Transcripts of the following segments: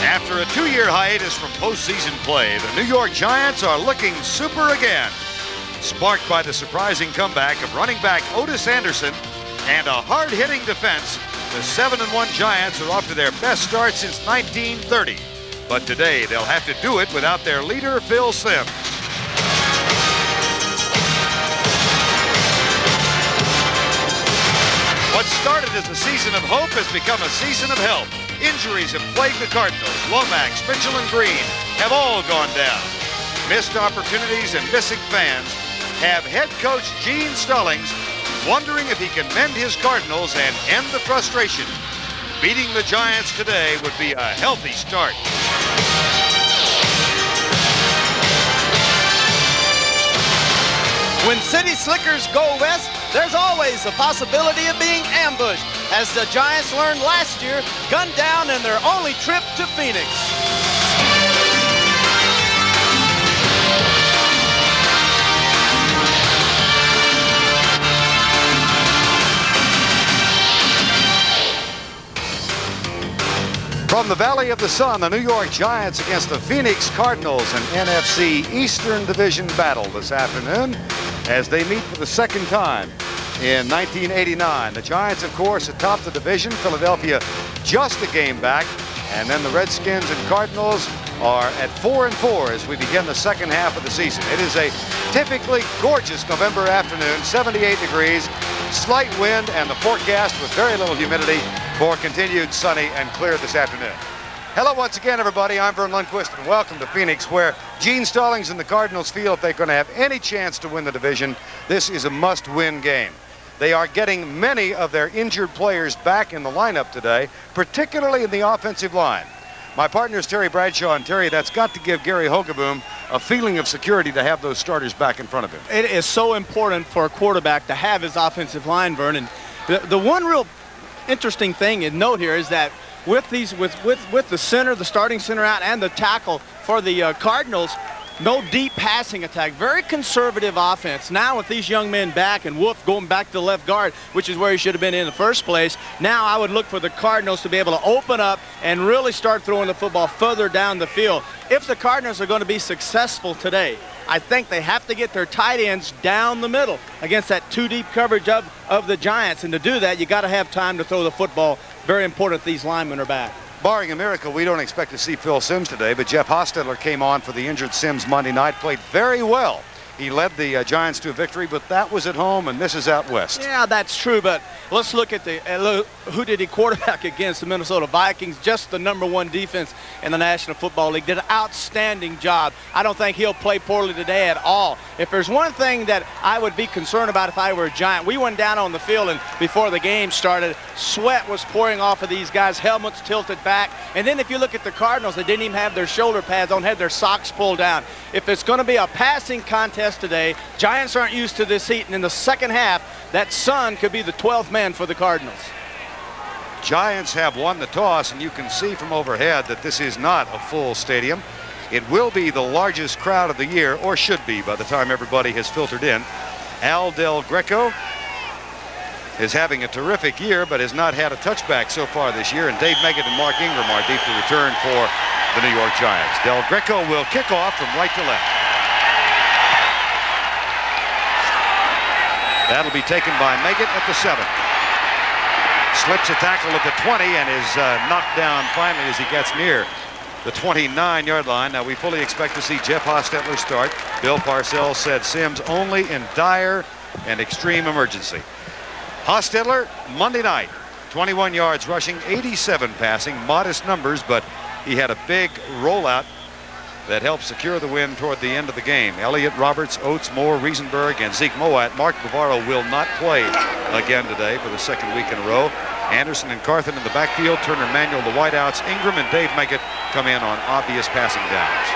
After a 2-year hiatus from postseason play, the New York Giants are looking super again. Sparked by the surprising comeback of running back Otis Anderson and a hard-hitting defense, the 7-1 Giants are off to their best start since 1930. But today, they'll have to do it without their leader, Phil Simms. What started as a season of hope has become a season of help. Injuries have plagued the Cardinals. Lomax, Mitchell, and Green have all gone down. Missed opportunities and missing fans have head coach Gene Stallings wondering if he can mend his Cardinals and end the frustration. Beating the Giants today would be a healthy start. When city slickers go west, there's always a possibility of being ambushed, as the Giants learned last year, gunned down in their only trip to Phoenix. From the Valley of the Sun, the New York Giants against the Phoenix Cardinals, an NFC Eastern Division battle this afternoon as they meet for the second time in 1989. The Giants, of course, atop the division. Philadelphia just a game back. And then the Redskins and Cardinals are at 4-4 as we begin the second half of the season. It is a typically gorgeous November afternoon, 78 degrees, slight wind, and the forecast with very little humidity for continued sunny and clear this afternoon. Hello once again, everybody. I'm Vern Lundquist, and welcome to Phoenix, where Gene Stallings and the Cardinals feel if they're going to have any chance to win the division, this is a must-win game. They are getting many of their injured players back in the lineup today, particularly in the offensive line. My partner is Terry Bradshaw, and Terry, that's got to give Gary Hogeboom a feeling of security to have those starters back in front of him. It is so important for a quarterback to have his offensive line, Vernon. The one real interesting thing and note here is that with the center, the starting center out, and the tackle for the Cardinals, no deep passing attack. Very conservative offense. Now with these young men back and Wolf going back to the left guard, which is where he should have been in the first place, now I would look for the Cardinals to be able to open up and really start throwing the football further down the field. If the Cardinals are going to be successful today, I think they have to get their tight ends down the middle against that two-deep coverage of the Giants. And to do that, you got to have time to throw the football. Very important these linemen are back. Barring a miracle, we don't expect to see Phil Simms today, but Jeff Hostetler came on for the injured Simms Monday night, played very well. He led the Giants to a victory, but that was at home, and this is out west. Yeah, that's true, but let's look at who did he quarterback against? The Minnesota Vikings, just the #1 defense in the National Football League. Did an outstanding job. I don't think he'll play poorly today at all. If there's one thing that I would be concerned about if I were a Giant, we went down on the field, and before the game started, sweat was pouring off of these guys, helmets tilted back. And then if you look at the Cardinals, they didn't even have their shoulder pads on, had their socks pulled down. If it's going to be a passing contest today, Giants aren't used to this heat, and in the second half, that sun could be the 12th man for the Cardinals. Giants have won the toss, and you can see from overhead that this is not a full stadium. It will be the largest crowd of the year, or should be by the time everybody has filtered in. Al Del Greco is having a terrific year, but has not had a touchback so far this year, and Dave Meggett and Mark Ingram are deep to return for the New York Giants. Del Greco will kick off from right to left. That'll be taken by Meggett at the 7. Slips a tackle at the 20 and is knocked down finally as he gets near the 29-yard line. Now, we fully expect to see Jeff Hostetler start. Bill Parcells said Simms only in dire and extreme emergency. Hostetler, Monday night, 21 yards rushing, 87 passing, modest numbers, but he had a big rollout that helped secure the win toward the end of the game. Elliott, Roberts, Oates, Moore, Riesenberg, and Zeke Mowatt. Mark Bavaro will not play again today for the second week in a row. Anderson and Carthen in the backfield. Turner, Manuel, the wideouts. Ingram and Dave Meggett come in on obvious passing downs.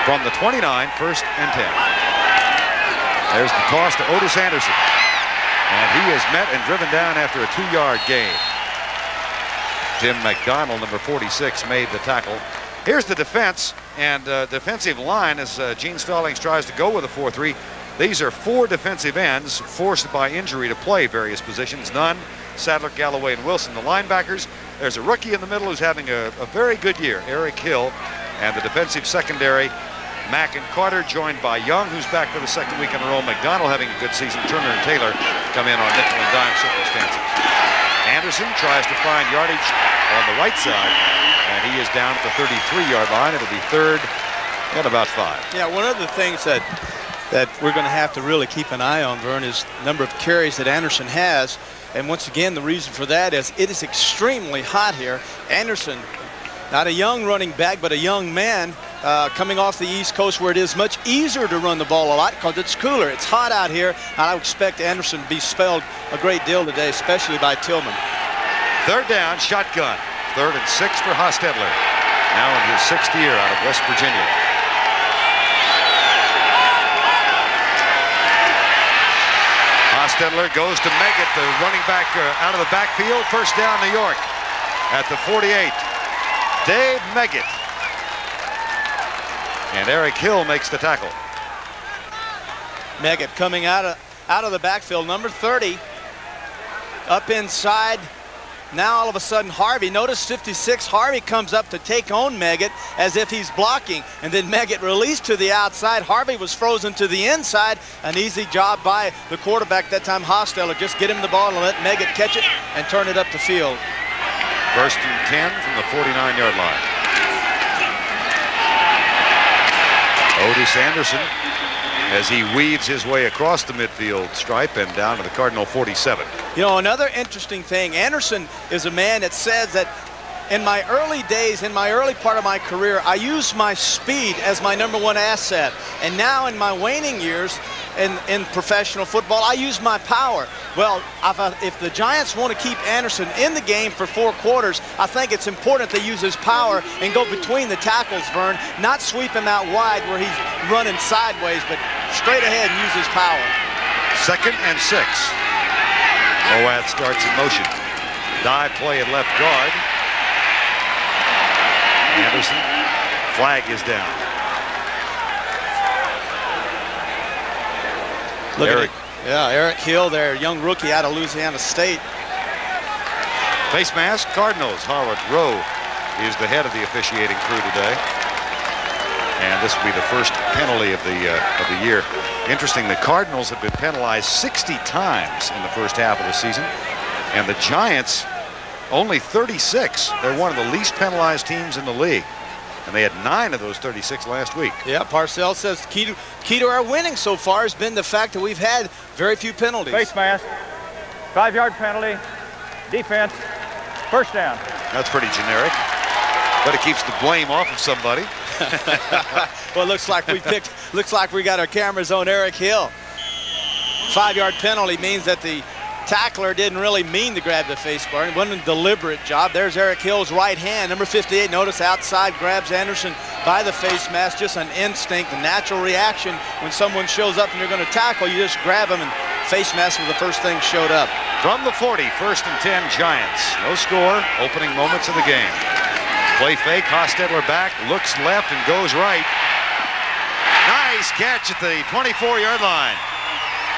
From the 29, 1st and 10. There's the toss to Otis Anderson. And he is met and driven down after a 2-yard gain. Tim McDonald, number 46, made the tackle. Here's the defense. And defensive line, as Gene Stallings tries to go with a 4-3, these are 4 defensive ends forced by injury to play various positions. Nunn, Sadler, Galloway, and Wilson, the linebackers. There's a rookie in the middle who's having a very good year, Eric Hill. And the defensive secondary, Mack and Carter, joined by Young, who's back for the second week in a row. McDonald having a good season. Turner and Taylor come in on nickel and dime circumstances. Anderson tries to find yardage on the right side, and he is down at the 33-yard line. It'll be third and about 5. Yeah, one of the things that we're going to have to really keep an eye on, Vern, is the number of carries that Anderson has. And once again, the reason for that is it is extremely hot here. Anderson, not a young running back, but a young man coming off the East Coast, where it is much easier to run the ball a lot because it's cooler. It's hot out here, and I expect Anderson to be spelled a great deal today, especially by Tillman. Third down, shotgun. 3rd and 6 for Hostetler. Now in his 6th year out of West Virginia. Hostetler goes to Meggett, the running back out of the backfield. First down, New York at the 48. Dave Meggett. And Eric Hill makes the tackle. Meggett coming out of the backfield, number 30, up inside. Now all of a sudden Harvey, notice 56, Harvey comes up to take on Meggett as if he's blocking, and then Meggett released to the outside. Harvey was frozen to the inside. An easy job by the quarterback that time, Hostetler. Just get him the ball and let Meggett catch it and turn it up the field. 1st and 10 from the 49-yard line. Otis Anderson, as he weaves his way across the midfield stripe and down to the Cardinal 47. You know, another interesting thing, Anderson is a man that says that in my early days, in my early part of my career, I used my speed as my #1 asset. And now in my waning years in professional football, I use my power. Well, if the Giants want to keep Anderson in the game for 4 quarters, I think it's important they use his power and go between the tackles, Vern, not sweep him out wide where he's running sideways, but straight ahead and use his power. 2nd and 6. Moat starts in motion. Dive play at left guard. Anderson, flag is down. Look at it. Yeah, Eric Hill there, young rookie out of Louisiana State. Face mask, Cardinals. Howard Rowe is the head of the officiating crew today. And this will be the first penalty of the year. Interesting, the Cardinals have been penalized 60 times in the first half of the season, and the Giants only 36. They're one of the least penalized teams in the league, and they had 9 of those 36 last week. Yeah, Parcells says key to our winning so far has been the fact that we've had very few penalties. Face mask, 5-yard penalty, defense, first down. That's pretty generic, but it keeps the blame off of somebody. Well, looks like we got our cameras on Eric Hill. 5-yard penalty means that the tackler didn't really mean to grab the face guard. It wasn't a deliberate job. There's Eric Hill's right hand. Number 58, notice outside, grabs Anderson by the face mask. Just an instinct, a natural reaction. When someone shows up and you're going to tackle, you just grab them, and face mask was the first thing showed up. From the 40, 1st and 10 Giants. No score, opening moments of the game. Play fake, Hostetler back, looks left and goes right. Nice catch at the 24-yard line.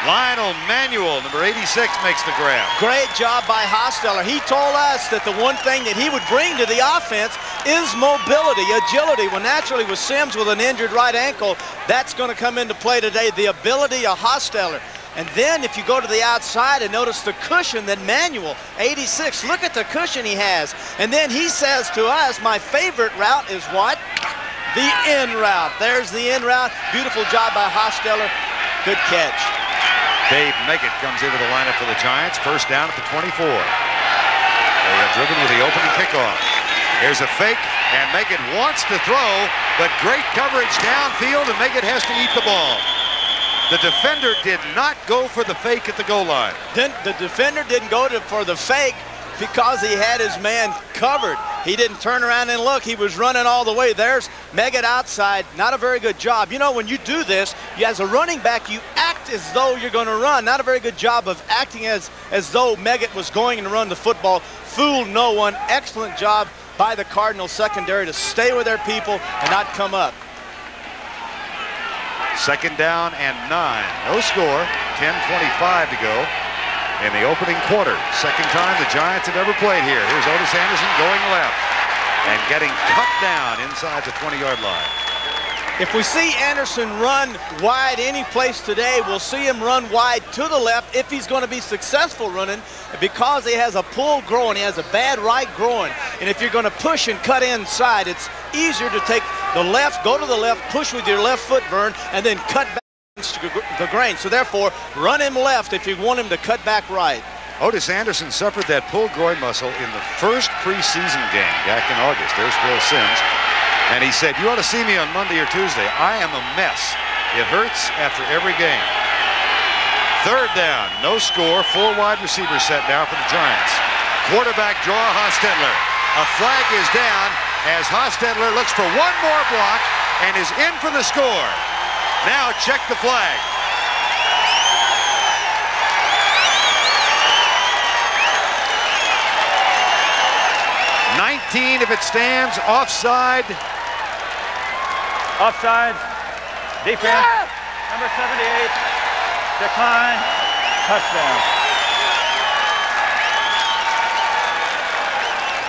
Lionel Manuel, number 86, makes the grab. Great job by Hostetler. He told us that the one thing that he would bring to the offense is mobility, agility. Well, naturally, with Sims with an injured right ankle, that's going to come into play today, the ability of Hostetler. And then if you go to the outside and notice the cushion that Manuel, 86, look at the cushion he has. And then he says to us, my favorite route is what? The in route. There's the in route. Beautiful job by Hostetler. Good catch. Dave Meggett comes into the lineup for the Giants. First down at the 24. They are driven with the opening kickoff. Here's a fake, and Meggett wants to throw, but great coverage downfield, and Meggett has to eat the ball. The defender did not go for the fake at the goal line. Then the defender didn't go for the fake because he had his man covered. He didn't turn around and look. He was running all the way. There's Meggett outside. Not a very good job. You know, when you do this, as a running back, you act as though you're going to run. Not a very good job of acting as though Meggett was going to run the football. Fooled no one. Excellent job by the Cardinals secondary to stay with their people and not come up. 2nd down and 9. No score. 10:25 to go in the opening quarter. Second time the Giants have ever played here. Here's Otis Anderson going left and getting cut down inside the 20-yard line. If we see Anderson run wide any place today, we'll see him run wide to the left if he's going to be successful running, because he has a pull groin. He has a bad right groin. And if you're going to push and cut inside, it's easier to take the left, go to the left, push with your left foot, Vern, and then cut back to the grain. So therefore, run him left if you want him to cut back right. Otis Anderson suffered that pulled groin muscle in the first preseason game back in August. There's Phil Simms. And he said, you ought to see me on Monday or Tuesday. I am a mess. It hurts after every game. 3rd down, no score. 4 wide receivers set now for the Giants. Quarterback draw, Hostetler. A flag is down as Hostetler looks for one more block and is in for the score. Now check the flag. If it stands, offside. Offside. Defense. Number 78. Decline. Touchdown.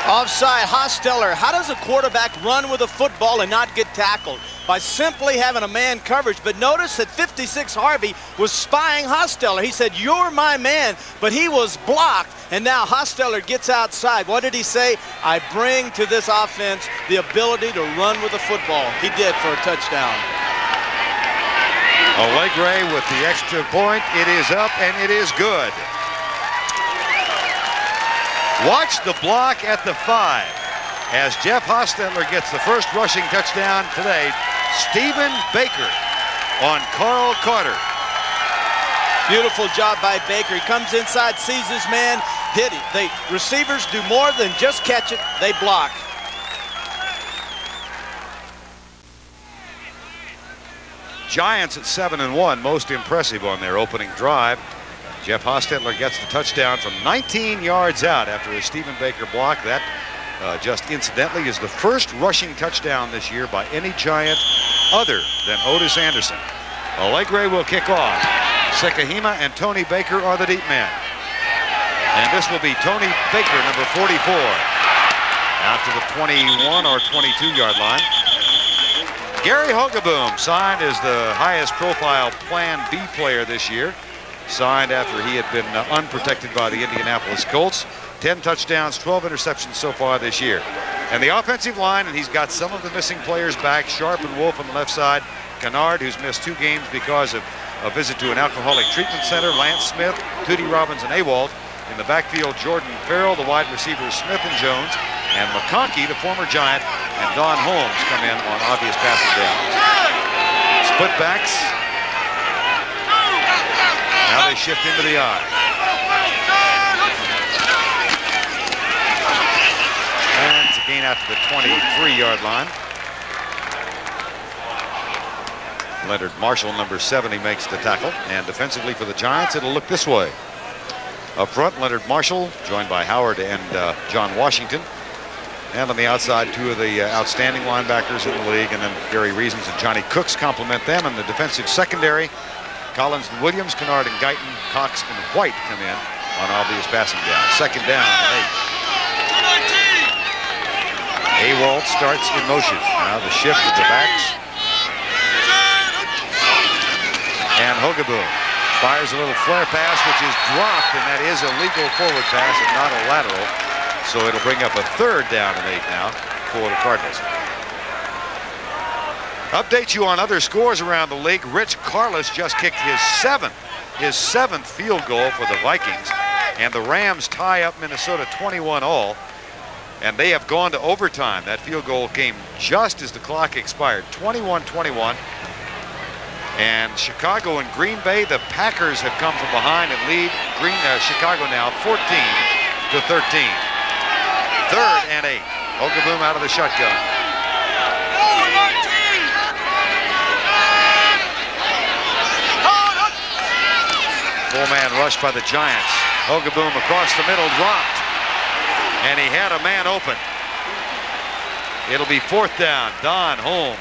Offside. Hostetler. How does a quarterback run with a football and not get tackled? By simply having a man coverage. But notice that 56 Harvey was spying Hostetler. He said, you're my man, but he was blocked. And now Hostetler gets outside. What did he say? I bring to this offense the ability to run with a football. He did for a touchdown. Allegre with the extra point. It is up and it is good. Watch the block at the 5 as Jeff Hostetler gets the first rushing touchdown today. Stephen Baker on Carl Carter. Beautiful job by Baker. He comes inside, sees his man, hit it. The receivers do more than just catch it, they block. Giants at 7-1, most impressive on their opening drive. Jeff Hostetler gets the touchdown from 19 yards out after a Stephen Baker block. That just incidentally is the first rushing touchdown this year by any Giant other than Otis Anderson. Allegre will kick off. Sekahima and Tony Baker are the deep men. And this will be Tony Baker, number 44, out to the 21 or 22-yard line. Gary Hogeboom signed as the highest profile Plan B player this year. Signed after he had been unprotected by the Indianapolis Colts. 10 touchdowns, 12 interceptions so far this year. And the offensive line, and he's got some of the missing players back. Sharp and Wolf on the left side. Kennard, who's missed 2 games because of a visit to an alcoholic treatment center. Lance Smith, Tootie Robbins, and Awald. In the backfield, Jordan Farrell, the wide receivers Smith and Jones, and McConkey, the former Giant, and Don Holmes come in on obvious passing downs. Split backs. Now they shift into the eye. And it's a gain out to the 23-yard line. Leonard Marshall, number 70, makes the tackle. And defensively for the Giants, it'll look this way. Up front, Leonard Marshall, joined by Howard and John Washington. And on the outside, 2 of the outstanding linebackers in the league. And then Gary Reasons and Johnny Cooks complement them. And the defensive secondary, Collins and Williams, Kennard and Guyton, Cox and White come in on obvious passing down. 2nd down and 8. Awald starts in motion. Now the shift of the backs. And Hogeboom fires a little flare pass, which is dropped, and that is a legal forward pass and not a lateral. So it'll bring up a 3rd down and 8 now for the Cardinals. Update you on other scores around the league. Rich Karlis just kicked his 7th field goal for the Vikings, and the Rams tie up Minnesota 21-all, and they have gone to overtime. That field goal came just as the clock expired, 21-21. And Chicago and Green Bay, the Packers have come from behind and lead Chicago now 14-13. 3rd and 8. Hogeboom out of the shotgun. Four-man rush by the Giants. Hogeboom across the middle, dropped. And he had a man open. It'll be 4th down. Don Holmes.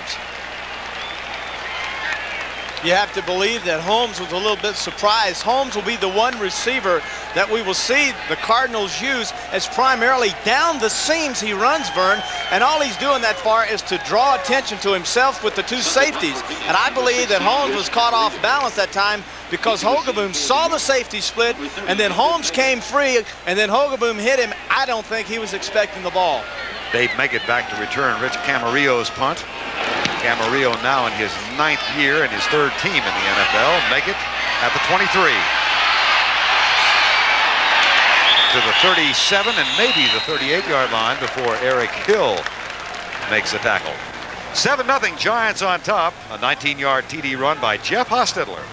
You have to believe that Holmes was a little bit surprised. Holmes will be the one receiver that we will see the Cardinals use as primarily down the seams he runs, Vern, and all he's doing that far is to draw attention to himself with the 2 safeties. And I believe that Holmes was caught off balance that time because Hogaboom saw the safety split, and then Holmes came free, and then Hogaboom hit him. I don't think he was expecting the ball. Dave Meggett back to return Rich Camarillo's punt. Camarillo now in his 9th year and his 3rd team in the NFL. Meggett at the 23. To the 37 and maybe the 38-yard line before Eric Hill makes a tackle. 7-0 Giants on top. A 19-yard TD run by Jeff Hostetler.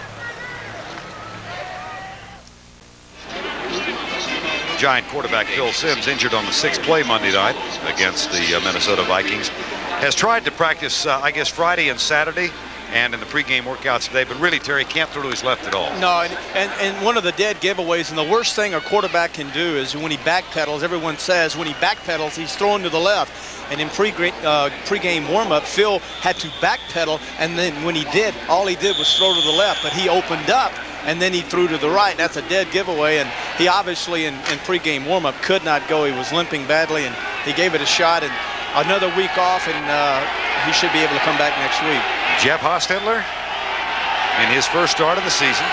Giant quarterback Phil Simms, injured on the 6th play Monday night against the Minnesota Vikings, has tried to practice, I guess, Friday and Saturday and in the pregame workouts today, but really, Terry, can't throw to his left at all. No, and one of the dead giveaways, and the worst thing a quarterback can do is when he backpedals, everyone says when he backpedals, he's throwing to the left. And in pregame warm-up, Phil had to backpedal, and then when he did, all he did was throw to the left, but he opened up, and then he threw to the right. That's a dead giveaway, and he obviously in pregame warm-up could not go. He was limping badly, and he gave it a shot, and another week off, and he should be able to come back next week. Jeff Hostetler in his first start of the season.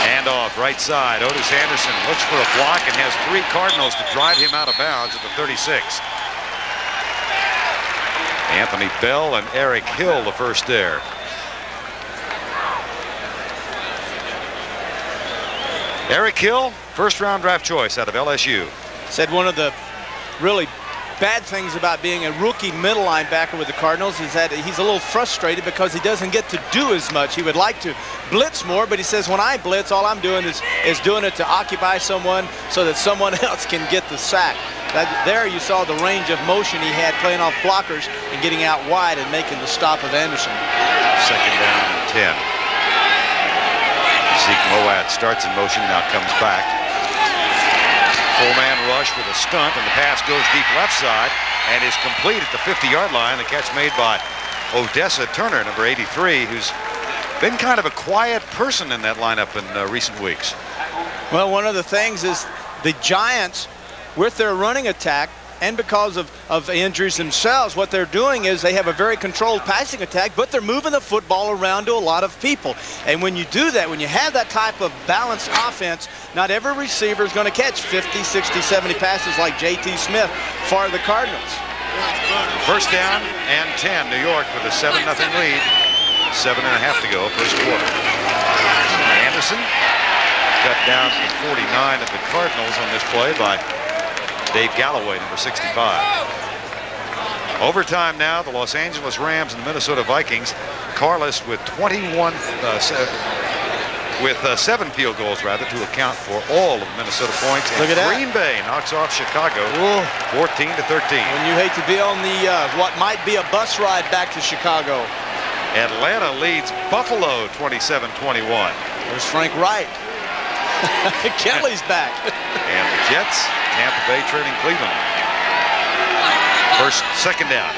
Handoff right side. Otis Anderson looks for a block and has 3 Cardinals to drive him out of bounds at the 36. Anthony Bell and Eric Hill the first there. Eric Hill, first-round draft choice out of LSU. Said one of the really bad things about being a rookie middle linebacker with the Cardinals is that he's a little frustrated because he doesn't get to do as much. He would like to blitz more, but he says, when I blitz, all I'm doing is doing it to occupy someone so that someone else can get the sack. There you saw the range of motion he had playing off blockers and getting out wide and making the stop of Anderson. 2nd down and 10. Zeke Moat starts in motion, now comes back. Full-man rush with a stunt, and the pass goes deep left side and is complete at the 50-yard line. The catch made by Odessa Turner, number 83, who's been kind of a quiet person in that lineup in recent weeks. Well, one of the things is the Giants, with their running attack, and because of injuries themselves, what they're doing is they have a very controlled passing attack, but they're moving the football around to a lot of people. And when you do that, when you have that type of balanced offense, not every receiver is going to catch 50, 60, 70 passes like J.T. Smith for the Cardinals. First down and 10. New York with a 7-0 lead. 7.5 to go, first quarter. Anderson cut down to 49 of the Cardinals on this play by Dave Galloway, number 65. Overtime now, the Los Angeles Rams and the Minnesota Vikings. Carlos with 7 field goals rather to account for all of Minnesota points. Look at that. Green Bay knocks off Chicago 14-13. When you hate to be on the what might be a bus ride back to Chicago. Atlanta leads Buffalo 27-21. There's Frank Wright. Kelly's back. And the Jets, Tampa Bay trailing Cleveland. Second down.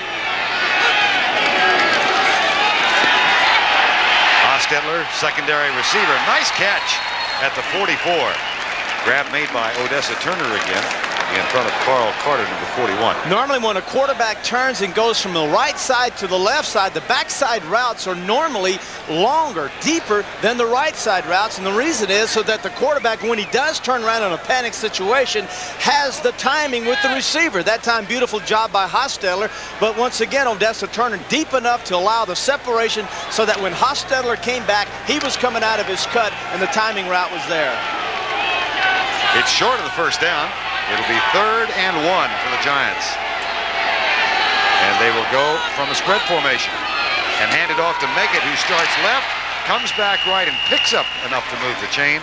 Hostetler, secondary receiver. Nice catch at the 44. Grab made by Odessa Turner again in front of Carl Carter, number 41. Normally when a quarterback turns and goes from the right side to the left side, the backside routes are normally longer, deeper than the right side routes. And the reason is so that the quarterback, when he does turn around in a panic situation, has the timing with the receiver. That time, beautiful job by Hostetler. But once again, Odessa Turner deep enough to allow the separation so that when Hostetler came back, he was coming out of his cut and the timing route was there. It's short of the first down. It'll be 3rd and 1 for the Giants. And they will go from a spread formation and hand it off to Meggett, who starts left, comes back right, and picks up enough to move the chain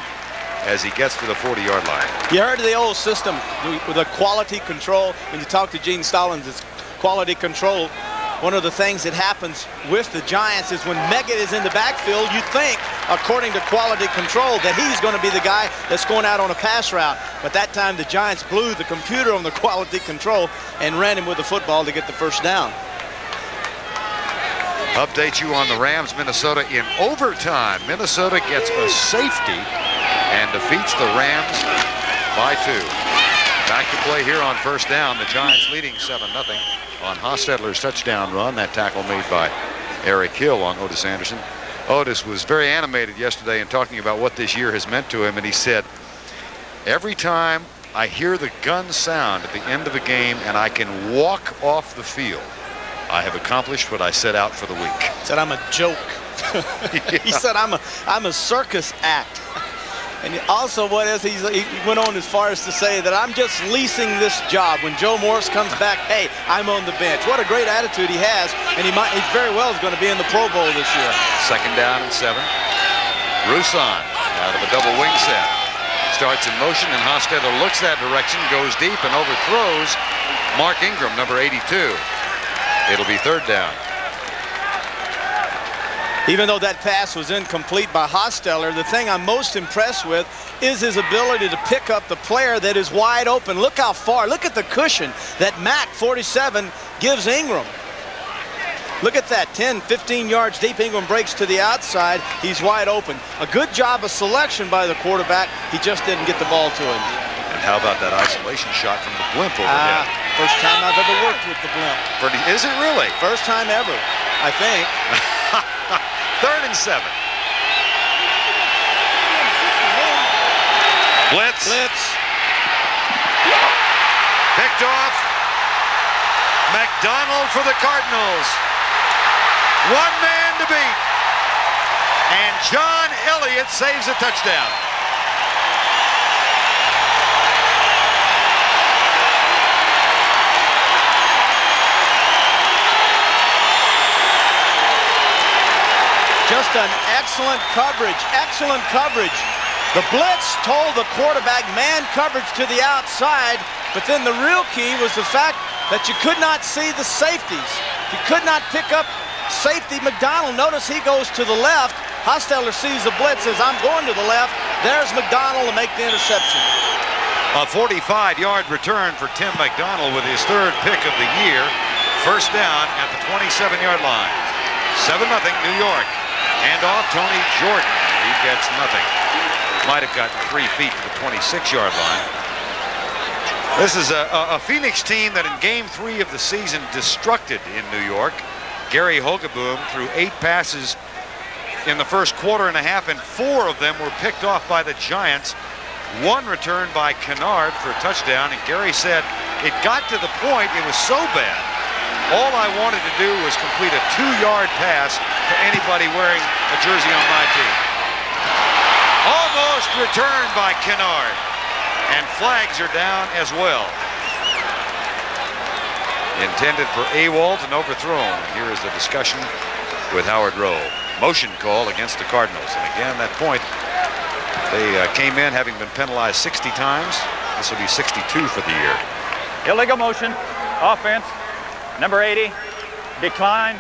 as he gets to the 40-yard line. You heard of the old system with the quality control. When you talk to Gene Stallings, it's quality control. one of the things that happens with the Giants is when Meggett is in the backfield, you think, according to quality control, that he's going to be the guy that's going out on a pass route. But that time the Giants blew the computer on the quality control and ran him with the football to get the first down. Update you on the Rams, Minnesota in overtime. Minnesota gets a safety and defeats the Rams by 2. Back to play here on first down. The Giants leading 7-0 on Hostetler's touchdown run. That tackle made by Eric Hill on Otis Anderson. Otis was very animated yesterday in talking about what this year has meant to him, and he said, every time I hear the gun sound at the end of a game and I can walk off the field, I have accomplished what I set out for the week. He said, I'm a joke. Yeah. He said, I'm a circus act. And also he went on as far as to say that I'm just leasing this job. When Joe Morris comes back, hey, I'm on the bench. What a great attitude he has, and he very well is going to be in the Pro Bowl this year. 2nd down and 7. Roussan out of a double wing set. Starts in motion, and Hostetler looks that direction, goes deep, and overthrows Mark Ingram, number 82. It'll be 3rd down. Even though that pass was incomplete by Hostetler, the thing I'm most impressed with is his ability to pick up the player that is wide open. Look how far. Look at the cushion that Mack, 47, gives Ingram. Look at that, 10, 15 yards deep. Ingram breaks to the outside. He's wide open. A good job of selection by the quarterback. He just didn't get the ball to him. And how about that isolation shot from the blimp overhead? First time I've ever worked with the blimp. Is it really? First time ever, I think. 3rd and 7. Blitz. Picked off. McDonald for the Cardinals. One man to beat. And John Elliott saves a touchdown. Just an excellent coverage. The blitz told the quarterback man coverage to the outside, but then the real key was the fact that you could not see the safeties. You could not pick up safety McDonald. Notice he goes to the left. Hostetler sees the blitz, says, I'm going to the left. There's McDonald to make the interception. A 45-yard return for Tim McDonald with his 3rd pick of the year. First down at the 27-yard line. 7-0 New York. Hand off Tony Jordan. He gets nothing. Might have gotten 3 feet to the 26-yard line. This is a Phoenix team that in game 3 of the season destructed in New York. Gary Hogeboom threw 8 passes in the first quarter and a half, and 4 of them were picked off by the Giants. 1 returned by Kennard for a touchdown, and Gary said it got to the point it was so bad. All I wanted to do was complete a 2-yard pass to anybody wearing a jersey on my team. Almost returned by Kennard. And flags are down as well. Intended for Ewald and overthrown. Here is the discussion with Howard Rowe. Motion call against the Cardinals. And again, that point, they came in having been penalized 60 times. This will be 62 for the year. Illegal motion. Offense. Number 80. Decline.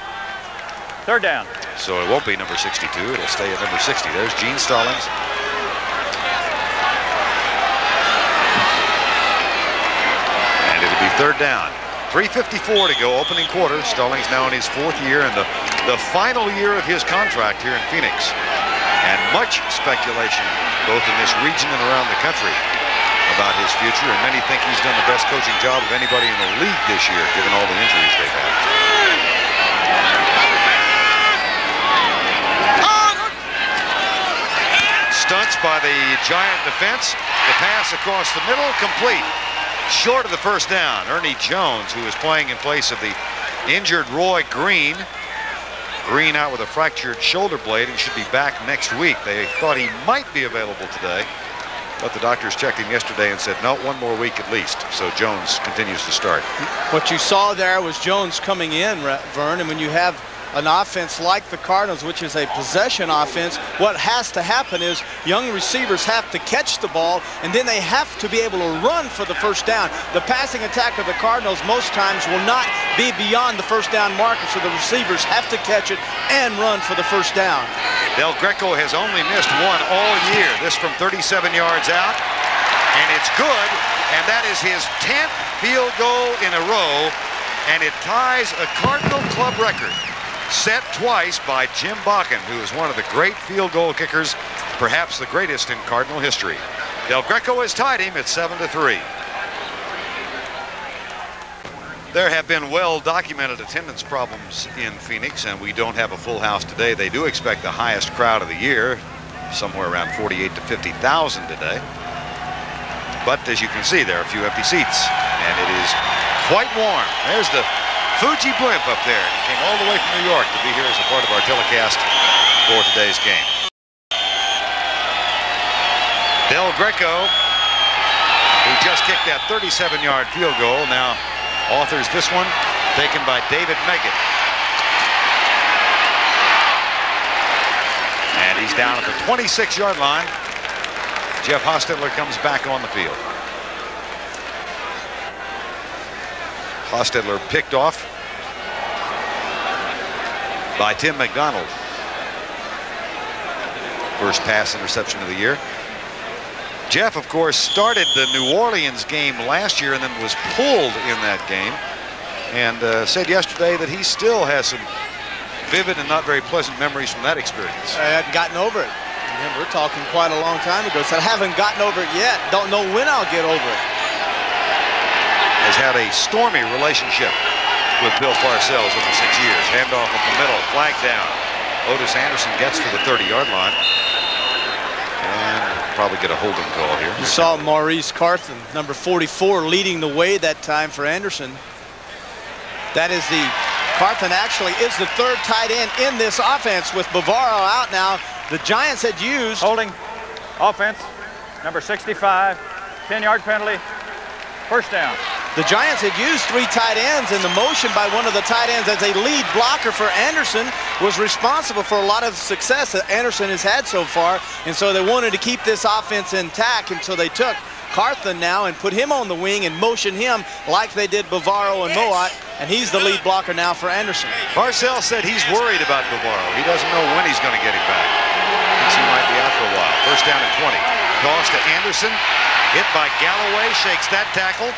3rd down. So it won't be number 62. It'll stay at number 60. There's Gene Stallings. And it'll be 3rd down. 3:54 to go, opening quarter. Stallings now in his 4th year and the final year of his contract here in Phoenix. And much speculation both in this region and around the country about his future, and many think he's done the best coaching job of anybody in the league this year, given all the injuries they've had. Stunts by the Giant defense. The pass across the middle, complete. Short of the first down. Ernie Jones, who is playing in place of the injured Roy Green. Green out with a fractured shoulder blade and should be back next week. They thought he might be available today, but the doctors checked him yesterday and said, no, 1 more week at least. So Jones continues to start. What you saw there was Jones coming in, Vern, and when you have an offense like the Cardinals, which is a possession offense, what has to happen is young receivers have to catch the ball, and then they have to be able to run for the first down. The passing attack of the Cardinals most times will not be beyond the first down marker, so the receivers have to catch it and run for the first down. Del Greco has only missed one all year. This from 37 yards out, and it's good, and that is his 10th field goal in a row, and it ties a Cardinal club record set twice by Jim Bakken, who is one of the great field goal kickers, perhaps the greatest in Cardinal history. Del Greco has tied him at 7-3. There have been well-documented attendance problems in Phoenix, and we don't have a full house today. They do expect the highest crowd of the year, somewhere around 48,000 to 50,000 today. But as you can see, there are a few empty seats, and it is quite warm. There's the Fuji blimp up there. He came all the way from New York to be here as a part of our telecast for today's game. Del Greco, who just kicked that 37-yard field goal, now authors this one, taken by David Meggett. And he's down at the 26-yard line. Jeff Hostetler comes back on the field. Hostetler picked off by Tim McDonald. First pass interception of the year. Jeff, of course, started the New Orleans game last year and then was pulled in that game, and said yesterday that he still has some vivid and not very pleasant memories from that experience. I hadn't gotten over it. We're talking quite a long time ago. So I haven't gotten over it yet. Don't know when I'll get over it. Has had a stormy relationship with Bill Parcells over 6 years. Handoff up the middle, flag down. Otis Anderson gets to the 30-yard line. And probably get a holding call here. You saw Maurice Carthen, number 44, leading the way that time for Anderson. That is Carthen actually is the third tight end in this offense with Bavaro out now. The Giants had used... Holding, offense, number 65, 10-yard penalty, first down. The Giants had used 3 tight ends, and the motion by one of the tight ends as a lead blocker for Anderson was responsible for a lot of success that Anderson has had so far, and so they wanted to keep this offense intact, and so they took Carthen now and put him on the wing and motion him like they did Bavaro and Moat, and he's the lead blocker now for Anderson. Parcells said he's worried about Bavaro. He doesn't know when he's going to get him back. Thinks he might be out for a while. First down and 20. Toss to Anderson. Hit by Galloway. Shakes that tackle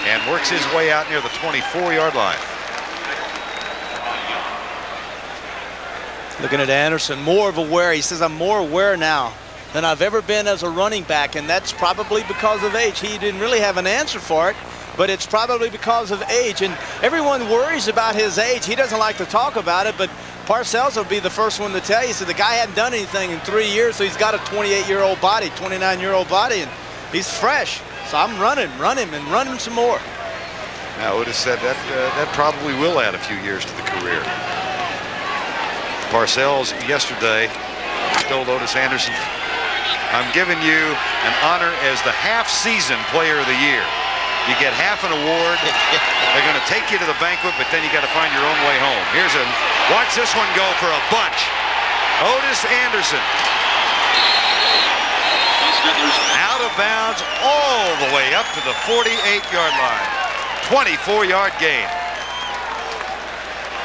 and works his way out near the 24-yard line. Looking at Anderson, more of aware. He says, I'm more aware now than I've ever been as a running back, and that's probably because of age. He didn't really have an answer for it, but it's probably because of age, and everyone worries about his age. He doesn't like to talk about it, but Parcells will be the first one to tell you. So the guy hadn't done anything in 3 years, so he's got a 28-year-old body, 29-year-old body, and he's fresh. So I'm running some more. Now, Otis said that probably will add a few years to the career. Parcells yesterday told Otis Anderson, I'm giving you an honor as the half-season player of the year. You get half an award. They're going to take you to the banquet, but then you got to find your own way home. Watch this one go for a bunch. Otis Anderson. Out of bounds all the way up to the 48-yard line. 24-yard gain.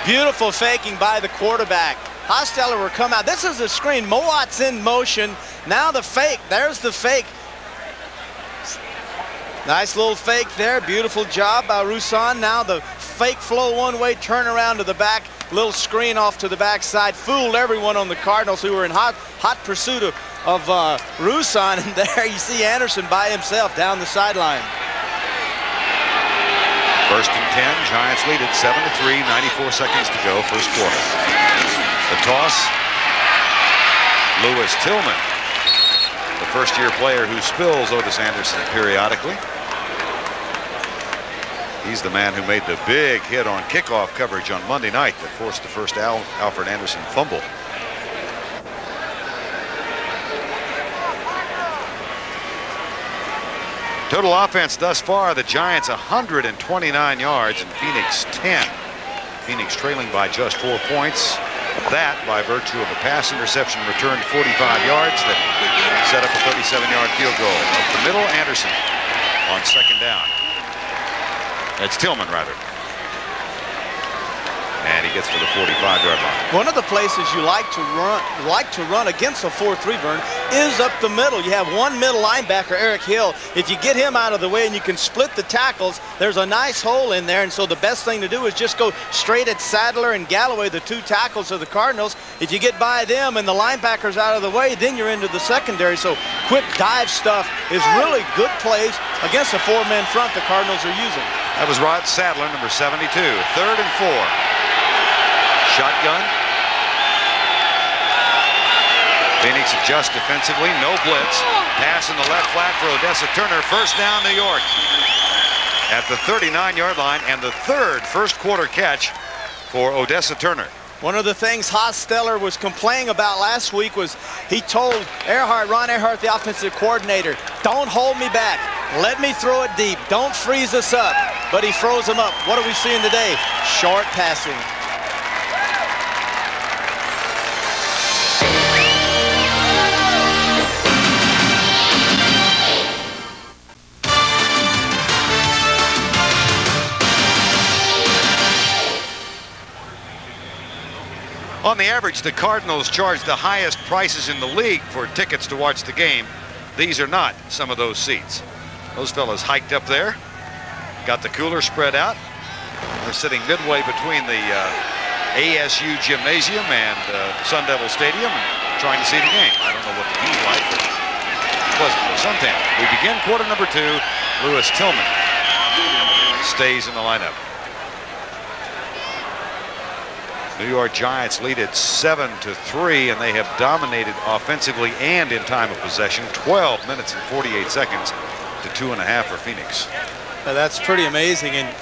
Beautiful faking by the quarterback. Hostetler will come out. This is a screen. Moat's in motion. Now the fake. There's the fake. Nice little fake there. Beautiful job by Roussan. Now the fake flow one way, turn around to the back. Little screen off to the backside. Fooled everyone on the Cardinals who were in hot pursuit of Roussan. And there you see Anderson by himself down the sideline. First and 10. Giants lead at 7-3. 94 seconds to go. First quarter. The toss. Lewis Tillman, the first-year player who spills Otis Anderson periodically. He's the man who made the big hit on kickoff coverage on Monday night that forced the first Alfred Anderson fumble. Total offense thus far, the Giants 129 yards and Phoenix 10. Phoenix trailing by just 4 points. That by virtue of a pass interception returned 45 yards that set up a 37-yard field goal. Up the middle, Anderson on second down. That's Tillman, rather. And he gets to the 45-yard line. One of the places you like to run against a 4-3, Vern, is up the middle. You have one middle linebacker, Eric Hill. If you get him out of the way and you can split the tackles, there's a nice hole in there. And so the best thing to do is just go straight at Sadler and Galloway, the 2 tackles of the Cardinals. If you get by them and the linebackers out of the way, then you're into the secondary. So quick dive stuff is really good plays against a 4-man front the Cardinals are using. That was Rod Sadler, number 72. 3rd and 4. Shotgun. Phoenix adjusts defensively. No blitz. Pass in the left flat for Odessa Turner. First down, New York. At the 39-yard line, and the 3rd first-quarter catch for Odessa Turner. One of the things Hostetler was complaining about last week was he told Ron Earhart, the offensive coordinator, don't hold me back. Let me throw it deep. Don't freeze us up. But he froze them up. What are we seeing today? Short passing. On the average, the Cardinals charge the highest prices in the league for tickets to watch the game. These are not some of those seats. Those fellas hiked up there, got the cooler spread out. They're sitting midway between the ASU Gymnasium and Sun Devil Stadium and trying to see the game. I don't know what the view's like, but it's pleasant for suntan. We begin quarter number 2. Lewis Tillman stays in the lineup. New York Giants lead it 7-3, and they have dominated offensively and in time of possession. 12 minutes and 48 seconds to 2.5 for Phoenix. Now that's pretty amazing. And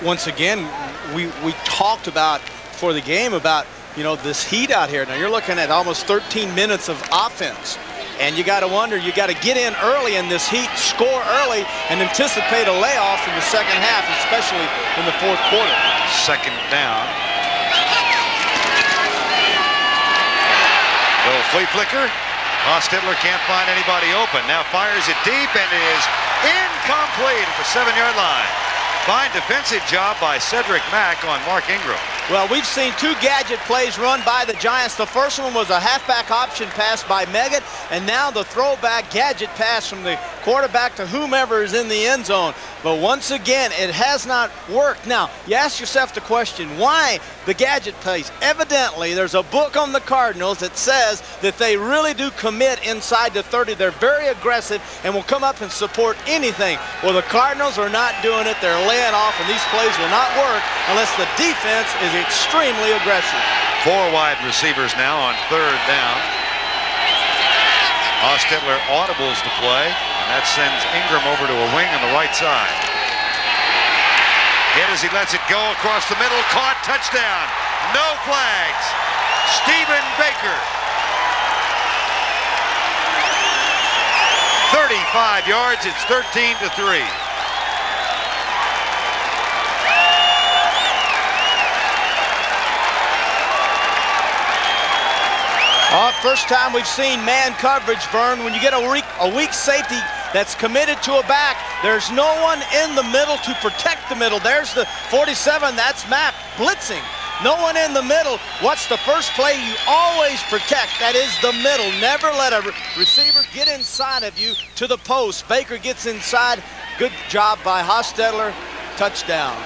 once again, we talked about for the game about, you know, this heat out here. Now you're looking at almost 13 minutes of offense. And you got to wonder, you got to get in early in this heat, score early, and anticipate a layoff in the second half, especially in the 4th quarter. Second down. Little flea flicker. Hostetler can't find anybody open. Now fires it deep, and it is incomplete at the 7-yard line. Fine defensive job by Cedric Mack on Mark Ingram. Well, we've seen 2 gadget plays run by the Giants. The first one was a halfback option pass by Meggett, and now the throwback gadget pass from the quarterback to whomever is in the end zone. But once again, it has not worked. Now, you ask yourself the question, why the gadget plays? Evidently, there's a book on the Cardinals that says that they really do commit inside the 30. They're very aggressive and will come up and support anything. Well, the Cardinals are not doing it. They're laying off, and these plays will not work unless the defense is extremely aggressive. 4 wide receivers now on 3rd down. Hostetler audibles the play, and that sends Ingram over to a wing on the right side. Hit as he lets it go across the middle, caught, touchdown. No flags. Stephen Baker. 35 yards, it's 13-3. First time we've seen man coverage, Vern. When you get a weak safety that's committed to a back, there's no one in the middle to protect the middle. There's the 47, that's Mapp blitzing. No one in the middle. What's the first play you always protect? That is the middle. Never let a receiver get inside of you to the post. Baker gets inside. Good job by Hostetler. Touchdown.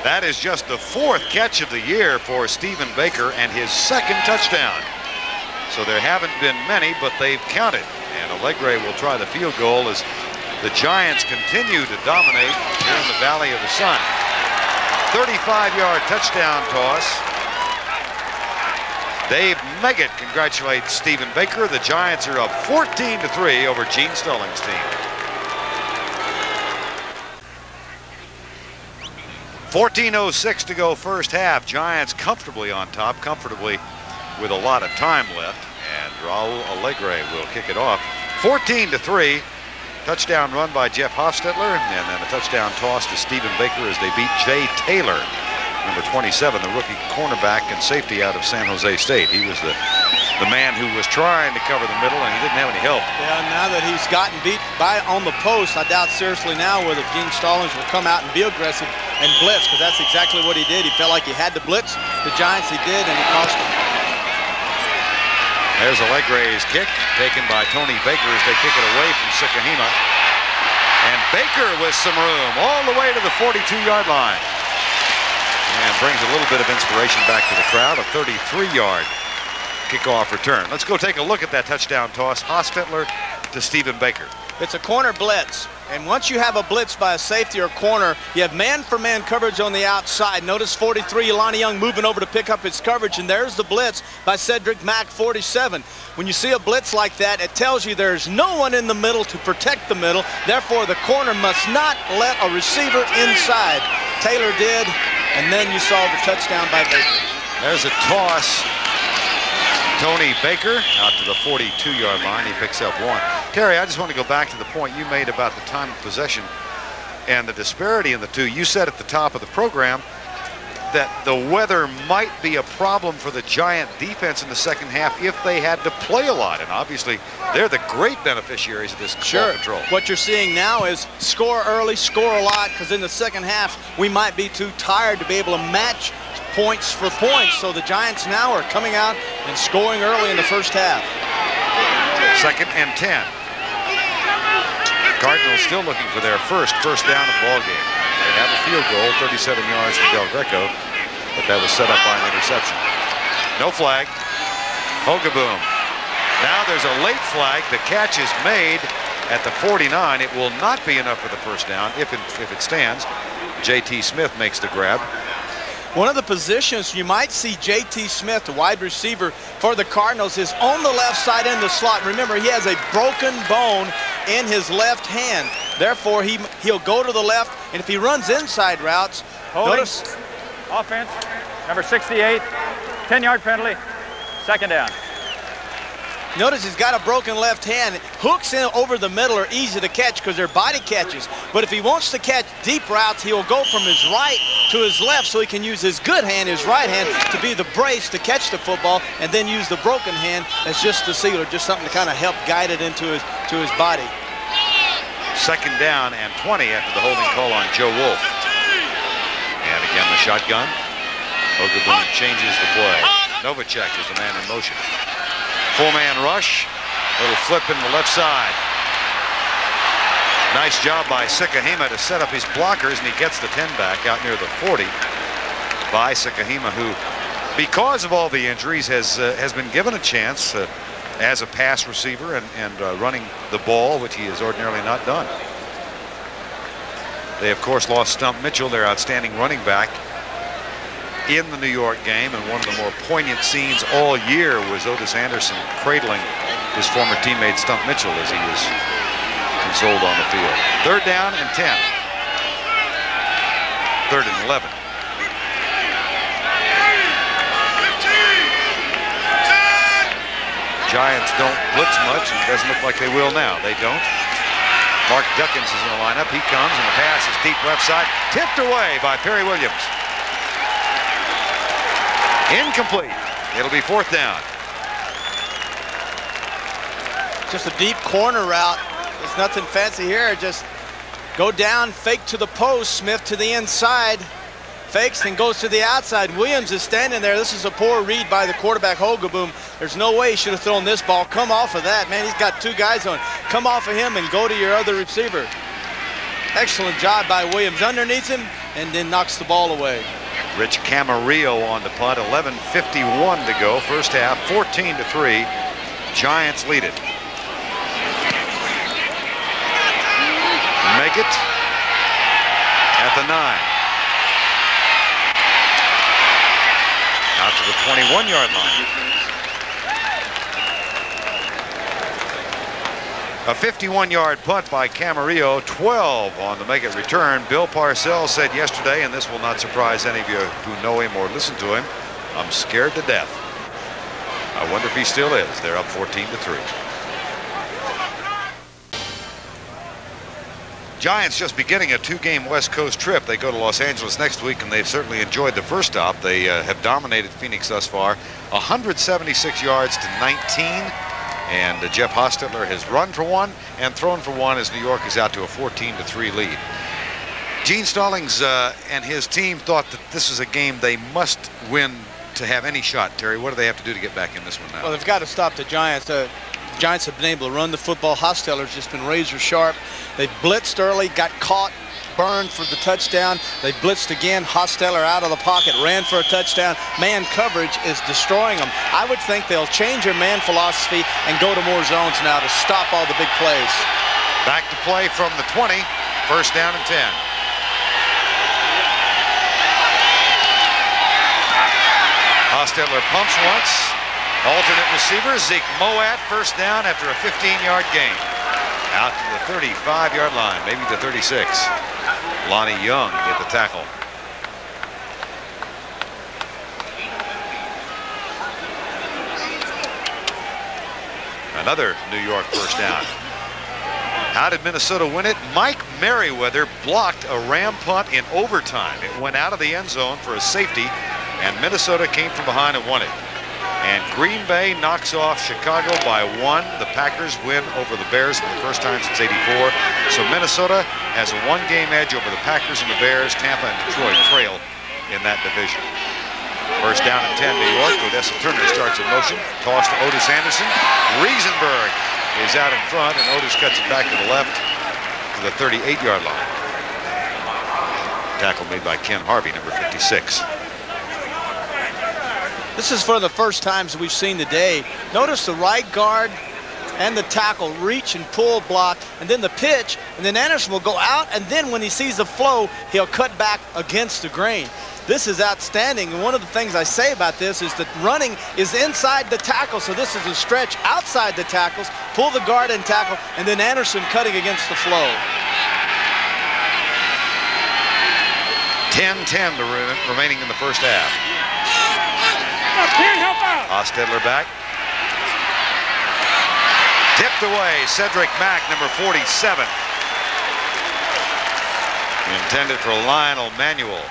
That is just the 4th catch of the year for Stephen Baker and his 2nd touchdown. So there haven't been many, but they've counted. And Allegre will try the field goal as the Giants continue to dominate here in the Valley of the Sun. 35-yard touchdown toss. Dave Meggett congratulates Stephen Baker. The Giants are up 14-3 over Gene Stallings' team. 14:06 to go first half. Giants comfortably on top, comfortably with a lot of time left, and Raul Allegre will kick it off. 14-3, touchdown run by Jeff Hostetler, and then a touchdown toss to Stephen Baker as they beat Jay Taylor number 27, the rookie cornerback and safety out of San Jose State. He was the man who was trying to cover the middle, and he didn't have any help. Yeah, now that he's gotten beat by on the post, I doubt seriously now whether Gene Stallings will come out and be aggressive and blitz, because that's exactly what he did. He felt like he had to blitz the Giants. He did, and it cost him. There's a leg raise kick taken by Tony Baker as they kick it away from Sikahema. And Baker with some room all the way to the 42-yard line. And brings a little bit of inspiration back to the crowd. A 33-yard kickoff return. Let's go take a look at that touchdown toss. Hostetler to Stephen Baker. It's a corner blitz. And once you have a blitz by a safety or corner, you have man-for-man coverage on the outside. Notice 43, Jelani Young moving over to pick up his coverage, and there's the blitz by Cedric Mack, 47. When you see a blitz like that, it tells you there's no one in the middle to protect the middle. Therefore, the corner must not let a receiver inside. Taylor did, and then you saw the touchdown by Baker. There's a toss. Tony Baker out to the 42-yard line. He picks up one. Terry, I just want to go back to the point you made about the time of possession and the disparity in the two. You said at the top of the program that the weather might be a problem for the Giant defense in the second half if they had to play a lot. And obviously, they're the great beneficiaries of this ball control. What you're seeing now is score early, score a lot, because in the second half, we might be too tired to be able to match points for points. So the Giants now are coming out and scoring early in the first half. 2nd and 10. Cardinals still looking for their first down of the ball game. They have a field goal, 37 yards from Del Greco, but that was set up by an interception. No flag. Hogaboom. Now there's a late flag. The catch is made at the 49. It will not be enough for the first down if it stands. J.T. Smith makes the grab. One of the positions you might see J.T. Smith, the wide receiver for the Cardinals, is on the left side in the slot. Remember, he has a broken bone in his left hand. Therefore, he'll go to the left, and if he runs inside routes, notice. Offense, number 68, 10-yard penalty, 2nd down. Notice he's got a broken left hand. Hooks in over the middle are easy to catch because they're body catches. But if he wants to catch deep routes, he'll go from his right to his left so he can use his good hand, his right hand, to be the brace to catch the football, and then use the broken hand as just the sealer, just something to kind of help guide it into his body. 2nd down and 20 after the holding call on Joe Wolf. And again, the shotgun. Hogaboom changes the play. Novacek is the man in motion. 4-man rush, little flip in the left side. Nice job by Sikahema to set up his blockers, and he gets the 10 back out near the 40 by Sikahema, who, because of all the injuries, has been given a chance as a pass receiver and running the ball, which he has ordinarily not done. They, of course, lost Stump Mitchell, their outstanding running back, in the New York game, and one of the more poignant scenes all year was Otis Anderson cradling his former teammate Stump Mitchell as he was consoled on the field. 3rd down and 10. 3rd and 11. Giants don't blitz much, and it doesn't look like they will now. They don't. Mark Duckins is in the lineup. He comes, and the pass is deep left side, tipped away by Perry Williams. Incomplete. It'll be 4th down. Just a deep corner route. There's nothing fancy here. Just go down, fake to the post. Smith to the inside. Fakes and goes to the outside. Williams is standing there. This is a poor read by the quarterback, Hogaboom. There's no way he should have thrown this ball. Come off of that. Man, he's got 2 guys on. Come off of him and go to your other receiver. Excellent job by Williams. Underneath him and then knocks the ball away. Rich Camarillo on the punt. 11:51 to go. First half, 14-3. Giants lead it. Make it at the 9. Out to the 21-yard line. A 51-yard punt by Camarillo, 12 on the make it return. Bill Parcells said yesterday, and this will not surprise any of you who know him or listen to him, I'm scared to death. I wonder if he still is. They're up 14-3. Giants just beginning a 2-game West Coast trip. They go to Los Angeles next week, and they've certainly enjoyed the first stop. They have dominated Phoenix thus far, 176 yards to 19. And Jeff Hostetler has run for 1 and thrown for 1 as New York is out to a 14-3 lead. Gene Stallings and his team thought that this is a game they must win to have any shot. Terry, what do they have to do to get back in this one now? Well, they've got to stop the Giants. The Giants have been able to run the football. Hostetler's just been razor sharp. They've blitzed early, got caught, burned for the touchdown. They blitzed again. Hostetler out of the pocket, ran for a touchdown. Man coverage is destroying them. I would think they'll change their man philosophy and go to more zones now to stop all the big plays. Back to play from the 20, first down and 10. Hostetler pumps once. Alternate receiver, Zeke Moat, first down after a 15-yard gain. Out to the 35-yard line, maybe the 36. Lonnie Young at the tackle. Another New York first down. How did Minnesota win it? Mike Merriweather blocked a Ram punt in overtime. It went out of the end zone for a safety, and Minnesota came from behind and won it. And Green Bay knocks off Chicago by 1. The Packers win over the Bears for the first time since '84. So Minnesota has a 1-game edge over the Packers and the Bears. Tampa and Detroit trail in that division. First down and 10, New York. Odessa Turner starts in motion. Toss to Otis Anderson. Riesenberg is out in front, and Otis cuts it back to the left to the 38-yard line. Tackle made by Ken Harvey, number 56. This is for the first times we've seen today. Notice the right guard and the tackle reach and pull block, and then the pitch, and then Anderson will go out, and then when he sees the flow, he'll cut back against the grain. This is outstanding, and one of the things I say about this is that running is inside the tackle, so this is a stretch outside the tackles, pull the guard and tackle, and then Anderson cutting against the flow. 10-10 remaining in the first half. Hostetler back. Tipped away, Cedric Mack, number 47. Intended for Lionel Manuel.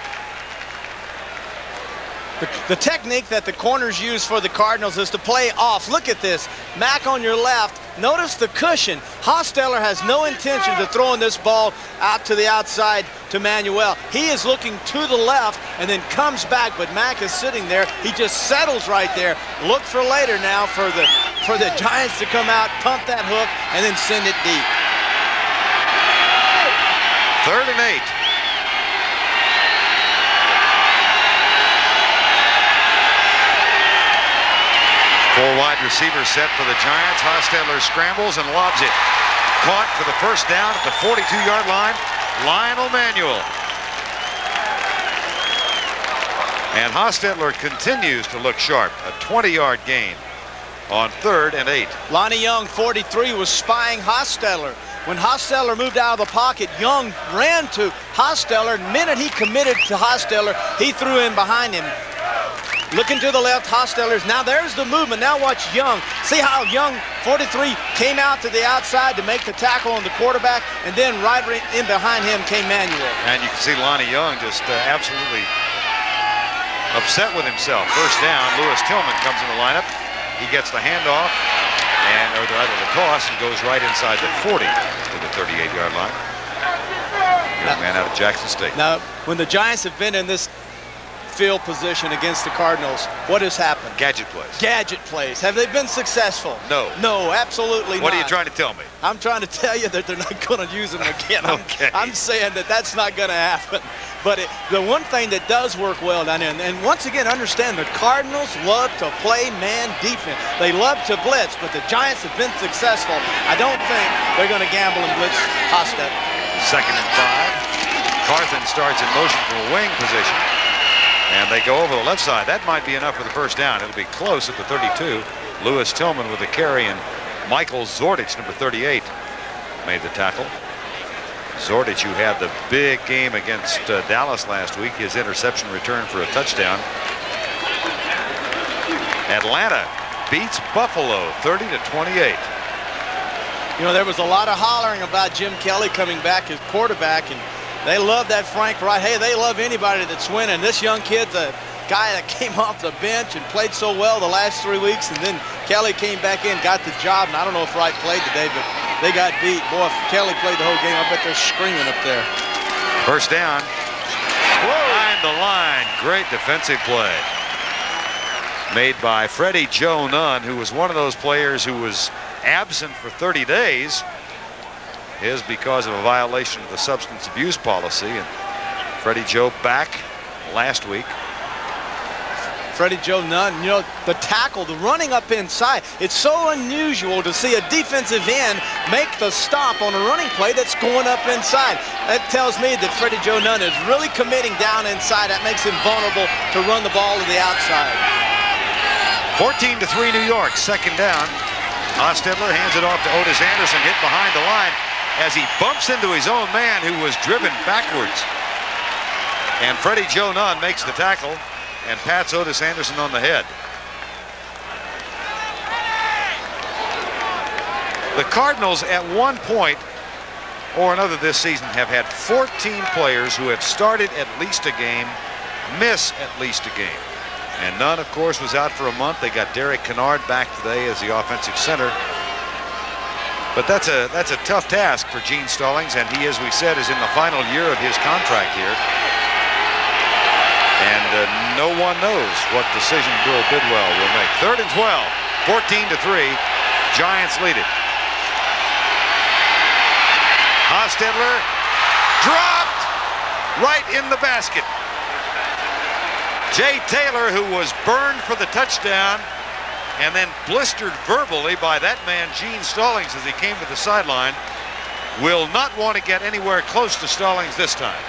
The technique that the corners use for the Cardinals is to play off. Look at this. Mack on your left. Notice the cushion. Hostetler has no intention of throwing this ball out to the outside to Manuel. He is looking to the left and then comes back, but Mack is sitting there. He just settles right there. Look for later now for the Giants to come out, pump that hook, and then send it deep. 3rd and 8. Four wide receivers set for the Giants. Hostetler scrambles and lobs it. Caught for the first down at the 42-yard line. Lionel Manuel. And Hostetler continues to look sharp. A 20-yard gain on 3rd and 8. Lonnie Young, 43, was spying Hostetler. When Hostetler moved out of the pocket, Young ran to Hostetler. The minute he committed to Hostetler, he threw in behind him. Looking to the left, Hostetler's. Now there's the movement. Now watch Young. See how Young, 43, came out to the outside to make the tackle on the quarterback, and then right in behind him came Manuel. And you can see Lonnie Young just absolutely upset with himself. First down, Lewis Tillman comes in the lineup. He gets the handoff, or rather the toss, and goes right inside the 40 to the 38-yard line. Young man out of Jackson State. Now, when the Giants have been in this field position against the Cardinals, what has happened? Gadget plays. Gadget plays. Have they been successful? No. No, absolutely not. What are you trying to tell me? I'm trying to tell you that they're not going to use them again. Okay. I'm saying that that's not going to happen. But the one thing that does work well down there, and once again, understand the Cardinals love to play man defense. They love to blitz, but the Giants have been successful. I don't think they're going to gamble and blitz Hostetler. 2nd and 5. Carthen starts in motion from a wing position. And they go over the left side. That might be enough for the first down. It'll be close at the 32. Lewis Tillman with the carry, and Michael Zordich, number 38, made the tackle. Zordich, who had the big game against Dallas last week, his interception return for a touchdown. Atlanta beats Buffalo 30-28. You know, there was a lot of hollering about Jim Kelly coming back as quarterback, and they love that Frank Wright. Hey, they love anybody that's winning. This young kid's a guy that came off the bench and played so well the last 3 weeks, and then Kelly came back in, got the job, and I don't know if Wright played today, but they got beat. Boy, if Kelly played the whole game, I bet they're screaming up there. First down. Behind the line. Great defensive play made by Freddie Joe Nunn, who was one of those players who was absent for 30 days. Is because of a violation of the substance abuse policy, and Freddie Joe back last week. Freddie Joe Nunn, you know, the tackle, the running up inside. It's so unusual to see a defensive end make the stop on a running play that's going up inside. That tells me that Freddie Joe Nunn is really committing down inside. That makes him vulnerable to run the ball to the outside. 14-3 New York, second down. Hostetler hands it off to Otis Anderson, hit behind the line as he bumps into his own man who was driven backwards. And Freddie Joe Nunn makes the tackle and pats Otis Anderson on the head. The Cardinals at one point or another this season have had 14 players who have started at least a game miss at least a game. And Nunn, of course, was out for a month. They got Derek Kennard back today as the offensive center. But that's a tough task for Gene Stallings, and he, as we said, is in the final year of his contract here. And no one knows what decision Bill Bidwell will make. 3rd and 12, 14-3. Giants lead it. Hostetler dropped right in the basket. Jay Taylor, who was burned for the touchdown and then blistered verbally by that man Gene Stallings as he came to the sideline, will not want to get anywhere close to Stallings this time.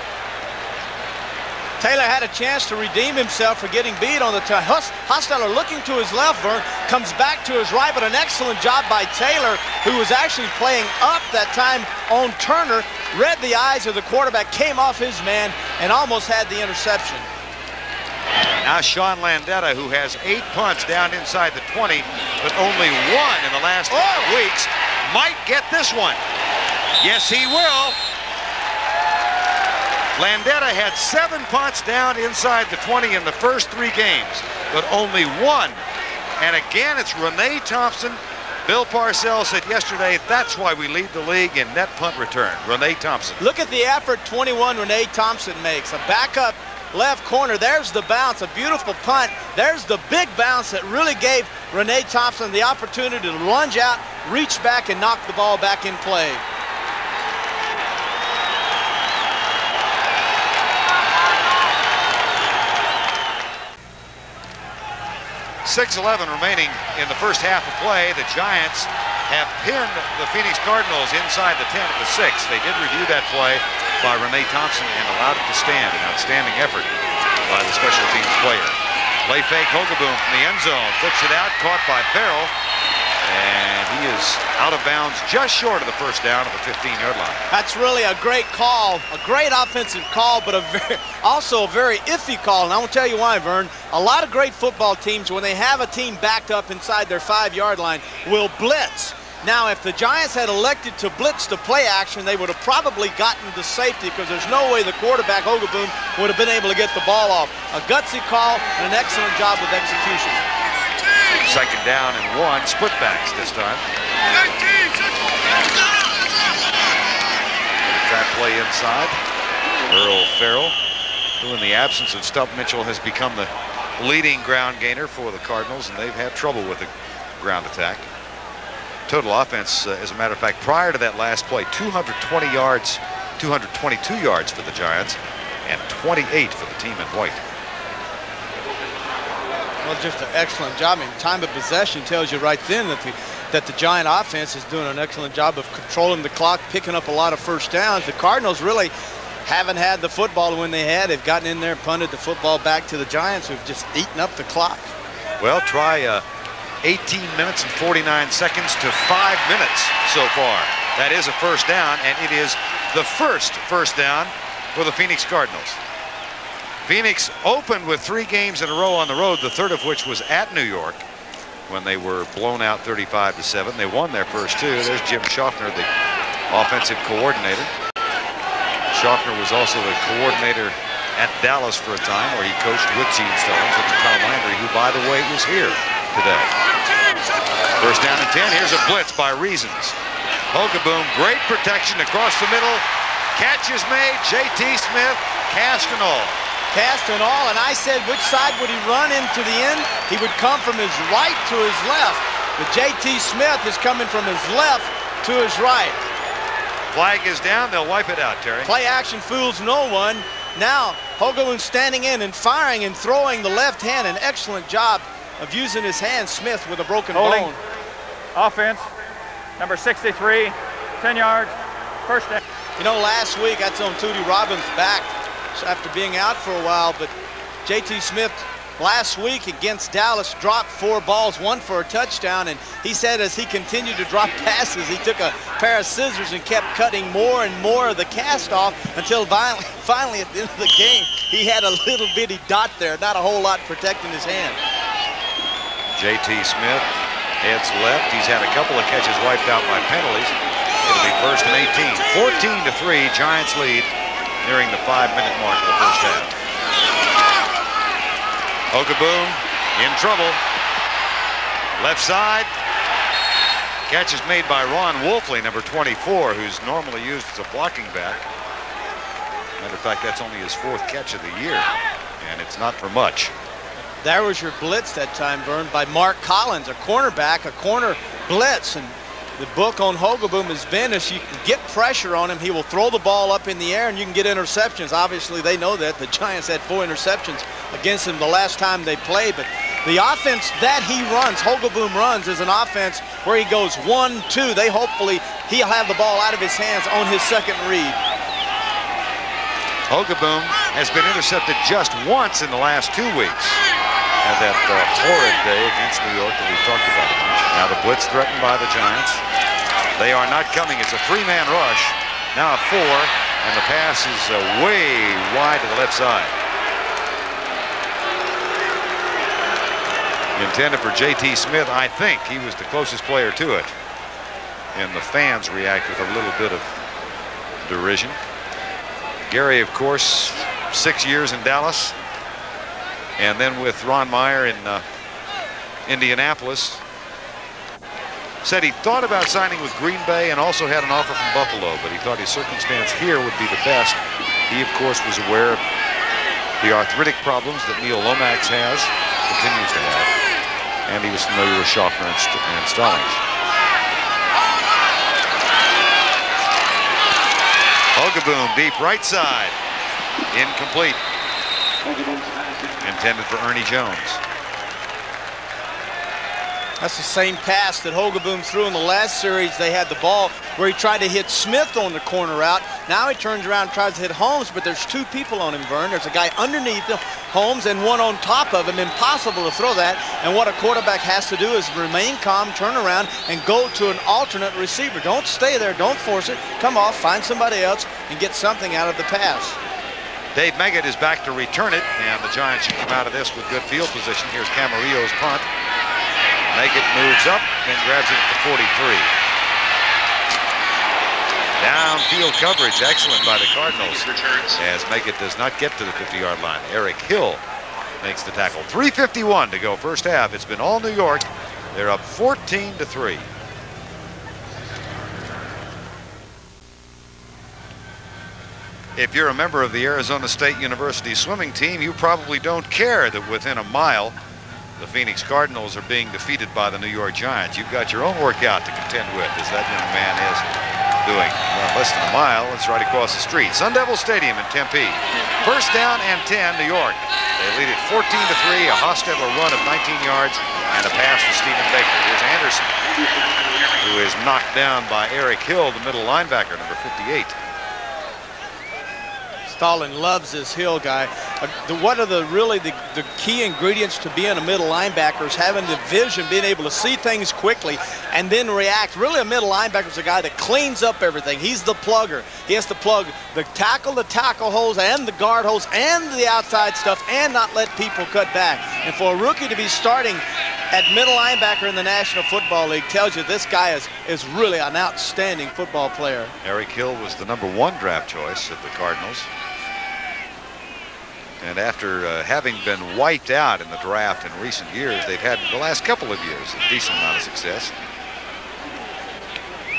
Taylor had a chance to redeem himself for getting beat on the time. Hostetler looking to his left, Vern, comes back to his right, but an excellent job by Taylor, who was actually playing up that time on Turner, read the eyes of the quarterback, came off his man, and almost had the interception. Now Sean Landeta, who has 8 punts down inside the 20, but only 1 in the last 5 weeks, might get this one. Yes, he will. Landeta had 7 punts down inside the 20 in the first 3 games, but only 1. And again, it's Renee Thompson. Bill Parcells said yesterday, that's why we lead the league in net punt return. Renee Thompson. Look at the effort 21 Renee Thompson makes. A backup left corner. There's the bounce, a beautiful punt. There's the big bounce that really gave Renee Thompson the opportunity to lunge out, reach back, and knock the ball back in play. 6:11 remaining in the first half of play. The Giants have pinned the Phoenix Cardinals inside the 10 at the 6. They did review that play by Renee Thompson and allowed it to stand. An outstanding effort by the special teams player. Play fake, Hogaboom from the end zone. Flips it out, caught by Farrell. And he is out of bounds just short of the first down of the 15-yard line. That's really a great call, a great offensive call, but also a very iffy call. And I will tell you why, Vern. A lot of great football teams, when they have a team backed up inside their 5-yard line, will blitz. Now, if the Giants had elected to blitz the play action, they would have probably gotten to safety because there's no way the quarterback, Hogaboom, would have been able to get the ball off. A gutsy call and an excellent job with execution. 2nd down and 1. Split backs this time. That play inside. Earl Farrell, who in the absence of Stump Mitchell has become the leading ground gainer for the Cardinals, and they've had trouble with the ground attack. Total offense, as a matter of fact, prior to that last play, 220 yards, 222 yards for the Giants, and 28 for the team in white. Well, just an excellent job. I mean, time of possession tells you right then that the Giant offense is doing an excellent job of controlling the clock, picking up a lot of first downs. The Cardinals really haven't had the football when they had. They've gotten in there, punted the football back to the Giants, who've just eaten up the clock. Well, try 18 minutes and 49 seconds to 5 minutes so far. That is a first down, and it is the first down for the Phoenix Cardinals. Phoenix opened with 3 games in a row on the road, the third of which was at New York. when they were blown out 35-7. They won their first two. There's Jim Schaffner, the offensive coordinator. Schaffner was also the coordinator at Dallas for a time, where he coached with Gene Stallings and Tom Landry, who, by the way, is here today. First down and 10. Here's a blitz by Reasons. Hogaboom, great protection across the middle. Catch is made. J.T. Smith, cast and all. Cast and all, and I said, which side would he run into the end? He would come from his right to his left. But J.T. Smith is coming from his left to his right. Flag is down. They'll wipe it out, Terry. Play action fools no one. Now, Hogaboom standing in and firing and throwing the left hand. An excellent job of using his hand. Smith with a broken bone. Offense, number 63, 10 yards, first down. You know, last week I told Tootie Robbins back after being out for a while, but J.T. Smith last week against Dallas dropped 4 balls, 1 for a touchdown, and he said as he continued to drop passes, he took a pair of scissors and kept cutting more and more of the cast off until finally at the end of the game, he had a little bitty dot there, not a whole lot protecting his hand. J.T. Smith heads left. He's had a couple of catches wiped out by penalties. It'll be first and 18. 14-3, Giants lead nearing the 5-minute mark of the first half. Hogaboom in trouble. Left side. Catch is made by Ron Wolfley, number 24, who's normally used as a blocking back. Matter of fact, that's only his 4th catch of the year, and it's not for much. There was your blitz that time, Vern, by Mark Collins, a cornerback, a corner blitz. And the book on Hogaboom has been, if you can get pressure on him, he will throw the ball up in the air and you can get interceptions. Obviously, they know that. The Giants had 4 interceptions against him the last time they played. But the offense that he runs, Hogaboom runs, is an offense where he goes 1-2. He'll have the ball out of his hands on his second read. Hogaboom has been intercepted just once in the last 2 weeks. Had that horrid day against New York that we've talked about a bunch. Now the blitz threatened by the Giants. They are not coming. It's a 3-man rush. Now a 4, and the pass is way wide to the left side. Intended for J.T. Smith. I think he was the closest player to it. And the fans react with a little bit of derision. Gary, of course, 6 years in Dallas. And then with Ron Meyer in Indianapolis. Said he thought about signing with Green Bay and also had an offer from Buffalo, but he thought his circumstance here would be the best. He, of course, was aware of the arthritic problems that Neil Lomax has, continues to have, and he was familiar with Schaffner and Stallings. Hogaboom, deep right side. Incomplete. Intended for Ernie Jones. That's the same pass that Hogaboom threw in the last series. They had the ball where he tried to hit Smith on the corner route. Now he turns around and tries to hit Holmes, but there's 2 people on him, Vern. There's a guy underneath Holmes and one on top of him. Impossible to throw that. And what a quarterback has to do is remain calm, turn around, and go to an alternate receiver. Don't stay there. Don't force it. Come off, find somebody else, and get something out of the pass. Dave Meggett is back to return it, and the Giants should come out of this with good field position. Here's Camarillo's punt. Meggett moves up and grabs it at the 43. Downfield coverage, excellent by the Cardinals, as Meggett does not get to the 50-yard line. Eric Hill makes the tackle. 3:51 to go first half. It's been all New York. They're up 14-3. If you're a member of the Arizona State University swimming team, you probably don't care that within a mile the Phoenix Cardinals are being defeated by the New York Giants. You've got your own workout to contend with, as that young man is doing. Well, less than a mile. It's right across the street. Sun Devil Stadium in Tempe. First down and 10, New York. They lead it 14-3. A Hostetler run of 19 yards and a pass to Stephen Baker. Here's Anderson, who is knocked down by Eric Hill, the middle linebacker, number 58. Stalin loves this Hill guy. What are the key ingredients to being a middle linebacker is having the vision, being able to see things quickly and then react. Really, a middle linebacker is a guy that cleans up everything. He's the plugger. He has to plug the tackle holes and the guard holes and the outside stuff and not let people cut back. And for a rookie to be starting at middle linebacker in the National Football League tells you this guy is really an outstanding football player. Eric Hill was the #1 draft choice of the Cardinals. And after having been wiped out in the draft in recent years, they've had the last couple of years a decent amount of success.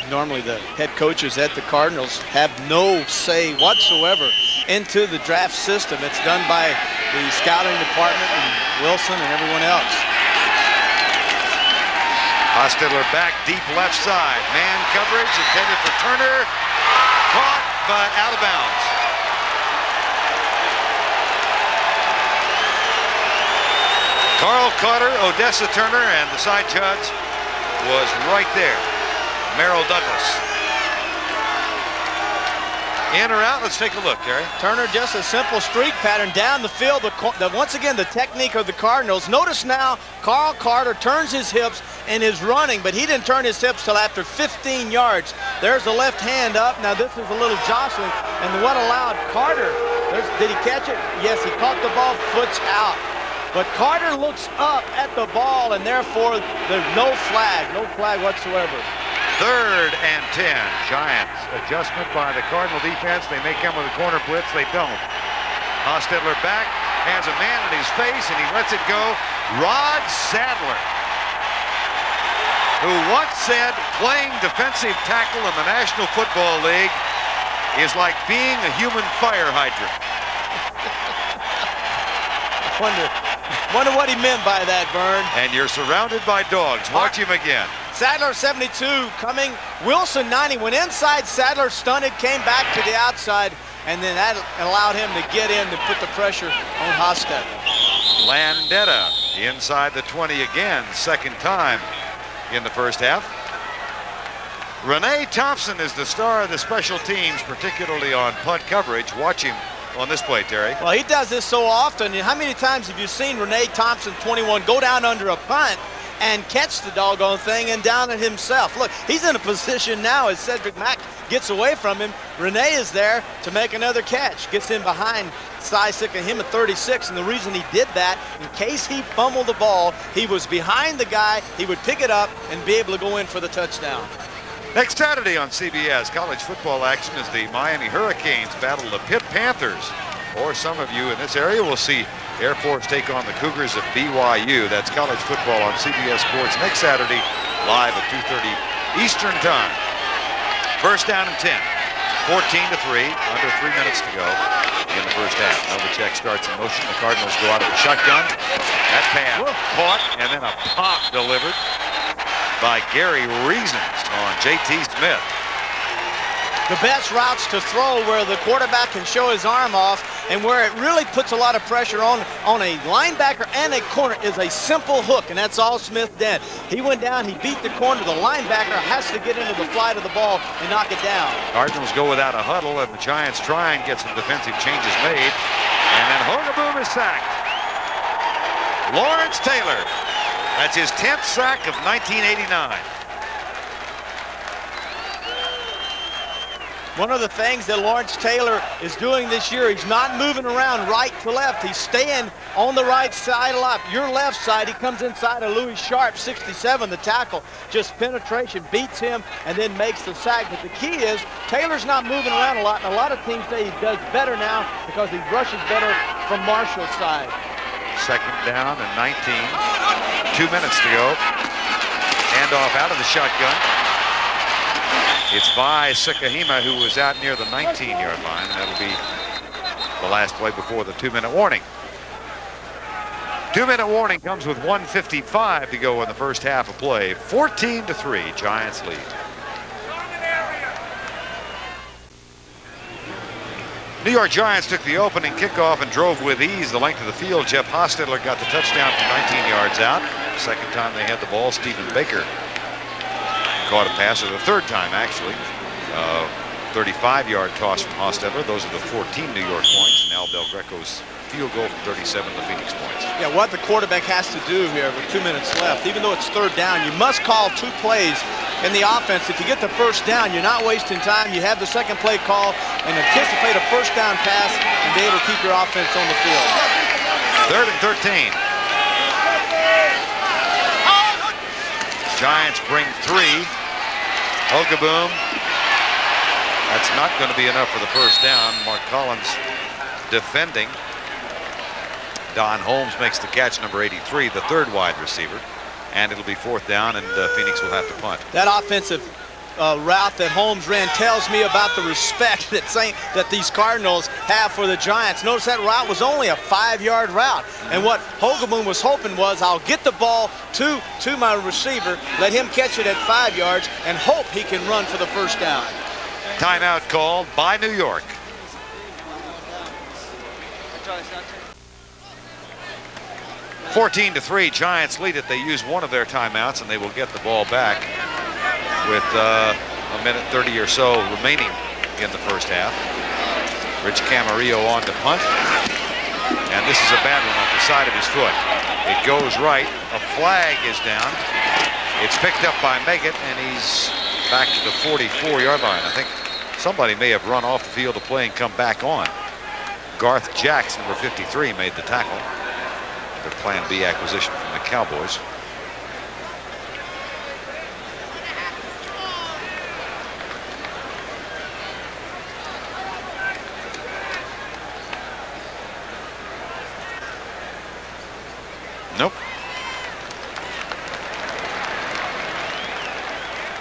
Normally the head coaches at the Cardinals have no say whatsoever into the draft system. It's done by the scouting department and Wilson and everyone else. Hostetler back deep left side. Man coverage intended for Turner. Caught but out of bounds. Carl Carter, Odessa Turner, and the side judge was right there. Merrill Douglas. In or out? Let's take a look, Terry. Turner, just a simple streak pattern down the field. Once again, the technique of the Cardinals. Notice now, Carl Carter turns his hips and is running, but he didn't turn his hips till after 15 yards. There's the left hand up. Now this is a little jostling, and what allowed Carter, did he catch it? Yes, he caught the ball, foot's out. But Carter looks up at the ball, and therefore there's no flag whatsoever. 3rd and 10. Giants adjustment by the Cardinal defense. They may come with a corner blitz. They don't. Hostetler back, has a man in his face, and he lets it go. Rod Sadler, who once said playing defensive tackle in the National Football League is like being a human fire hydrant. Wonder what he meant by that, Vern. And you're surrounded by dogs. Watch him again. Sadler 72 coming. Wilson 90. Went inside. Sadler stunted, came back to the outside, and then that allowed him to get in to put the pressure on Hostetler. Landeta inside the 20 again, second time in the first half. Renee Thompson is the star of the special teams, particularly on punt coverage. Watch him on this play, Terry. Well, he does this so often. How many times have you seen Renee Thompson, 21, go down under a punt and catch the doggone thing and down it himself? Look, he's in a position now as Cedric Mack gets away from him. Renee is there to make another catch. Gets him behind Cy Sikahema 36, and the reason he did that, in case he fumbled the ball, he was behind the guy. He would pick it up and be able to go in for the touchdown. Next Saturday on CBS, college football action as the Miami Hurricanes battle the Pitt Panthers. Or some of you in this area will see Air Force take on the Cougars of BYU. That's college football on CBS Sports next Saturday, live at 2:30 Eastern Time. First down and 10. 14-3, under 3 minutes to go in the first half. Novacek starts in motion. The Cardinals go out of the shotgun. That pass caught, and then a pop delivered by Gary Reasons on J.T. Smith. The best routes to throw where the quarterback can show his arm off, and where it really puts a lot of pressure on a linebacker and a corner is a simple hook, and that's all Smith did. He went down, he beat the corner. The linebacker has to get into the flight of the ball and knock it down. Cardinals go without a huddle, and the Giants try and get some defensive changes made. And then Hogaboom is sacked. Lawrence Taylor. That's his 10th sack of 1989. One of the things that Lawrence Taylor is doing this year, he's not moving around right to left. He's staying on the right side a lot. Your left side, he comes inside of Louis Sharp, 67, the tackle. Just penetration, beats him, and then makes the sack. But the key is Taylor's not moving around a lot, and a lot of teams say he does better now because he rushes better from Marshall's side. Second down and 19. 2 minutes to go. Handoff out of the shotgun. It's by Sikahema, who was out near the 19-yard line, and that'll be the last play before the 2-minute warning. 2-minute warning comes with 1:55 to go in the first half of play. 14-3, Giants lead. New York Giants took the opening kickoff and drove with ease the length of the field. Jeff Hostetler got the touchdown from 19 yards out. Second time they had the ball, Stephen Baker caught a pass, or the third time actually. 35-yard toss from Hostetler. Those are the 14 New York points, and Al Del Greco's field goal from 37, the Phoenix points. Yeah, what the quarterback has to do here with 2 minutes left, even though it's third down, you must call 2 plays in the offense. If you get the first down, you're not wasting time. You have the second play call and anticipate a first down pass and be able to keep your offense on the field. 3rd and 13. Giants bring 3. Hogaboom. That's not going to be enough for the first down. Mark Collins defending. Don Holmes makes the catch, number 83, the 3rd wide receiver. And it'll be 4th down, and Phoenix will have to punt. That offensive route that Holmes ran tells me about the respect that these Cardinals have for the Giants. Notice that route was only a 5-yard route. And what Hogaboom was hoping was, I'll get the ball to my receiver, let him catch it at 5 yards, and hope he can run for the first down. Timeout called by New York. 14-3, Giants lead it. They use one of their timeouts, and they will get the ball back with a minute 30 or so remaining in the first half. Rich Camarillo on to punt, and this is a bad one off the side of his foot. It goes right. A flag is down. It's picked up by Meggett, and he's back to the 44-yard line. I think somebody may have run off the field of play and come back on. Garth Jacks, number 53, made the tackle. Their Plan B acquisition from the Cowboys. Nope.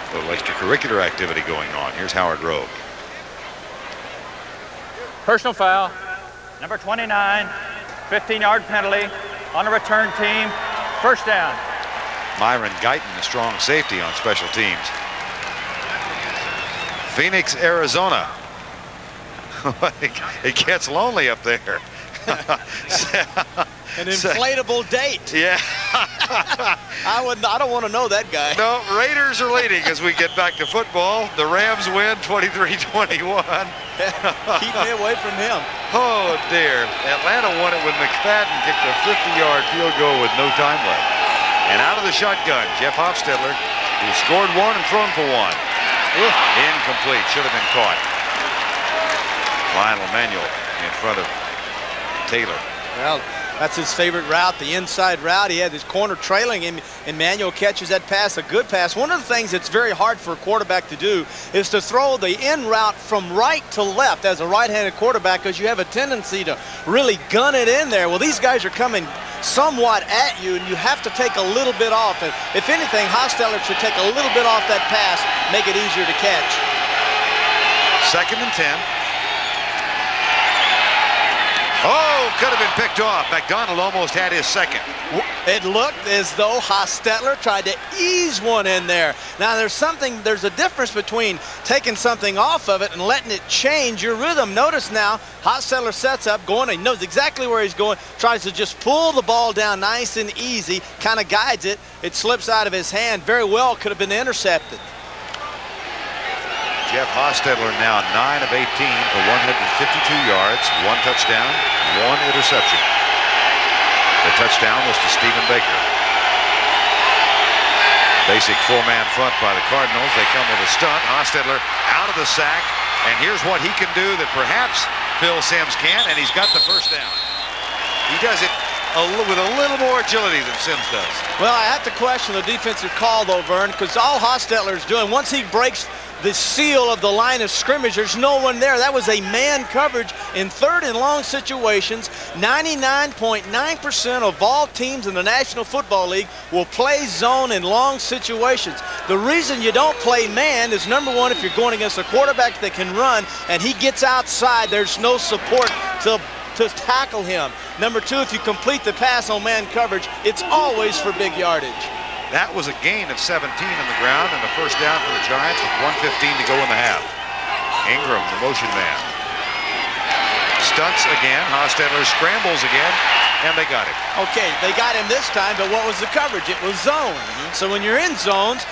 A little extracurricular activity going on. Here's Howard Rowe. Personal foul, number 29, 15-yard penalty on a return team. First down. Myron Guyton, a strong safety on special teams. Phoenix, Arizona. It gets lonely up there. An inflatable date. Yeah. I don't want to know that guy. No, Raiders are leading as we get back to football. The Rams win 23-21. Keep me away from him. Oh, dear. Atlanta won it when McFadden kicked a 50-yard field goal with no time left. And out of the shotgun, Jeff Hofstetler, who scored 1 and thrown for 1. Incomplete. Should have been caught. Lionel Manuel in front of Taylor. Well, that's his favorite route, the inside route. He had his corner trailing him, and Manuel catches that pass, a good pass. One of the things that's very hard for a quarterback to do is to throw the in route from right to left as a right-handed quarterback, because you have a tendency to really gun it in there. Well, these guys are coming somewhat at you, and you have to take a little bit off. If anything, Hostetler should take a little bit off that pass, make it easier to catch. 2nd and 10. Oh, could have been picked off. McDonald almost had his second. It looked as though Hostetler tried to ease one in there. Now, there's a difference between taking something off of it and letting it change your rhythm. Notice now, Hostetler sets up, going, he knows exactly where he's going, tries to just pull the ball down nice and easy, kind of guides it. It slips out of his hand. Very well could have been intercepted. Jeff Hostetler now 9 of 18 for 152 yards, 1 touchdown, 1 interception. The touchdown was to Stephen Baker. Basic 4-man front by the Cardinals. They come with a stunt. Hostetler out of the sack, and here's what he can do that perhaps Phil Simms can't, and he's got the first down. He does it with a little more agility than Simms does. Well, I have to question the defensive call, though, Vern, because all Hostetler is doing, once he breaks the seal of the line of scrimmage, there's no one there. That was a man coverage in 3rd and long situations. 99.9% of all teams in the National Football League will play zone in long situations. The reason you don't play man is, number one, if you're going against a quarterback that can run and he gets outside, there's no support to tackle him. Number two, if you complete the pass on man coverage, it's always for big yardage. That was a gain of 17 on the ground and a first down for the Giants with 1:15 to go in the half. Ingram, the motion man. Stunts again. Hostetler scrambles again, and they got him. Okay, they got him this time, but what was the coverage? It was zone. So when you're in zones,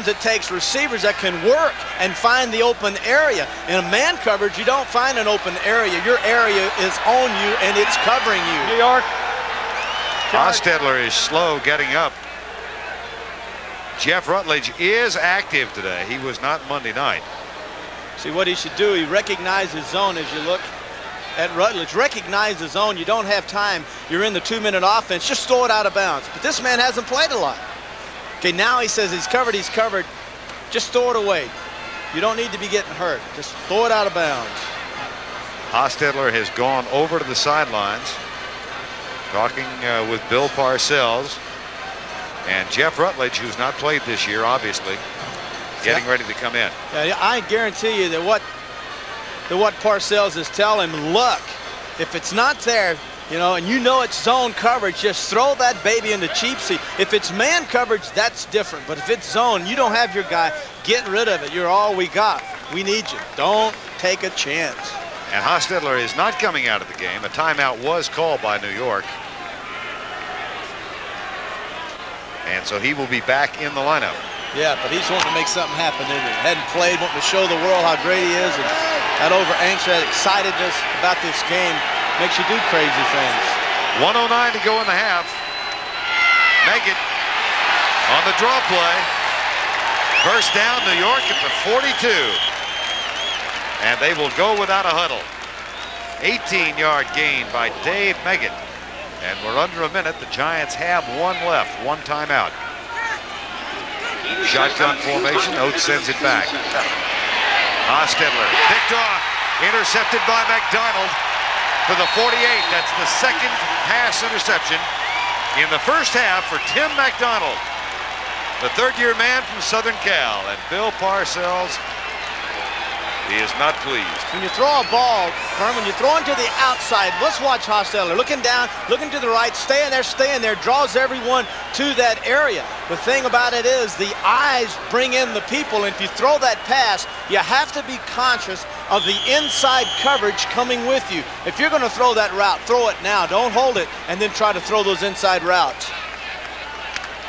it takes receivers that can work and find the open area. In a man coverage, you don't find an open area. Your area is on you, and it's covering you. New York. Hostetler is slow getting up. Jeff Rutledge is active today. He was not Monday night. See what he should do. He recognizes zone as you look at Rutledge. Recognize the zone. You don't have time. You're in the 2-minute offense. Just throw it out of bounds. But this man hasn't played a lot. Okay, now he says he's covered, just throw it away. You don't need to be getting hurt. Just throw it out of bounds. Hostetler has gone over to the sidelines, talking with Bill Parcells and Jeff Rutledge, who's not played this year, obviously, getting ready to come in. Yeah, I guarantee you that what Parcells is telling him, look, if it's not there, you know, and you know it's zone coverage, just throw that baby into cheap seat. If it's man coverage, that's different. But if it's zone, you don't have your guy, get rid of it. You're all we got. We need you. Don't take a chance. And Hostetler is not coming out of the game. A timeout was called by New York. And so he will be back in the lineup. Yeah, but he's wanting to make something happen, isn't he? Hadn't played, wanting to show the world how great he is, and that over anxious, that excitedness about this game makes you do crazy things. 1:09 to go in the half. Meggett on the draw play. First down, New York at the 42. And they will go without a huddle. 18-yard gain by Dave Meggett. And we're under a minute. The Giants have one left, one timeout. Shotgun formation. Oates sends it back. Hostetler picked off, intercepted by McDonald to the 48. That's the second pass interception in the first half for Tim McDonald, the third-year man from Southern Cal. And Bill Parcells, he is not pleased. When you throw a ball, when you throw into the outside, let's watch Hostetler looking down, looking to the right, staying there, draws everyone to that area. The thing about it is the eyes bring in the people, and if you throw that pass, you have to be conscious of the inside coverage coming with you. If you're going to throw that route, throw it now. Don't hold it and then try to throw those inside routes.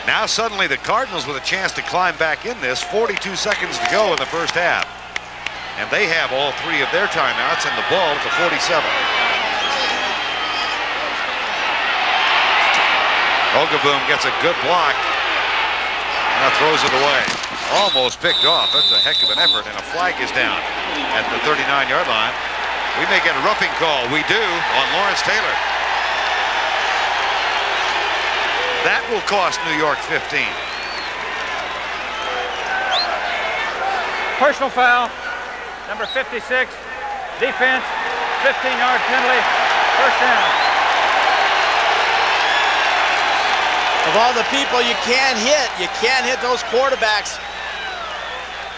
Now suddenly the Cardinals with a chance to climb back in this. 42 seconds to go in the first half. And they have all three of their timeouts and the ball at the 47. Hogaboom gets a good block. Now throws it away. Almost picked off. That's a heck of an effort, and a flag is down at the 39-yard line. We may get a roughing call. We do on Lawrence Taylor. That will cost New York 15. Personal foul. Number 56, defense, 15-yard penalty, first down. Of all the people you can't hit those quarterbacks.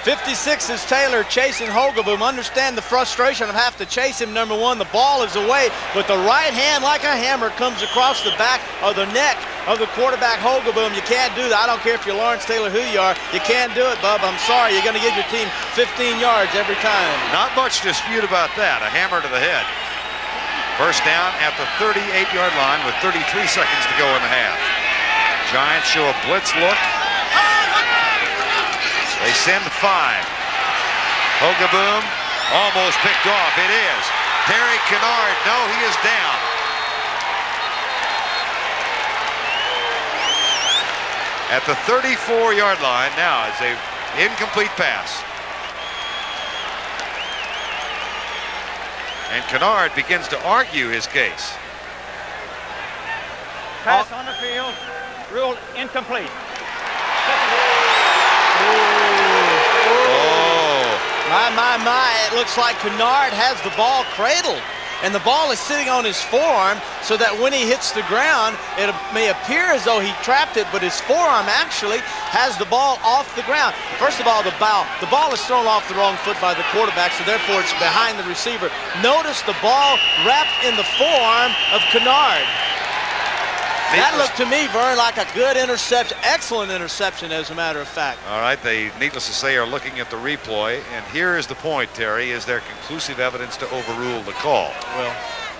56 is Taylor chasing Hogaboom. Understand the frustration of having to chase him. Number one, the ball is away, but the right hand like a hammer comes across the back of the neck of the quarterback Hogaboom. You can't do that. I don't care if you're Lawrence Taylor, who you are. You can't do it, bub. I'm sorry. You're going to give your team 15 yards every time. Not much dispute about that. A hammer to the head. First down at the 38-yard line with 33 seconds to go in the half. Giants show a blitz look. They send 5. Hogaboom almost picked off. It is. Terry Kennard. No, he is down. At the 34-yard line now is an incomplete pass. And Kennard begins to argue his case. Pass on the field, ruled incomplete. My, it looks like Kennard has the ball cradled. And the ball is sitting on his forearm so that when he hits the ground, it may appear as though he trapped it, but his forearm actually has the ball off the ground. First of all, the ball is thrown off the wrong foot by the quarterback, so therefore it's behind the receiver. Notice the ball wrapped in the forearm of Kennard. That looked to me, Vern, like a good interception, excellent interception, as a matter of fact. All right, they, needless to say, are looking at the replay. And here is the point, Terry. Is there conclusive evidence to overrule the call? Well,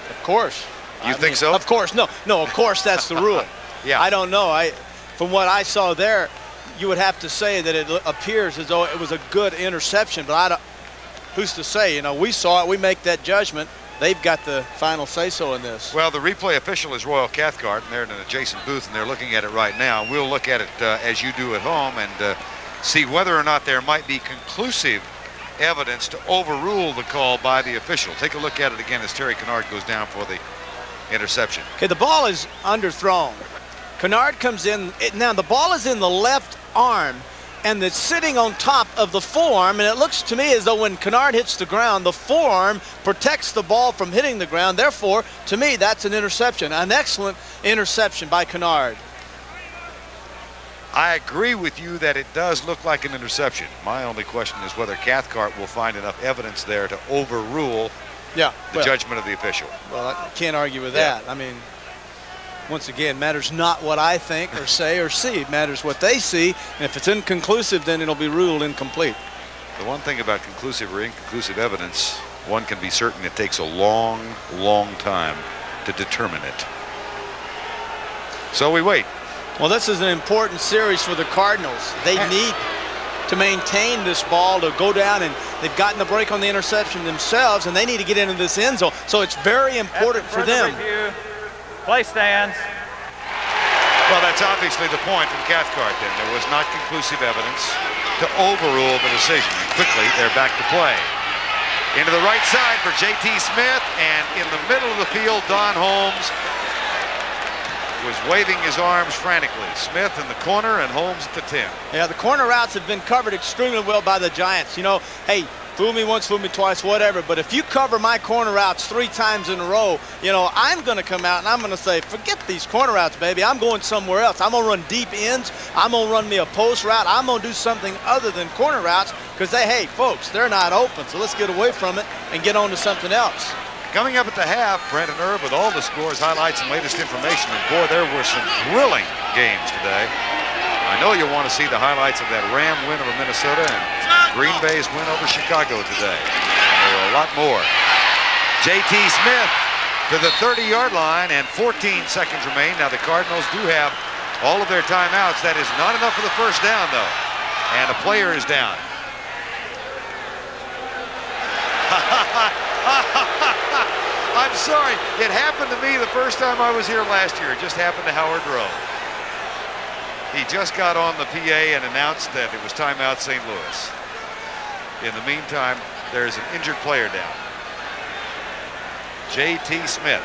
of course. You think so? Of course. No, of course that's the rule. Yeah. I don't know. From what I saw there, you would have to say that it appears as though it was a good interception. But who's to say? You know, we saw it. We make that judgment. They've got the final say-so in this. Well, the replay official is Royal Cathcart, and they're in an adjacent booth, and they're looking at it right now. We'll look at it as you do at home and see whether or not there might be conclusive evidence to overrule the call by the official. Take a look at it again as Terry Kennard goes down for the interception. Okay, the ball is underthrown. Kennard comes in. Now, the ball is in the left arm, and it's sitting on top of the forearm, and it looks to me as though when Kennard hits the ground, the forearm protects the ball from hitting the ground. Therefore, to me, that's an interception, an excellent interception by Kennard. I agree with you that it does look like an interception. My only question is whether Cathcart will find enough evidence there to overrule the judgment of the official. Well, I can't argue with that. I mean, once again, matters not what I think or say or see. It matters what they see, and if it's inconclusive, then it'll be ruled incomplete. The one thing about conclusive or inconclusive evidence, one can be certain it takes a long, long time to determine it. So we wait. Well, this is an important series for the Cardinals. They need to maintain this ball to go down, and they've gotten the break on the interception themselves, and they need to get into this end zone. So it's very important for them. Review, play stands. Well, that's obviously the point from Cathcart then. There was not conclusive evidence to overrule the decision. And quickly, they're back to play. Into the right side for J.T. Smith, and in the middle of the field, Don Holmes was waving his arms frantically. Smith in the corner and Holmes at the 10. Yeah, the corner routes have been covered extremely well by the Giants. You know, hey, fool me once, fool me twice, whatever. But if you cover my corner routes 3 times in a row, you know, I'm going to come out and I'm going to say, forget these corner routes, baby. I'm going somewhere else. I'm going to run deep ends. I'm going to run me a post route. I'm going to do something other than corner routes because hey, folks, they're not open. So let's get away from it and get on to something else. Coming up at the half, Brandon Erb with all the scores, highlights, and latest information. And boy, there were some thrilling games today. I know you want to see the highlights of that Ram win over Minnesota and Green Bay's win over Chicago today. There were a lot more. J.T. Smith to the 30-yard line, and 14 seconds remain. Now, the Cardinals do have all of their timeouts. That is not enough for the first down, though. And a player is down. I'm sorry. It happened to me the first time I was here last year. It just happened to Howard Rowe. He just got on the PA and announced that it was timeout St. Louis. In the meantime, there's an injured player down. J.T. Smith.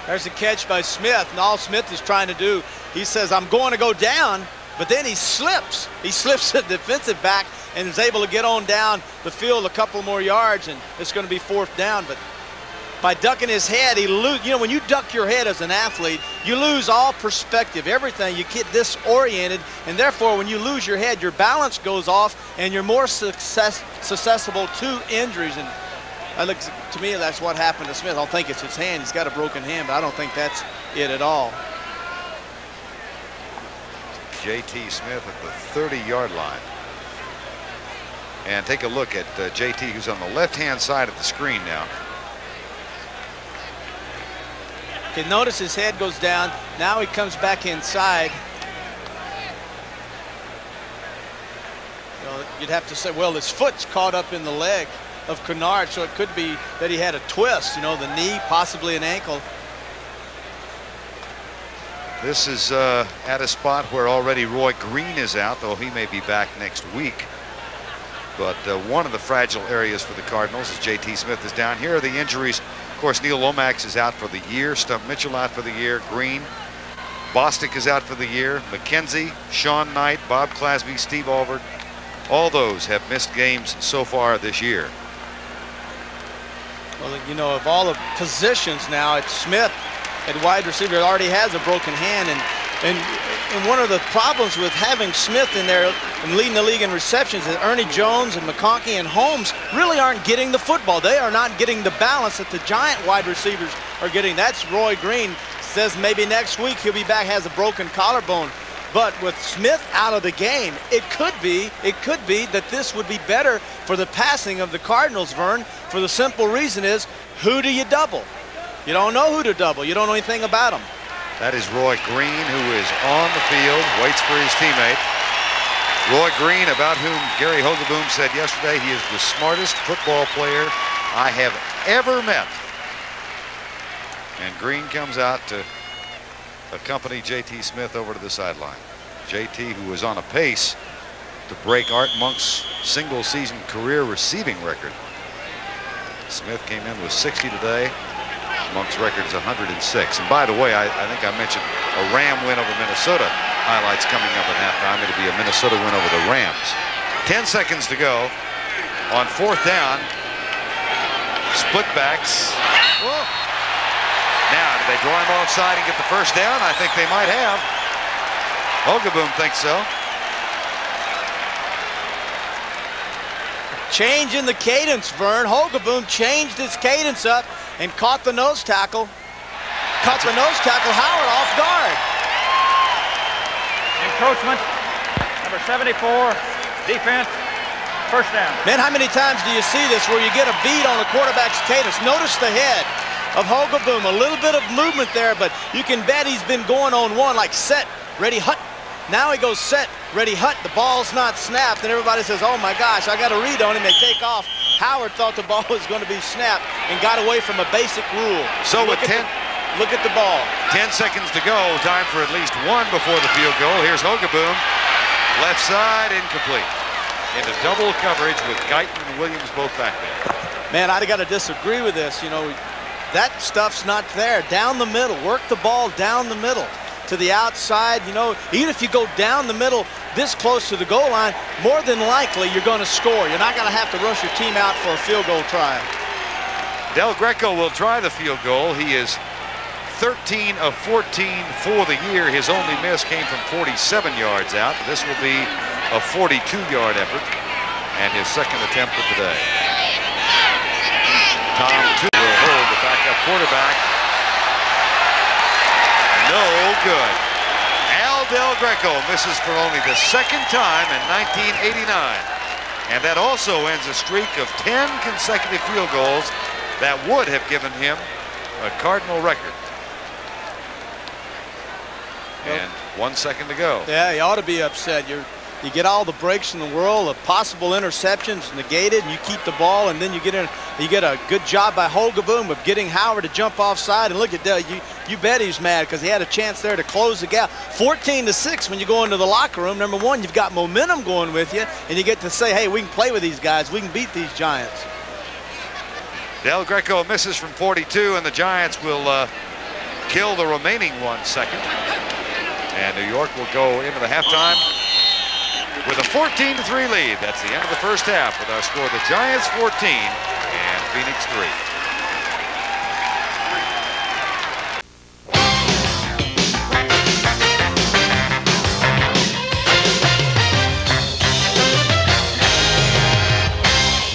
There's a catch by Smith, and all Smith is trying to do, he says, I'm going to go down, but then he slips. He slips the defensive back and is able to get on down the field a couple more yards, and it's going to be 4th down. But by ducking his head, he lose. You know, when you duck your head as an athlete, you lose all perspective, everything. You get disoriented, and therefore, when you lose your head, your balance goes off, and you're more susceptible to injuries. And that looks, to me, that's what happened to Smith. I don't think it's his hand. He's got a broken hand, but I don't think that's it at all. J.T. Smith at the 30-yard line. And take a look at J.T., who's on the left-hand side of the screen now. Okay, notice his head goes down. Now he comes back inside. You know, you'd have to say, well, his foot's caught up in the leg of Kennard, so it could be that he had a twist, you know, the knee, possibly an ankle. This is at a spot where already Roy Green is out, though he may be back next week. But one of the fragile areas for the Cardinals is J.T. Smith is down. Here are the injuries. Of course, Neil Lomax is out for the year. Stump Mitchell out for the year. Green. Bostic is out for the year. McKenzie, Sean Knight, Bob Clasby, Steve Alvord. All those have missed games so far this year. Well, you know, of all the positions now, it's Smith at wide receiver already has a broken hand. And one of the problems with having Smith in there and leading the league in receptions is Ernie Jones and McConkey and Holmes really aren't getting the football. They are not getting the balance that the Giant wide receivers are getting. That's Roy Green. Says maybe next week he'll be back, has a broken collarbone. But with Smith out of the game, it could be that this would be better for the passing of the Cardinals, Vern, for the simple reason is, who do you double? You don't know who to double. You don't know anything about them. That is Roy Green, who is on the field, waits for his teammate. Roy Green, about whom Gary Hogeboom said yesterday, he is the smartest football player I have ever met. And Green comes out to accompany J.T. Smith over to the sideline. J.T., who was on a pace to break Art Monk's single-season career receiving record. Smith came in with 60 today. Monk's record's 106. And by the way, I think I mentioned a Ram win over Minnesota. Highlights coming up at halftime. It'll be a Minnesota win over the Rams. 10 seconds to go on 4th down. Split backs. Whoa. Now, do they draw him offside and get the first down? I think they might have. Hogeboom thinks so. Change in the cadence, Vern. Hogeboom changed his cadence up and caught the nose tackle. Caught the nose tackle, Howard off guard. Encroachment, number 74, defense, first down. Man, how many times do you see this where you get a beat on the quarterback's cadence? Notice the head of Hogeboom. A little bit of movement there, but you can bet he's been going on one, like set, ready, hut. Now he goes set, ready, hut. The ball's not snapped, and everybody says, oh my gosh, I got a read on him. They take off. Howard thought the ball was going to be snapped and got away from a basic rule. So with 10... Look at the ball. 10 seconds to go. Time for at least one before the field goal. Here's Hogeboom. Left side, incomplete. Into double coverage with Guyton and Williams both back there. Man, I got to disagree with this. You know, that stuff's not there. Down the middle. Work the ball down the middle to the outside. You know, even if you go down the middle this close to the goal line, more than likely you're going to score. You're not going to have to rush your team out for a field goal try. Del Greco will try the field goal. He is 13 of 14 for the year. His only miss came from 47 yards out. This will be a 42-yard effort and his second attempt of the day. Tom Tuchel will hold the backup quarterback. No good. Al Del Greco misses for only the second time in 1989. And that also ends a streak of 10 consecutive field goals that would have given him a Cardinal record. And 1 second to go. Yeah, he ought to be upset. You get all the breaks in the world, the possible interceptions negated, and you keep the ball, and then you get a good job by Hogeboom of getting Howard to jump offside. And look at that, you bet he's mad because he had a chance there to close the gap. 14-6 when you go into the locker room. Number one, you've got momentum going with you, and you get to say, hey, we can play with these guys. We can beat these Giants. Del Greco misses from 42, and the Giants will kill the remaining 1 second. And New York will go into the halftime with a 14-3 lead. That's the end of the first half with our score: the Giants 14 and Phoenix 3.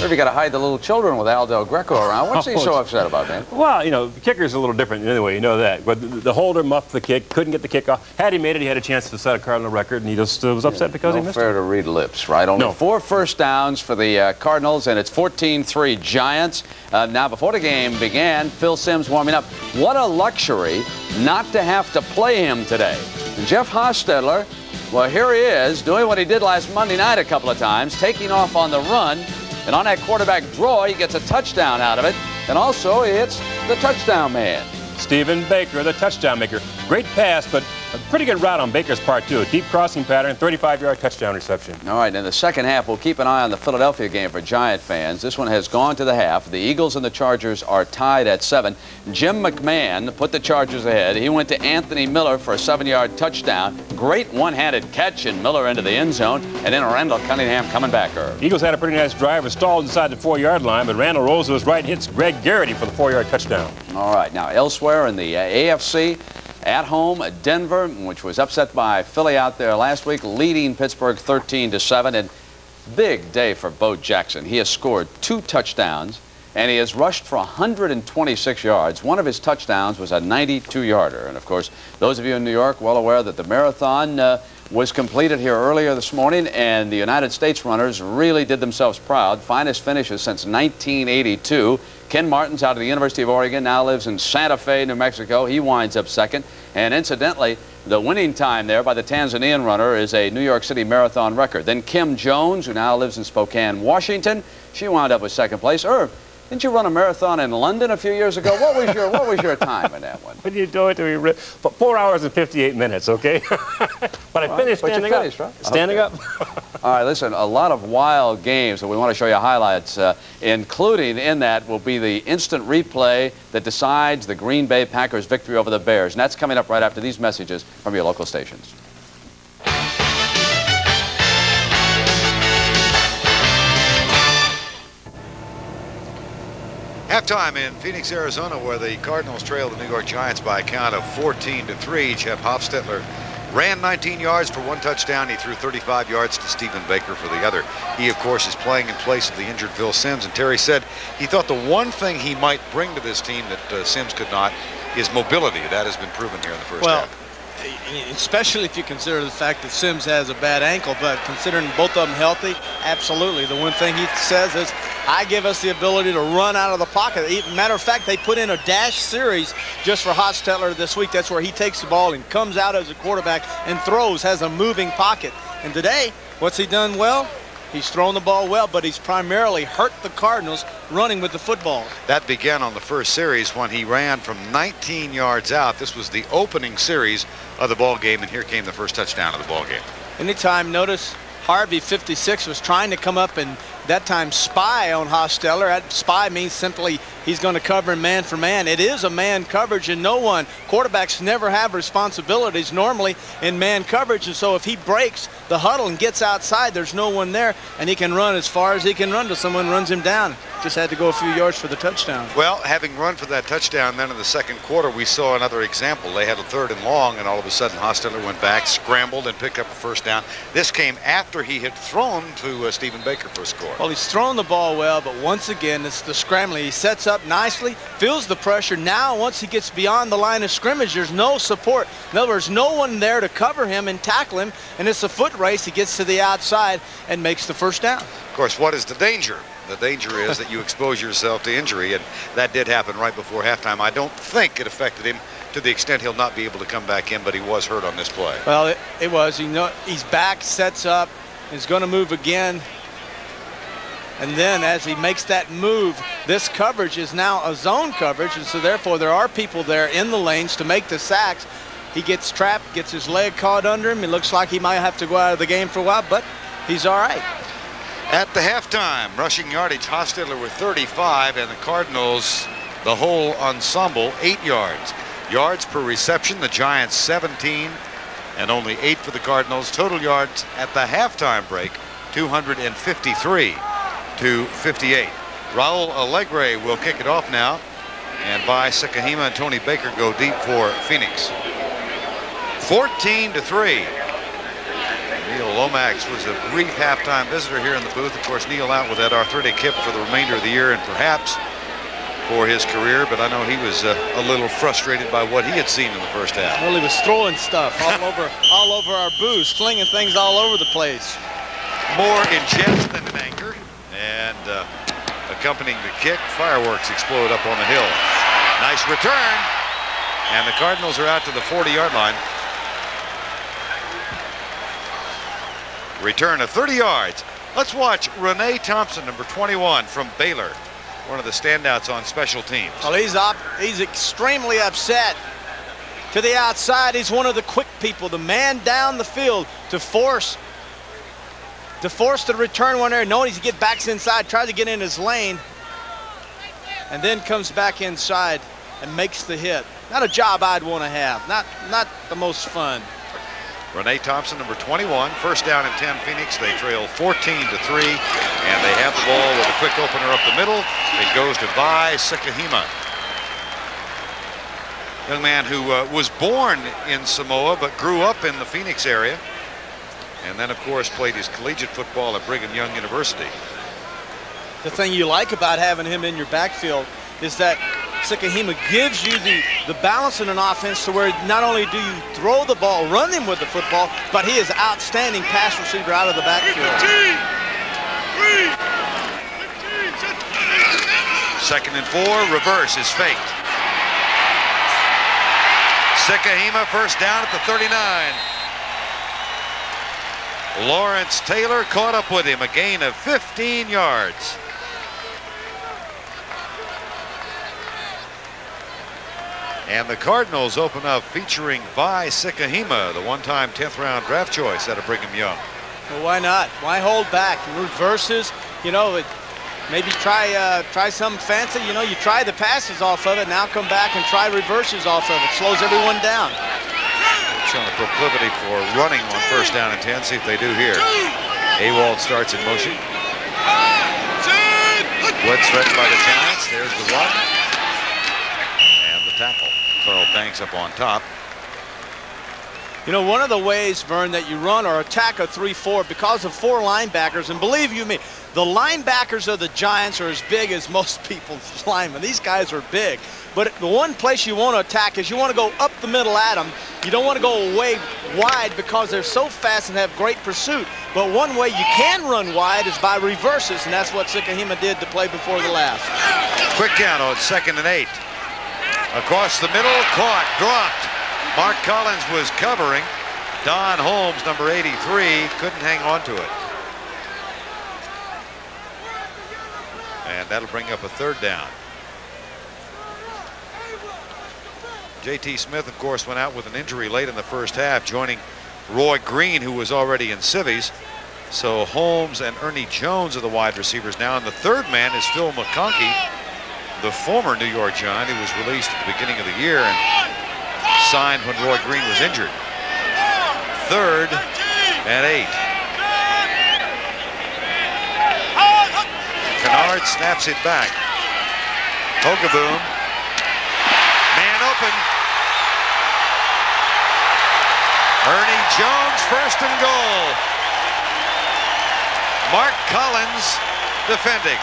You got to hide the little children with Al Del Greco around. What's he so upset about, man? Well, you know, the kicker's a little different anyway, you know that. But the holder muffed the kick, couldn't get the kick off. Had he made it, he had a chance to set a Cardinal record, and he just was upset because he missed it. No fair to read lips, right? Only 4 first downs for the Cardinals, and it's 14-3 Giants. Now, before the game began, Phil Simms warming up. What a luxury not to have to play him today. And Jeff Hostetler, well, here he is, doing what he did last Monday night a couple of times, taking off on the run. And on that quarterback draw, he gets a touchdown out of it. And also, it's the touchdown man. Stephen Baker, the touchdown maker. Great pass, but a pretty good route on Baker's part, too. A deep crossing pattern, 35-yard touchdown reception. All right, in the second half, we'll keep an eye on the Philadelphia game for Giant fans. This one has gone to the half. The Eagles and the Chargers are tied at 7. Jim McMahon put the Chargers ahead. He went to Anthony Miller for a 7-yard touchdown. Great one-handed catch, and Miller into the end zone. And then Randall Cunningham coming back, Herb. Eagles had a pretty nice drive. It stalled inside the 4-yard line, but Randall rolls to his right, hits Greg Garrity for the 4-yard touchdown. All right, now elsewhere in the AFC, at home, Denver, which was upset by Philly out there last week, leading Pittsburgh 13-7. And big day for Bo Jackson. He has scored 2 touchdowns, and he has rushed for 126 yards. One of his touchdowns was a 92-yarder. And, of course, those of you in New York well aware that the marathon was completed here earlier this morning, and the United States runners really did themselves proud. Finest finishes since 1982. Ken Martins out of the University of Oregon now lives in Santa Fe, New Mexico. He winds up second. And incidentally, the winning time there by the Tanzanian runner is a New York City marathon record. Then Kim Jones, who now lives in Spokane, Washington, she wound up with second place. Irv, didn't you run a marathon in London a few years ago? What was your time in that one? What did you do it to me? 4 hours and 58 minutes, okay? But I finished standing up. Right? Standing up. All right, listen, a lot of wild games that we want to show you highlights, including in that will be the instant replay that decides the Green Bay Packers' victory over the Bears. And that's coming up right after these messages from your local stations. Halftime in Phoenix, Arizona, where the Cardinals trail the New York Giants by a count of 14-3. Jeff Hofstetler ran 19 yards for 1 touchdown. He threw 35 yards to Stephen Baker for the other. He, of course, is playing in place of the injured Phil Simms. And Terry said he thought the one thing he might bring to this team that Simms could not is mobility. That has been proven here in the first half. Especially if you consider the fact that Simms has a bad ankle, but considering both of them healthy, absolutely. The one thing he says is, I give us the ability to run out of the pocket. Matter of fact, they put in a dash series just for Hostetler this week. That's where he takes the ball and comes out as a quarterback and throws, has a moving pocket. And today, what's he done well? He's thrown the ball well, but he's primarily hurt the Cardinals running with the football. That began on the first series when he ran from 19 yards out. This was the opening series of the ball game, and here came the first touchdown of the ball game. Anytime, notice Harvey, 56, was trying to come up and that time spy on Hostetler. That spy means simply he's going to cover man for man. It is a man coverage, and quarterbacks never have responsibilities normally in man coverage. And so if he breaks the huddle and gets outside, there's no one there, and he can run as far as he can run till someone runs him down. Just had to go a few yards for the touchdown. Well, having run for that touchdown, then in the second quarter, we saw another example. They had a 3rd and long, and all of a sudden Hostetler went back, scrambled, and picked up a first down. This came after he had thrown to Stephen Baker for a score. Well, he's thrown the ball well, but once again, it's the scrambling. He sets up nicely, feels the pressure. Now, once he gets beyond the line of scrimmage, there's no support. In other words, no one there to cover him and tackle him, and it's a foot race. He gets to the outside and makes the first down. Of course, what is the danger? The danger is that you expose yourself to injury, and that did happen right before halftime. I don't think it affected him to the extent he'll not be able to come back in, but he was hurt on this play. Well, it was. He's back, sets up, is going to move again. And then as he makes that move, this coverage is now a zone coverage, and so therefore there are people there in the lanes to make the sacks. He gets trapped, gets his leg caught under him. It looks like he might have to go out of the game for a while, but he's all right. At the halftime, rushing yardage, Hostetler with 35, and the Cardinals, the whole ensemble, 8 yards. Yards per reception, the Giants 17, and only 8 for the Cardinals. Total yards at the halftime break, 253 to 58. Raul Alegre will kick it off now, and Vi Sikahema and Tony Baker go deep for Phoenix. 14-3. Neil Lomax was a brief halftime visitor here in the booth. Of course, Neil out with that arthritic hip for the remainder of the year and perhaps for his career, but I know he was a little frustrated by what he had seen in the first half. Well, he was throwing stuff all over our booth, flinging things all over the place. More in jest than in anger, and accompanying the kick, fireworks explode up on the hill. Nice return, and the Cardinals are out to the 40-yard line. Return of 30 yards. Let's watch Renee Thompson, number 21 from Baylor, one of the standouts on special teams. Well, he's extremely upset. To the outside, he's one of the quick people, the man down the field to force the return one there. Knowing he get backs inside, tries to get in his lane, and then comes back inside and makes the hit. Not a job I'd want to have. Not the most fun. Renee Thompson, number 21, first down and 10 Phoenix. They trail 14-3, and they have the ball with a quick opener up the middle. It goes to Vi Sikahema. Young man who was born in Samoa but grew up in the Phoenix area, and then of course played his collegiate football at Brigham Young University. The thing you like about having him in your backfield is that Sikahema gives you the balance in an offense to where not only do you throw the ball, run him with the football, but he is outstanding pass receiver out of the backfield. 2nd and 4, reverse is faked. Sikahema first down at the 39. Lawrence Taylor caught up with him, a gain of 15 yards. And the Cardinals open up featuring Vi Sikahema, the one-time 10th round draft choice out of Brigham Young. Well, why not? Why hold back? Reverses, you know, maybe try something fancy. You know, you try the passes off of it, now come back and try reverses off of it. Slows everyone down. Showing a proclivity for running on first down and 10. See if they do here. Ewald starts in motion. Blitz threatened by the Giants. There's the run. And the tackle. Carl Banks up on top. You know, one of the ways, Vern, that you run or attack a 3-4 because of 4 linebackers, and believe you me, the linebackers of the Giants are as big as most people's linemen. These guys are big. But the one place you want to attack is you want to go up the middle at them. You don't want to go way wide because they're so fast and have great pursuit. But one way you can run wide is by reverses, and that's what Sukahima did to play before the last. Quick count on 2nd and 8. Across the middle, caught, dropped. Mark Collins was covering. Don Holmes, number 83, couldn't hang on to it. And that'll bring up a 3rd down. J.T. Smith, of course, went out with an injury late in the first half, joining Roy Green, who was already in civvies. So Holmes and Ernie Jones are the wide receivers now. And the 3rd man is Phil McConkey, the former New York Giant, who was released at the beginning of the year and signed when Roy Green was injured. 3rd and 8. Kennard snaps it back. Hogaboom. Man open. Ernie Jones, 1st and goal. Mark Collins defending.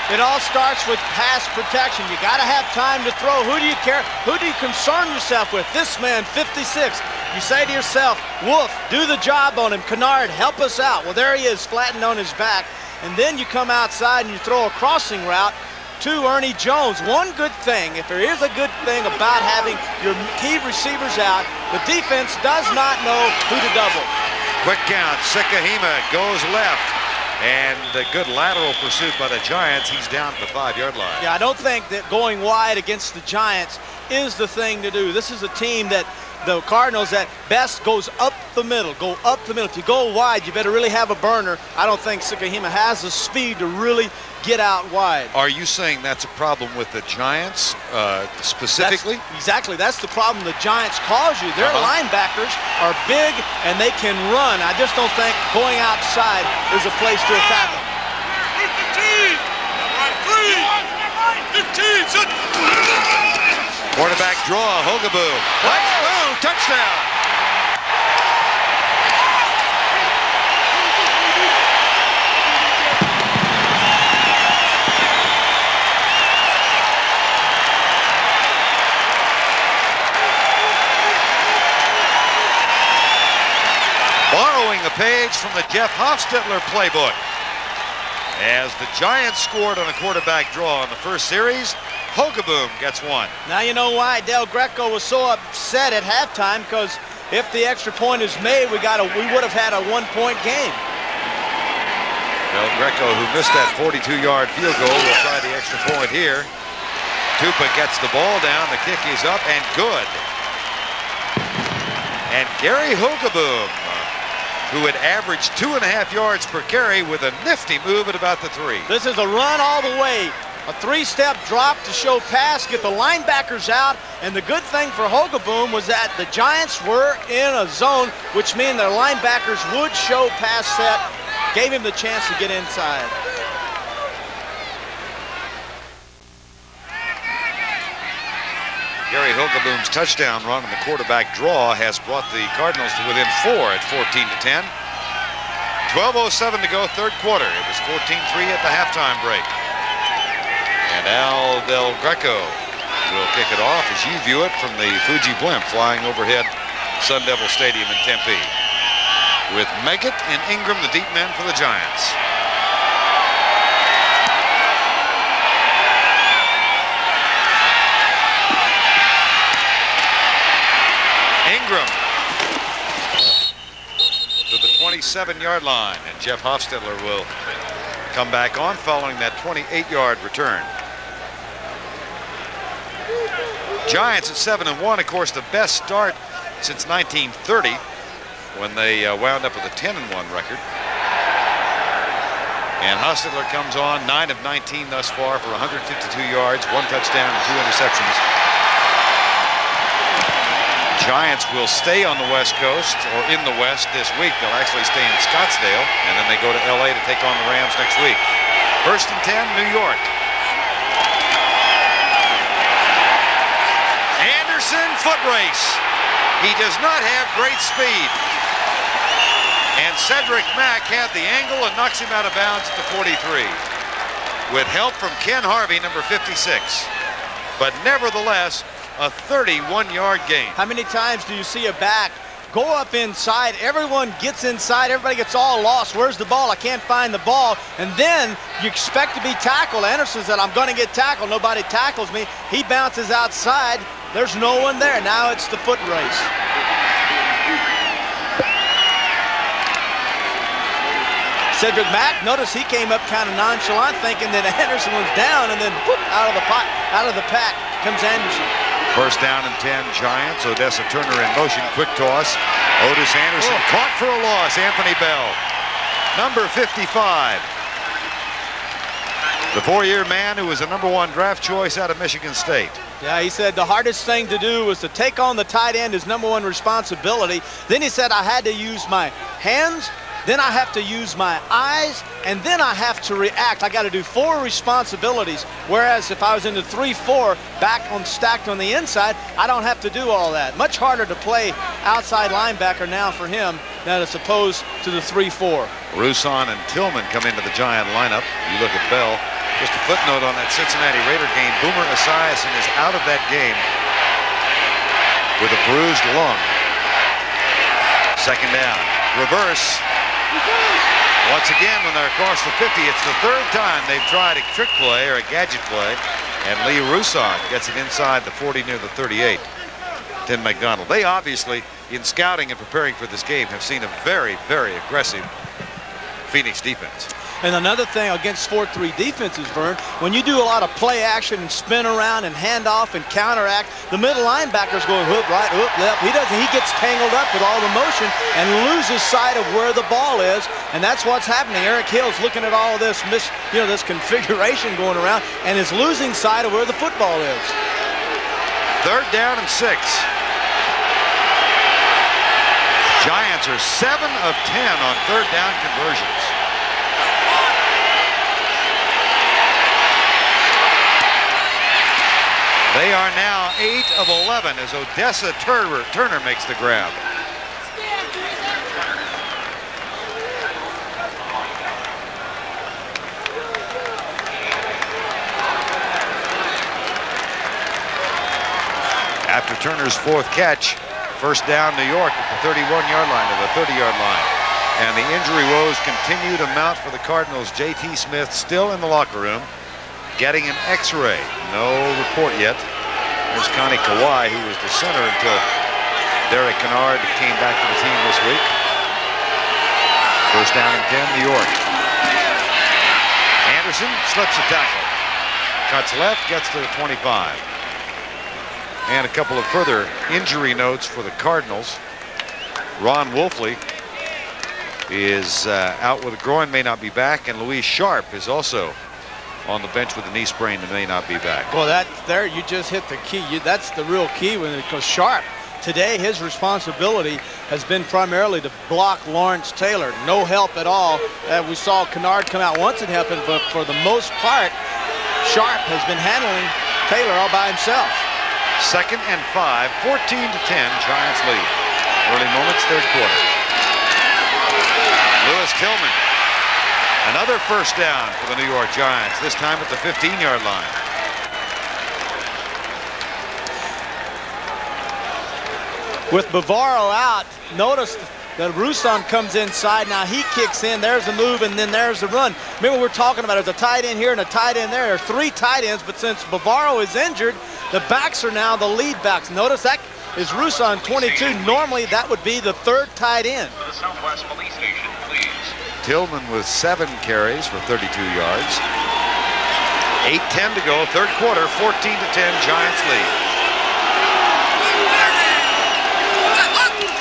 It all starts with pass protection. You got to have time to throw. Who do you care? Who do you concern yourself with? This man, 56. You say to yourself, Wolf, do the job on him. Kennard, help us out. Well, there he is, flattened on his back. And then you come outside and you throw a crossing route to Ernie Jones. One good thing, if there is a good thing about having your key receivers out, the defense does not know who to double. Quick count. Sukahima goes left. And a good lateral pursuit by the Giants. He's down at the 5-yard line. Yeah, I don't think that going wide against the Giants is the thing to do. This is a team that the Cardinals at best goes up the middle. Go up the middle. If you go wide, you better really have a burner. I don't think Sukahima has the speed to really get out wide. Are you saying that's a problem with the Giants specifically? Exactly. That's the problem the Giants cause you. Their linebackers are big and they can run. I just don't think going outside is a place to attack them. 15. Quarterback draw, Hogaboom. Oh, touchdown. Borrowing a page from the Jeff Hofstetler playbook. As the Giants scored on a quarterback draw in the first series, Hogaboom gets one. Now you know why Del Greco was so upset at halftime, because if the extra point is made, we would have had a 1-point game. Del Greco, who missed that 42-yard field goal, will try the extra point here. Tupa gets the ball down, the kick is up and good. And Gary Hogaboom, who had averaged 2.5 yards per carry, with a nifty move at about the 3. This is a run all the way. A 3-step drop to show pass, get the linebackers out, and the good thing for Hogaboom was that the Giants were in a zone, which means their linebackers would show pass set, gave him the chance to get inside. Gary Hogaboom's touchdown run on the quarterback draw has brought the Cardinals to within 4 at 14-10. 12:07 to go, 3rd quarter. It was 14-3 at the halftime break. And Al Del Greco will kick it off as you view it from the Fuji blimp flying overhead Sun Devil Stadium in Tempe. With Meggett and Ingram, the deep men for the Giants. Ingram to the 27-yard line, and Jeff Hofstetler will come back on following that 28-yard return. Giants at 7-1, of course, the best start since 1930. when they wound up with a 10-1 record. And Hostetler comes on 9 of 19 thus far for 152 yards, 1 touchdown, and 2 interceptions. Giants will stay on the West Coast, or in the West this week. They'll actually stay in Scottsdale, and then they go to LA to take on the Rams next week. 1st and 10, New York. Anderson, foot race. He does not have great speed. And Cedric Mack had the angle and knocks him out of bounds at the 43. With help from Ken Harvey, number 56. But nevertheless, a 31-yard gain. How many times do you see a back go up inside, everyone gets inside, everybody gets all lost. Where's the ball? I can't find the ball. And then you expect to be tackled. Anderson said, I'm going to get tackled. Nobody tackles me. He bounces outside. There's no one there. Now it's the foot race. Cedric Mack, notice he came up kind of nonchalant, thinking that Anderson was down, and then whoop, out of the pack comes Anderson. 1st down and 10, Giants. Odessa Turner in motion, quick toss. Otis Anderson caught for a loss. Anthony Bell, number 55. The 4-year man who was a #1 draft choice out of Michigan State. Yeah, he said the hardest thing to do was to take on the tight end, his #1 responsibility. Then he said I had to use my hands, then I have to use my eyes, and then I have to react. I got to do 4 responsibilities. Whereas if I was in the 3-4 back on stacked on the inside, I don't have to do all that. Much harder to play outside linebacker now for him than as opposed to the 3-4. Rousson and Tillman come into the Giant lineup. You look at Bell. Just a footnote on that Cincinnati Raider game. Boomer Esiason is out of that game with a bruised lung. 2nd down. Reverse. Once again, when they're across the 50, it's the 3rd time they've tried a trick play or a gadget play, and Lee Rousson gets it inside the 40 near the 38. Tim McDonald. They obviously, in scouting and preparing for this game, have seen a very, very aggressive Phoenix defense. And another thing against 4-3 defenses, Vern, when you do a lot of play action and spin around and hand off and counteract, the middle linebacker's going hook right, hook left. He doesn't. He gets tangled up with all the motion and loses sight of where the ball is, and that's what's happening. Eric Hill's looking at all of this, this configuration going around, and is losing sight of where the football is. 3rd down and 6. Giants are 7 of 10 on 3rd down conversions. They are now 8 of 11 as Odessa Turner makes the grab. After Turner's 4th catch, 1st down New York at the 31-yard line or the 30-yard line. And the injury woes continue to mount for the Cardinals. J.T. Smith still in the locker room, getting an X-ray. No report yet. There's Connie Kawhi, who was the center until Derek Kennard came back to the team this week. 1st down and 10, New York. Anderson slips a tackle. Cuts left, gets to the 25. And a couple of further injury notes for the Cardinals. Ron Wolfley is out with a groin, may not be back, and Louis Sharp is also on the bench with a knee sprain and may not be back. Well, there you just hit the key. That's the real key when it goes Sharp. Today, his responsibility has been primarily to block Lawrence Taylor. No help at all. We saw Kennard come out once and help him, but for the most part, Sharp has been handling Taylor all by himself. 2nd and 5, 14 to 10, Giants lead. Early moments, 3rd quarter. Lewis Tillman. Another 1st down for the New York Giants, this time at the 15-yard line. With Bavaro out, notice that Rousson comes inside. Now he kicks in. There's a move, and then there's the run. Remember, we're talking about there's a tight end here and a tight end there. There are 3 tight ends, but since Bavaro is injured, the backs are now the lead backs. Notice that is Rousson, 22. Normally, that would be the 3rd tight end. The Southwest Police Station, please. Tillman with 7 carries for 32 yards. 8:10 to go, 3rd quarter, 14 to 10, Giants lead.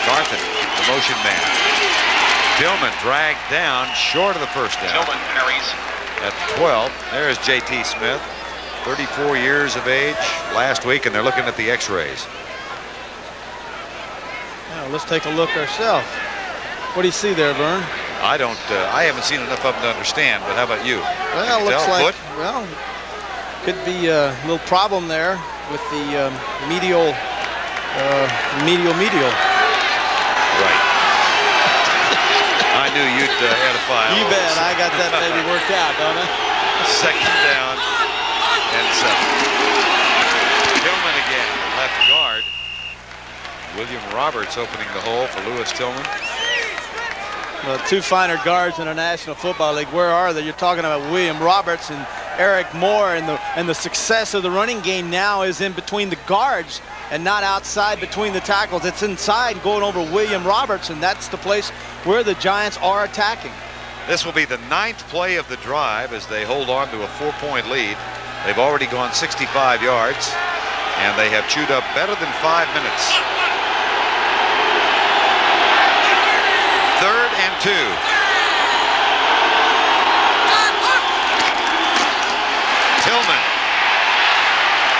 Carthen the motion man. Tillman dragged down short of the first down. Tillman carries. At 12, there's J.T. Smith, 34 years of age last week, and they're looking at the x-rays. Now, let's take a look ourselves. What do you see there, Vern? I haven't seen enough of them to understand, but how about you? Well, it looks like, well, could be a little problem there with the medial. Right. I knew you'd edify. You bet. I got that baby worked out, don't I? Second down and 7. Tillman again, left guard. William Roberts opening the hole for Lewis Tillman. Well, two finer guards in the National Football League. Where are they? You're talking about William Roberts and Eric Moore, and the success of the running game now is in between the guards and not outside between the tackles. It's inside going over William Roberts, and that's the place where the Giants are attacking. This will be the 9th play of the drive as they hold on to a 4-point lead. They've already gone 65 yards, and they have chewed up better than 5 minutes. 3rd and 2. Tillman.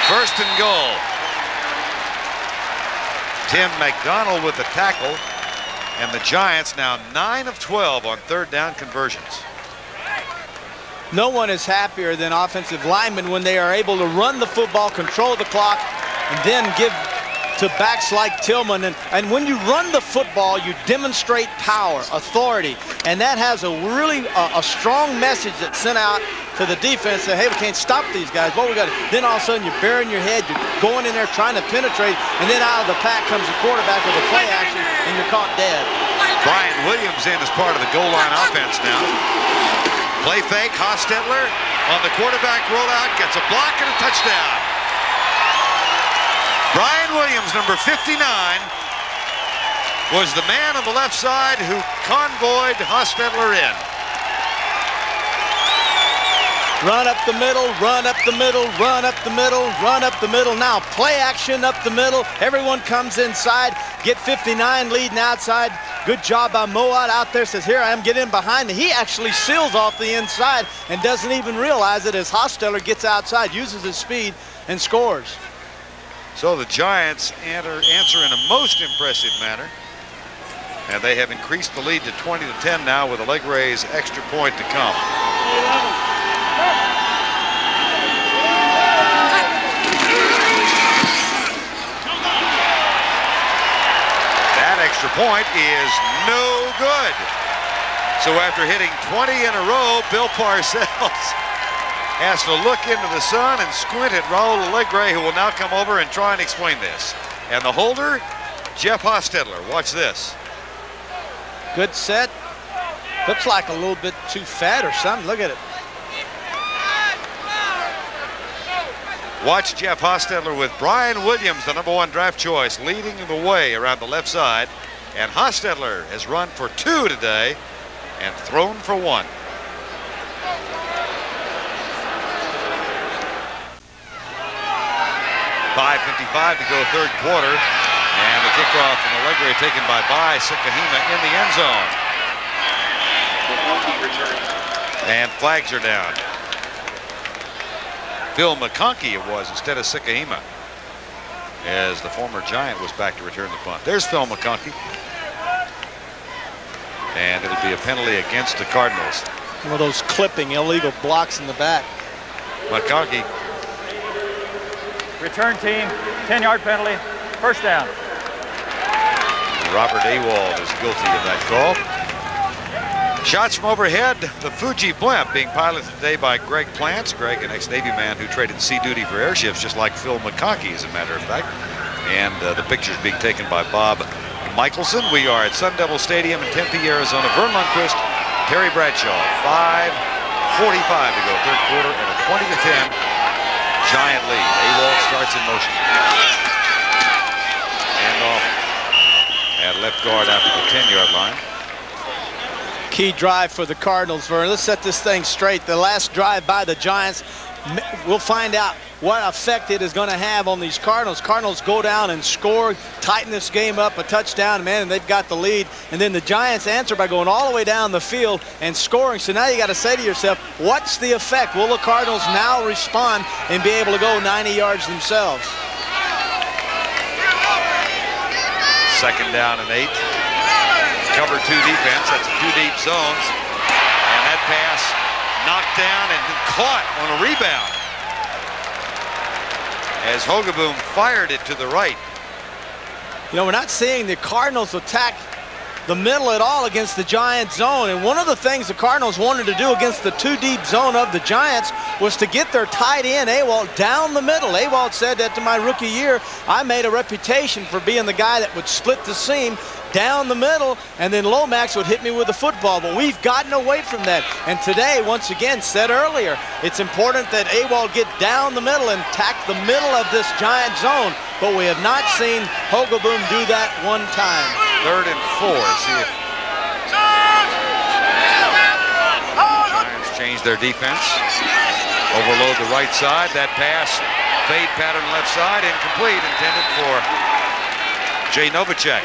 1st and goal. Tim McDonald with the tackle, and the Giants now 9 of 12 on 3rd down conversions. No one is happier than offensive linemen when they are able to run the football, control the clock, and then give to backs like Tillman. And when you run the football, you demonstrate power, authority, and that has a really a strong message that's sent out to the defense that, hey, we can't stop these guys. What we got? Then all of a sudden you're burying your head, you're going in there trying to penetrate, and then out of the pack comes the quarterback with a play action, and you're caught dead. Brian Williams in as part of the goal line offense now. Play fake, Hostetler on the quarterback rollout, gets a block and a touchdown. Brian Williams, number 59, was the man on the left side who convoyed Hostetler in. Run up the middle, run up the middle, run up the middle, run up the middle. Now play action up the middle. Everyone comes inside. Get 59 leading outside. Good job by Moat out there. Says, here I am, get in behind. He actually seals off the inside and doesn't even realize it as Hostetler gets outside, uses his speed, and scores. So the Giants answer in a most impressive manner. And they have increased the lead to 20-10 now with a leg raise extra point to come. That extra point is no good. So after hitting 20 in a row, Bill Parcells has to look into the sun and squint at Raul Alegre, who will now come over and try and explain this. And the holder, Jeff Hostetler. Watch this. Good set. Looks like a little bit too fat or something. Look at it. Watch Jeff Hostetler with Brian Williams, the #1 draft choice, leading the way around the left side. And Hostetler has run for 2 today and thrown for 1. .5:55 to go 3rd quarter. And the kickoff from Alegre taken by Sukahima in the end zone. And flags are down. Phil McConkey it was instead of Sukahima, as the former Giant was back to return the punt. There's Phil McConkey. And it'll be a penalty against the Cardinals. One of those clipping illegal blocks in the back. McConkey. Return team, 10-yard penalty, 1st down. Robert Awald is guilty of that call. Shots from overhead, the Fuji blimp being piloted today by Greg Plants. Greg, an ex-Navy man who traded sea duty for airships, just like Phil McConkey, as a matter of fact. And the pictures being taken by Bob Michelson. We are at Sun Devil Stadium in Tempe, Arizona. Vern Lundquist, Terry Bradshaw. 5:45 to go 3rd quarter and a 20-10 Giant lead. Awald starts in motion. And off at left guard after the 10-yard line. Key drive for the Cardinals, Vern. Let's set this thing straight. The last drive by the Giants, we'll find out what effect it is going to have on these Cardinals. Cardinals go down and score, tighten this game up, a touchdown, man, and they've got the lead. And then the Giants answer by going all the way down the field and scoring. So now you got to say to yourself, what's the effect? Will the Cardinals now respond and be able to go 90 yards themselves? Second down and 8. Cover 2 defense. That's 2 deep zones. And that pass knocked down and caught on a rebound as Hogaboom fired it to the right. You know, we're not seeing the Cardinals attack the middle at all against the Giants zone. And one of the things the Cardinals wanted to do against the 2 deep zone of the Giants was to get their tight end, Ewald, down the middle. Ewald said that to my rookie year, I made a reputation for being the guy that would split the seam down the middle, and then Lomax would hit me with the football. But we've gotten away from that. And today, once again, said earlier, it's important that Ewald get down the middle and attack the middle of this Giant zone. But we have not seen Hogaboom do that one time. 3rd and 4. See if Giants change their defense. Overload the right side. That pass, fade pattern left side, incomplete, intended for Jay Novacek,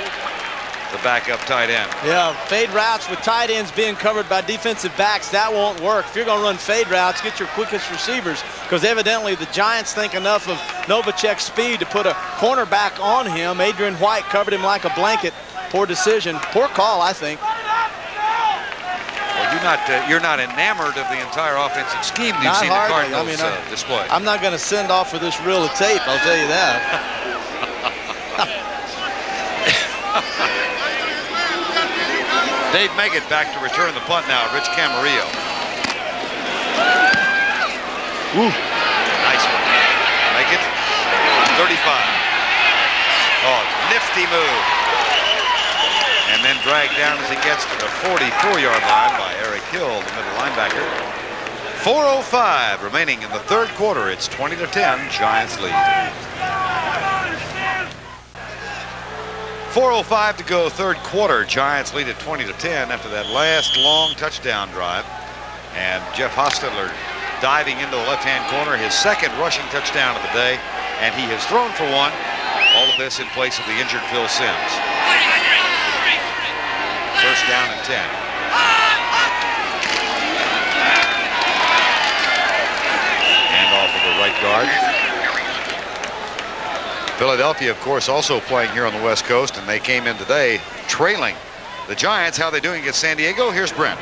the backup tight end. Yeah, fade routes with tight ends being covered by defensive backs, that won't work. If you're going to run fade routes, get your quickest receivers, because evidently the Giants think enough of Novacek's speed to put a cornerback on him. Adrian White covered him like a blanket. Poor decision. Poor call, I think. Well, you're not enamored of the entire offensive scheme you've seen the Cardinals display. I'm not going to send off for this reel of tape, I'll tell you that. Dave Meggett back to return the punt now. Rich Camarillo. Woo. Nice one. Meggett, 35. Oh, nifty move. And then dragged down as he gets to the 44-yard line by Eric Hill, the middle linebacker. 4:05 remaining in the 3rd quarter. It's 20-10, Giants lead. 4:05 to go, 3rd quarter. Giants lead at 20-10 after that last long touchdown drive. And Jeff Hostetler diving into the left-hand corner, his 2nd rushing touchdown of the day, and he has thrown for 1. All of this in place of the injured Phil Simms. 1st down and 10. And off of the right guard. Philadelphia, of course, also playing here on the West Coast, and they came in today trailing the Giants. How are they doing against San Diego? Here's Brent.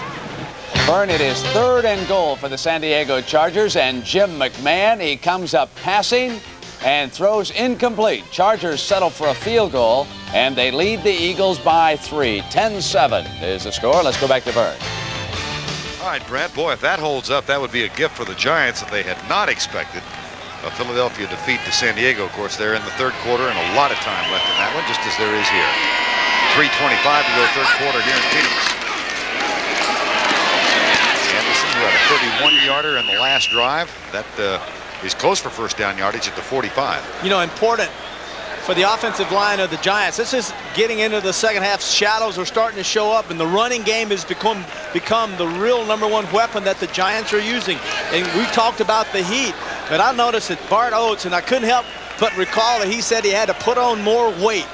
Vern, it is 3rd and goal for the San Diego Chargers, and Jim McMahon, he comes up passing and throws incomplete. Chargers settle for a field goal, and they lead the Eagles by 3. 10-7 is the score. Let's go back to Vern. All right, Brent, boy, if that holds up, that would be a gift for the Giants that they had not expected. A Philadelphia defeat to San Diego. Of course, they're in the 3rd quarter and a lot of time left in that one, just as there is here. 3:25 to go, 3rd quarter here in Phoenix. Anderson, who had a 31-yarder in the last drive. That is close for 1st down yardage at the 45. You know, important for the offensive line of the Giants. This is getting into the 2nd half. Shadows are starting to show up, and the running game has become the real #1 weapon that the Giants are using. And we talked about the heat, but I noticed that Bart Oates, and I couldn't help but recall that he said he had to put on more weight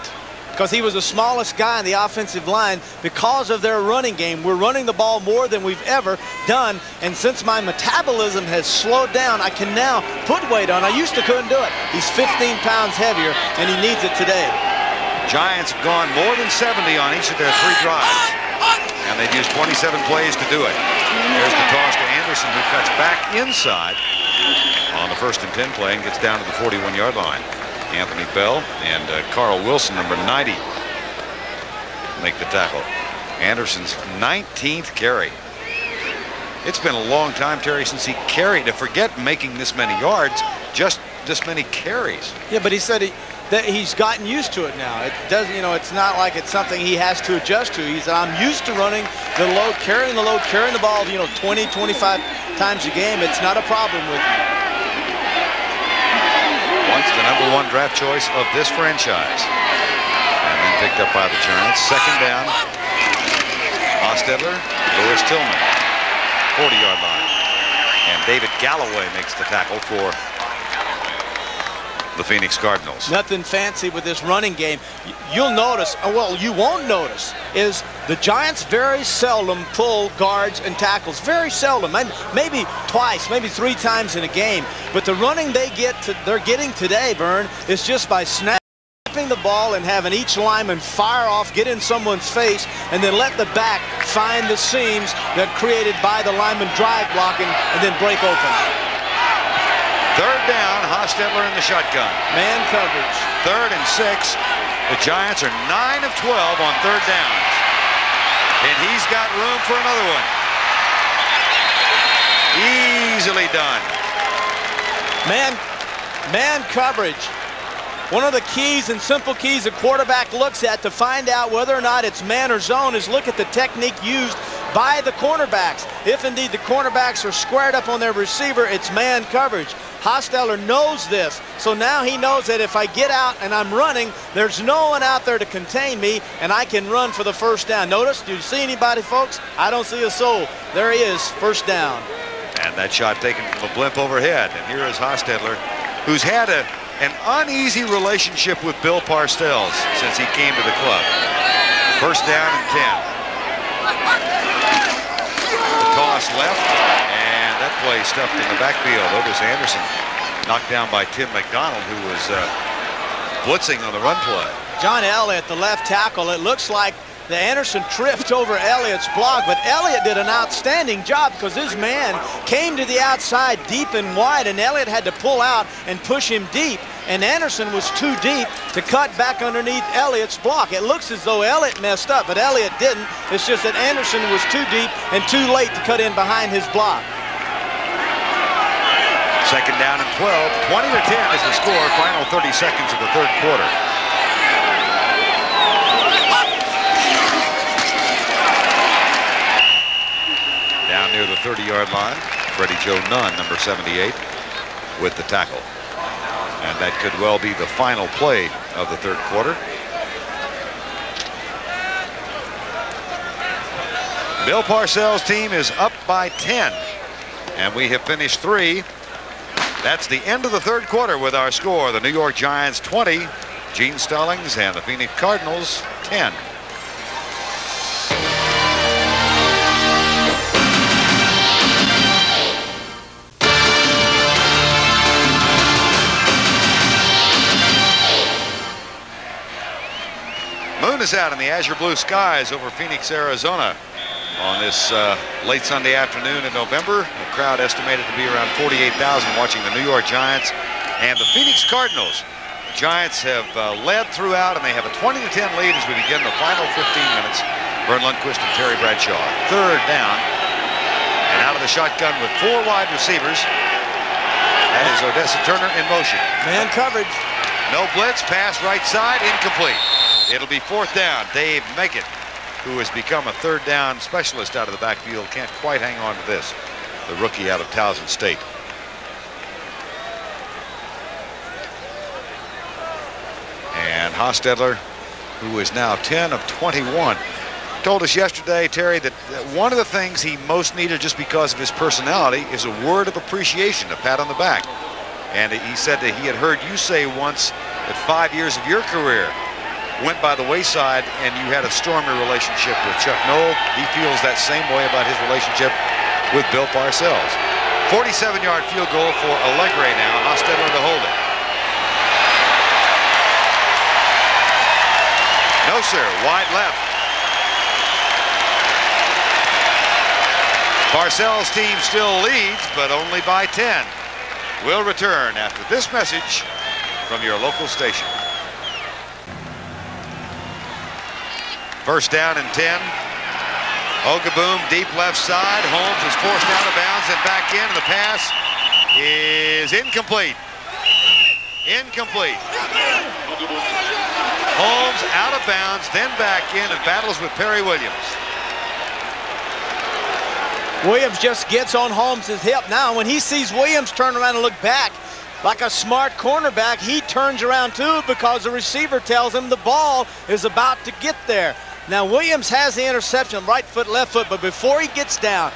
because he was the smallest guy in the offensive line because of their running game. We're running the ball more than we've ever done, and since my metabolism has slowed down, I can now put weight on. I used to couldn't do it. He's 15 pounds heavier, and he needs it today. Giants have gone more than 70 on each of their 3 drives, and they've used 27 plays to do it. There's the toss to Anderson, who cuts back inside on the 1st and 10 play and gets down to the 41-yard line. Anthony Bell and Carl Wilson, number 90, make the tackle. Anderson's 19th carry. It's been a long time, Terry, since he carried. To forget making this many yards, just this many carries. Yeah, but he said that he's gotten used to it now. It doesn't, you know, it's not like it's something he has to adjust to. He said, I'm used to running the load, carrying the ball, you know, 20, 25 times a game. It's not a problem with me. Once the #1 draft choice of this franchise, and then picked up by the Giants. 2nd down. Hostetler, Lewis Tillman, 40-yard line, and David Galloway makes the tackle for the Phoenix Cardinals. Nothing fancy with this running game. You'll notice, well, you won't notice, is the Giants very seldom pull guards and tackles. Very seldom. Maybe twice, maybe 3 times in a game. But the running they're getting today, Vern, is just by snapping the ball and having each lineman fire off, get in someone's face, and then let the back find the seams that created by the lineman drive blocking and then break open. Third down, Hostetler in the shotgun. Man coverage. 3rd and 6. The Giants are 9 of 12 on 3rd downs. And he's got room for another one. Easily done. Man coverage. One of the keys and simple keys a quarterback looks at to find out whether or not it's man or zone is look at the technique used by the cornerbacks. If indeed the cornerbacks are squared up on their receiver, it's man coverage. Hostetler knows this, so now he knows that if I get out and I'm running, there's no one out there to contain me, and I can run for the first down. Notice, do you see anybody, folks? I don't see a soul. There he is, first down. And that shot taken from a blimp overhead. And here is Hostetler, who's had an uneasy relationship with Bill Parcells since he came to the club. First down and 10. The toss left, and that play stuffed in the backfield. Otis Anderson knocked down by Tim McDonald, who was blitzing on the run play. John Elliott, the left tackle, it looks like the Anderson tripped over Elliott's block, but Elliott did an outstanding job because his man came to the outside deep and wide, and Elliott had to pull out and push him deep, and Anderson was too deep to cut back underneath Elliott's block. It looks as though Elliott messed up, but Elliott didn't. It's just that Anderson was too deep and too late to cut in behind his block. 2nd down and 12. 20 to 10 is the score. Final 30 seconds of the 3rd quarter. Down near the 30-yard line, Freddie Joe Nunn, number 78, with the tackle. And that could well be the final play of the 3rd quarter. Bill Parcells' team is up by 10. And we have finished 3. That's the end of the 3rd quarter with our score. The New York Giants 20, Gene Stallings and the Phoenix Cardinals 10. Moon is out in the azure blue skies over Phoenix, Arizona on this late Sunday afternoon in November. The crowd estimated to be around 48,000 watching the New York Giants and the Phoenix Cardinals. The Giants have led throughout, and they have a 20 to 10 lead as we begin the final 15 minutes. Vern Lundquist and Terry Bradshaw. 3rd down, and out of the shotgun with 4 wide receivers. That is Odessa Turner in motion. Man coverage. No blitz, pass right side, incomplete. It'll be 4th down. Dave Meckett, who has become a 3rd down specialist out of the backfield, can't quite hang on to this. The rookie out of Towson State. And Hostetler, who is now 10 of 21, told us yesterday, Terry, that one of the things he most needed just because of his personality is a word of appreciation, a pat on the back. And he said that he had heard you say once that 5 years of your career went by the wayside and you had a stormy relationship with Chuck Noll. He feels that same way about his relationship with Bill Parcells. 47-yard field goal for Allegre now. Hostetler to hold it. No, sir. Wide left. Parcells' team still leads, but only by 10. We'll return after this message from your local station. 1st down and 10. Ogaboom, deep left side. Holmes is forced out of bounds and back in, and the pass is incomplete. Incomplete. Holmes out of bounds, then back in, and battles with Perry Williams. Williams just gets on Holmes' hip. Now, when he sees Williams turn around and look back, like a smart cornerback, he turns around too because the receiver tells him the ball is about to get there. Now, Williams has the interception, right foot, left foot, but before he gets down,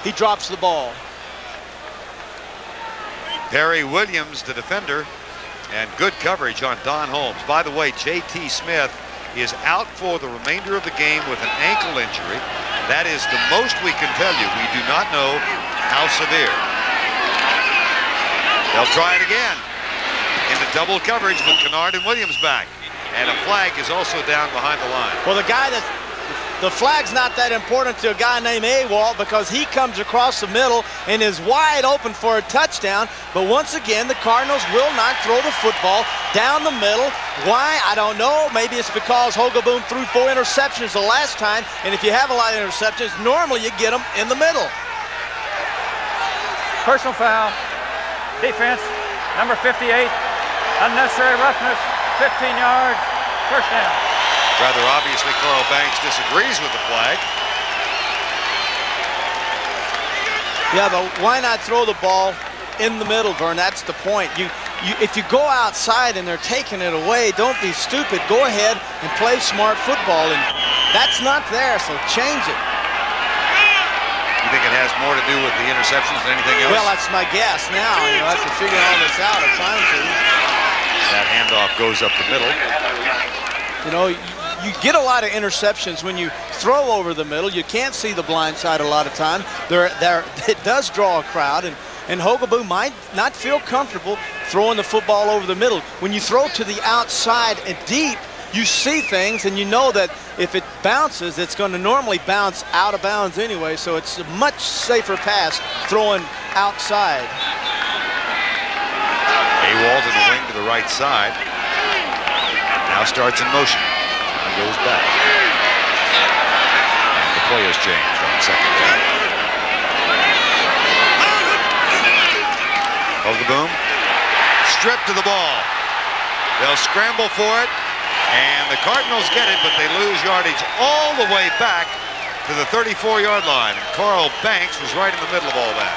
he drops the ball. Perry Williams, the defender, And good coverage on Don Holmes. By the way, J.T. Smith is out for the remainder of the game with an ankle injury. That is the most we can tell you. We do not know how severe. They'll try it again in the double coverage with Kennard and Williams back. And a flag is also down behind the line. Well, the flag's not that important to a guy named Awalt because he comes across the middle and is wide open for a touchdown. But once again, the Cardinals will not throw the football down the middle. Why? I don't know. Maybe it's because Hogaboom threw 4 interceptions the last time. And if you have a lot of interceptions, normally you get them in the middle. Personal foul. Defense, number 58. Unnecessary roughness, 15 yards, first down. Rather obviously, Carl Banks disagrees with the flag. Yeah, but why not throw the ball in the middle, Vern? That's the point. If you go outside and they're taking it away, don't be stupid. Go ahead and play smart football, and that's not there, so change it. You think it has more to do with the interceptions than anything else? Well, that's my guess now. After figuring all this out, I'm trying to. That handoff goes up the middle. You get a lot of interceptions when you throw over the middle. You can't see the blind side a lot of time. It does draw a crowd, and Hogaboom might not feel comfortable throwing the football over the middle. When you throw to the outside and deep, you see things, and you know that if it bounces, it's going to normally bounce out of bounds anyway, so it's a much safer pass throwing outside. Awalt in the wing to the right side. Now starts in motion. Now goes back. And the play has changed on second down. Hogaboom stripped to the ball. They'll scramble for it. And the Cardinals get it, but they lose yardage all the way back to the 34-yard line. And Carl Banks was right in the middle of all that.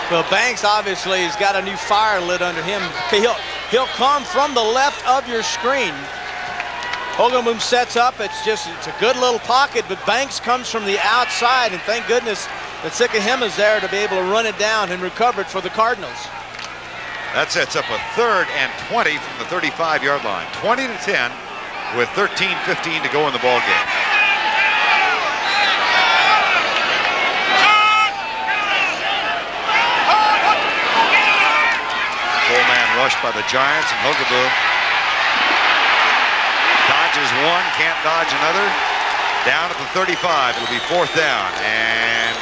Well, Banks obviously has got a new fire lit under him. He'll come from the left of your screen. Hogaboom sets up. It's a good little pocket, but Banks comes from the outside, and thank goodness that Sikahema is there to be able to run it down and recover it for the Cardinals. That sets up a 3rd and 20 from the 35-yard line. 20-10 with 13:15 to go in the ball game. Full-man rush by the Giants, and Hogaboom dodges one, can't dodge another. Down at the 35, it'll be 4th down. And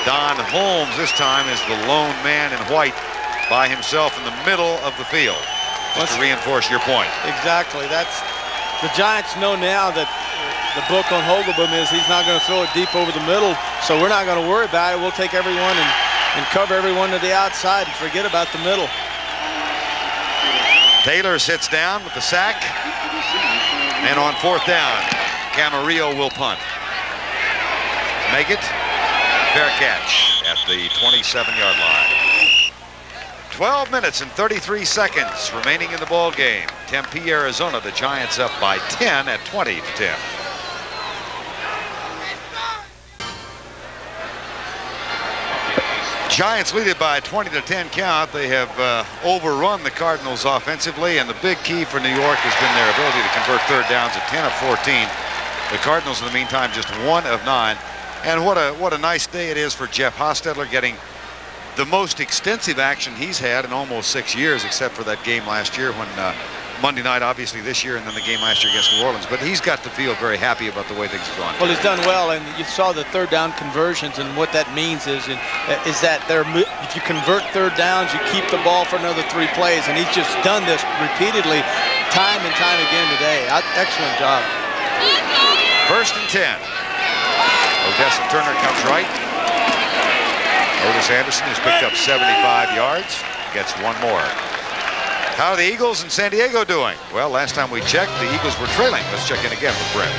Don Holmes this time is the lone man in white by himself in the middle of the field. Just to reinforce your point. Exactly. The Giants know now that the book on Hogaboom is he's not going to throw it deep over the middle, so we're not going to worry about it. We'll take everyone and cover everyone to the outside and forget about the middle. Taylor sits down with the sack, and on 4th down, Camarillo will punt. Make it. Fair catch at the 27-yard line. 12 minutes and 33 seconds remaining in the ball game. Tempe, Arizona, the Giants up by 10 at 20-10. Giants lead it by a 20-10 count. They have overrun the Cardinals offensively, and the big key for New York has been their ability to convert 3rd downs at 10 of 14. The Cardinals, in the meantime, just 1 of 9. And what a nice day it is for Jeff Hostetler, getting the most extensive action he's had in almost 6 years, except for that game last year when Monday night, obviously this year, and then the game last year against New Orleans. But he's got to feel very happy about the way things have gone. Well, he's done well, and you saw the 3rd down conversions, and what that means is that if you convert 3rd downs, you keep the ball for another 3 plays, and he's just done this repeatedly, time and time again today. Excellent job. 1st and 10. Odessa Turner comes right. Otis Anderson has picked up 75 yards, gets 1 more. How are the Eagles in San Diego doing? Well, last time we checked, the Eagles were trailing. Let's check in again with Brent.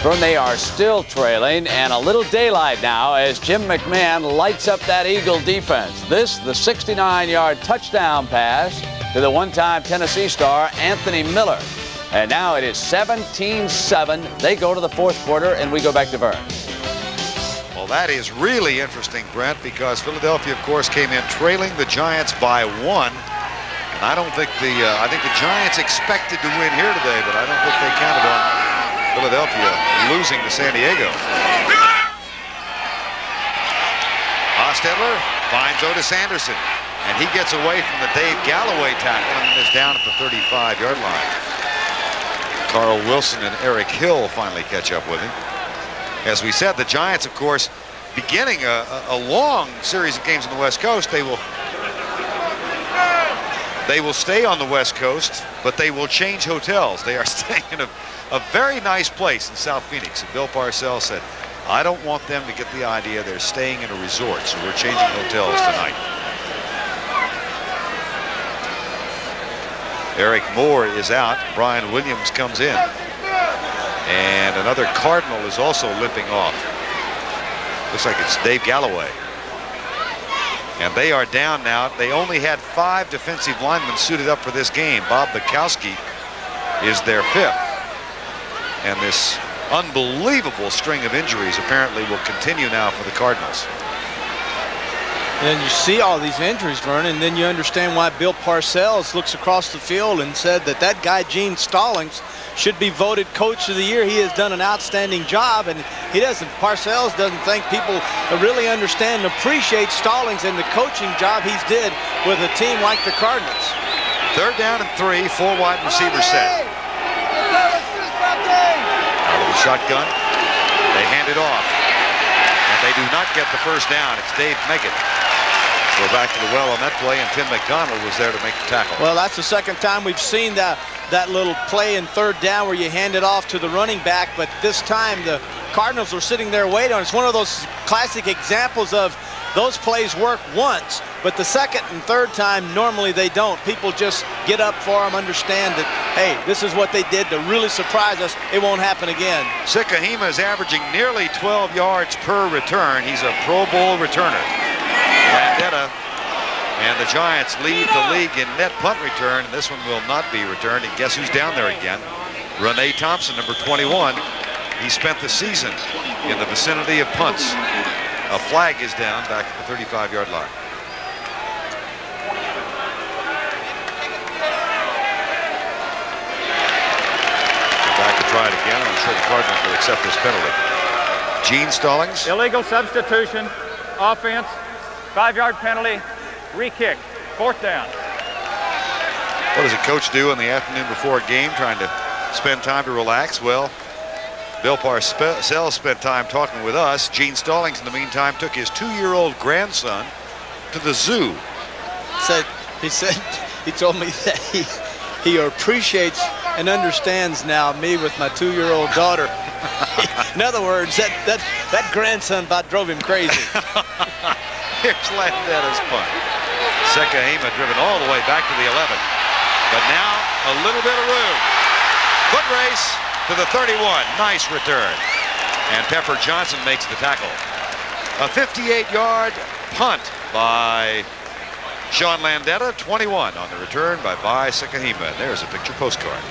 Vern, they are still trailing, and a little daylight now as Jim McMahon lights up that Eagle defense. This, the 69-yard touchdown pass to the one-time Tennessee star, Anthony Miller. And now it is 17-7. They go to the 4th quarter, and we go back to Vern. Well, that is really interesting, Brent, because Philadelphia, of course, came in trailing the Giants by 1. And I don't think I think the Giants expected to win here today, but I don't think they counted on Philadelphia losing to San Diego. Hostetler finds Otis Anderson, and he gets away from the Dave Galloway tackle and is down at the 35-yard line. Carl Wilson and Eric Hill finally catch up with him. As we said, the Giants, of course, beginning a long series of games on the West Coast. They will stay on the West Coast, but they will change hotels. They are staying in a very nice place in South Phoenix. And Bill Parcells said, I don't want them to get the idea they're staying in a resort, so we're changing hotels tonight. Eric Moore is out. Brian Williams comes in. And another Cardinal is also limping off. Looks like it's Dave Galloway. And they are down now. They only had 5 defensive linemen suited up for this game. Bob Bukowski is their 5th. And this unbelievable string of injuries apparently will continue now for the Cardinals. And you see all these injuries, Vernon, and then you understand why Bill Parcells looks across the field and said that guy, Gene Stallings, should be voted Coach of the Year. He has done an outstanding job, and Parcells doesn't think people really understand and appreciate Stallings and the coaching job he's did with a team like the Cardinals. 3rd down and 3, 4 wide receiver set. Out of the shotgun, they hand it off, and they do not get the first down. It's Dave Meggett. Go back to the well on that play, and Tim McDonald was there to make the tackle. Well, that's the second time we've seen that little play in 3rd down where you hand it off to the running back, but this time the Cardinals were sitting there waiting. It's one of those classic examples of those plays work once, but the 2nd and 3rd time normally they don't. People just get up for them, understand that, hey, this is what they did to really surprise us. It won't happen again. Sikahema is averaging nearly 12 yards per return. He's a Pro Bowl returner. Landeta and the Giants lead the league in net punt return, and this one will not be returned. And guess who's down there again? Renee Thompson, number 21. He spent the season in the vicinity of punts. A flag is down back at the 35-yard line. Go back to try it again. I'm sure the Cardinals will accept this penalty. Gene Stallings. Illegal substitution, offense, 5-yard penalty, re-kick, 4th down. What does a coach do in the afternoon before a game, trying to spend time to relax? Well, Bill Parcells spent time talking with us. Gene Stallings, in the meantime, took his 2-year-old grandson to the zoo. He told me that he appreciates and understands now me with my 2-year-old daughter. In other words, that grandson about drove him crazy. Here's Landeta's punt. Sikahema driven all the way back to the 11. But now a little bit of room. Foot race to the 31. Nice return. And Pepper Johnson makes the tackle. A 58-yard punt by Sean Landeta. 21 on the return by Vi Sikahema. There's a picture postcard.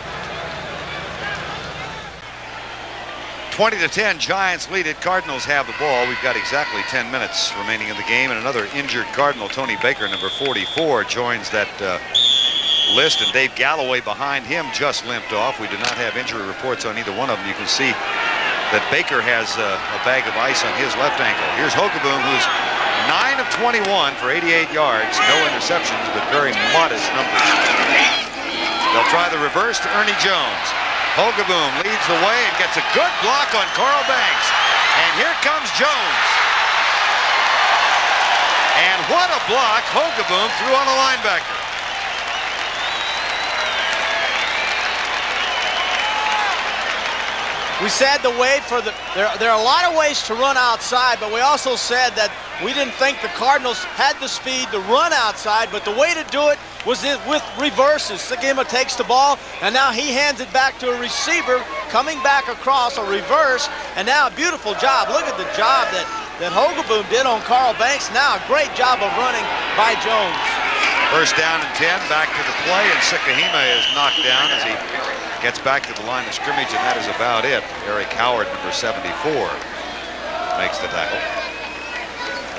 20-10, Giants lead it. Cardinals have the ball. We've got exactly 10 minutes remaining in the game, and another injured Cardinal, Tony Baker, number 44, joins that list, and Dave Galloway behind him just limped off. We do not have injury reports on either one of them. You can see that Baker has a bag of ice on his left ankle. Here's Hogaboom, who's 9 of 21 for 88 yards, no interceptions, but very modest numbers. They'll try the reverse to Ernie Jones. Hogaboom leads the way and gets a good block on Carl Banks. And here comes Jones. And what a block Hogaboom threw on a linebacker. We said the way for there are a lot of ways to run outside, but we also said that we didn't think the Cardinals had the speed to run outside, but the way to do it was with reverses. Sikahema takes the ball, and now he hands it back to a receiver coming back across a reverse, and now a beautiful job. Look at the job that Hogaboom did on Carl Banks. Now a great job of running by Jones. First down and 10, back to the play, and Sikahema is knocked down as he gets back to the line of scrimmage, and that is about it. Eric Howard, number 74. makes the tackle.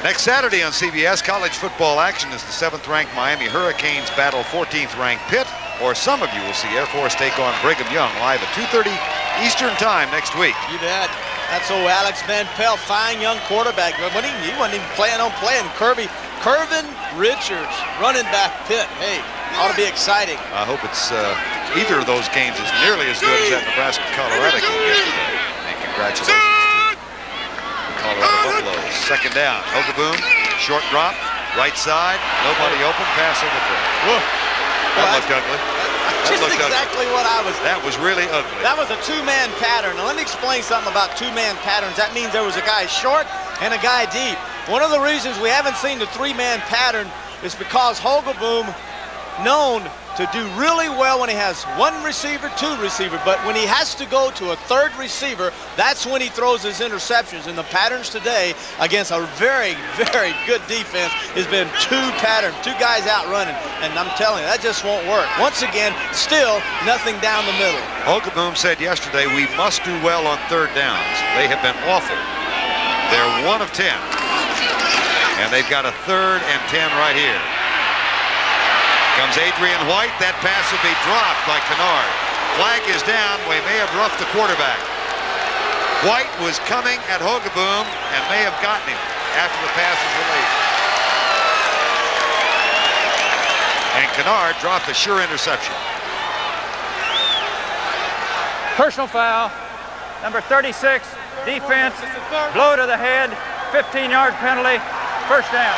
Next Saturday on CBS, college football action is the 7th-ranked Miami Hurricanes battle 14th-ranked Pitt, or some of you will see Air Force take on Brigham Young live at 2:30 Eastern Time next week. You bet. That's old Alex Van Pelt, fine young quarterback. But he wasn't even planning on playing. Curvin Richards, running back Pitt. Hey, ought to be exciting. I hope it's either of those games is nearly as good as that Nebraska-Colorado game yesterday. And congratulations to the Colorado Buffaloes. Second down, Hogaboom, short drop, right side, nobody open, pass overthrow. That looked ugly. Just exactly what I was. That was really ugly. That was a two-man pattern. Now, let me explain something about two-man patterns. That means there was a guy short and a guy deep. One of the reasons we haven't seen the three-man pattern is because Hogaboom known to do really well when he has one receiver, two receiver, but when he has to go to a third receiver, that's when he throws his interceptions. And the patterns today against a very, very good defense has been two guys out running, and I'm telling you, that just won't work. Once again, still nothing down the middle. Hogaboom said yesterday, we must do well on third downs. They have been awful. They're 1 of 10, and they've got a 3rd and 10 right here. Comes Adrian White. That pass will be dropped by Kennard. Flag is down. We may have roughed the quarterback. White was coming at Hogaboom and may have gotten him after the pass was released. And Kennard dropped a sure interception. Personal foul, number 36, defense, blow to the head, 15-yard penalty, first down.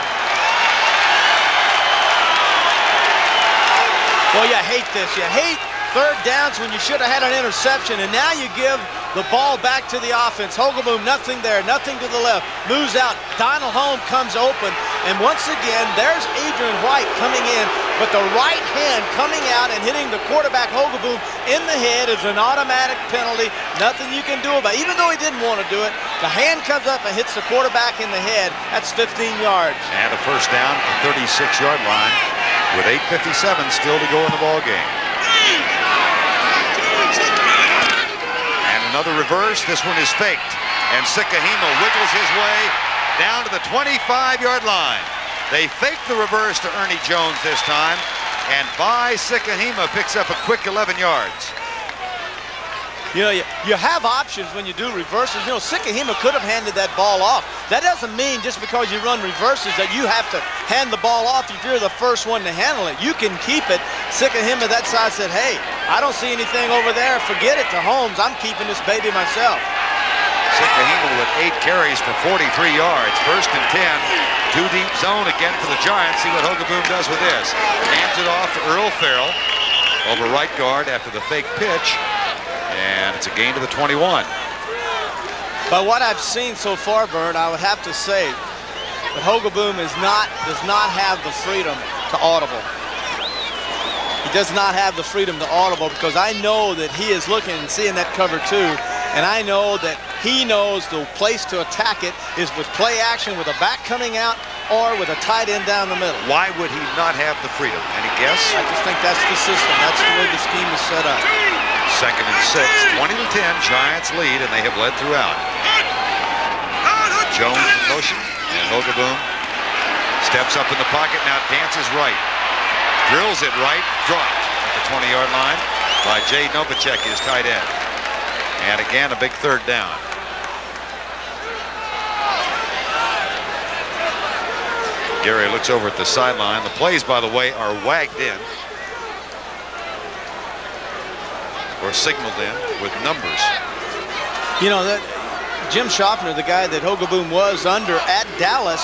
Well, you hate this. You hate third downs when you should have had an interception, and now you give the ball back to the offense. Hogaboom, nothing there, nothing to the left. Moves out. Donald Holm comes open, and once again, there's Adrian White coming in, but the right hand coming out and hitting the quarterback Hogaboom in the head is an automatic penalty. Nothing you can do about it. Even though he didn't want to do it, the hand comes up and hits the quarterback in the head. That's 15 yards. And a first down at the 36-yard line with 8:57 still to go in the ball game. And another reverse. This one is faked. And Sikahema wiggles his way down to the 25-yard line. They faked the reverse to Ernie Jones this time. And Bai Sikahema picks up a quick 11 yards. You know, you have options when you do reverses. You know, Sikahema could have handed that ball off. That doesn't mean just because you run reverses that you have to hand the ball off if you're the first one to handle it. You can keep it. Sikahema that side said, hey, I don't see anything over there. Forget it to Holmes. I'm keeping this baby myself. Sikahema with 8 carries for 43 yards. First and 10. Two deep zone again for the Giants. See what Hogaboom does with this. Hands it off to Earl Farrell over right guard after the fake pitch. And it's a gain to the 21. By what I've seen so far, Bert, I would have to say that Hogaboom does not have the freedom to audible. He does not have the freedom to audible because I know that he is looking and seeing that cover too, and I know that he knows the place to attack it is with play action with a back coming out or with a tight end down the middle. Why would he not have the freedom? Any guess? I just think that's the system. That's the way the scheme is set up. Second and 6, 20 to 10, Giants lead, and they have led throughout. Jones in motion, and Hogaboom steps up in the pocket, now dances right. Drills it right, dropped at the 20-yard line by Jay Novacek, his tight end. And again, a big third down. Gary looks over at the sideline. The plays, by the way, are wagged in. Or signaled in with numbers. You know, that Jim Schaffner, the guy that Hogaboom was under at Dallas,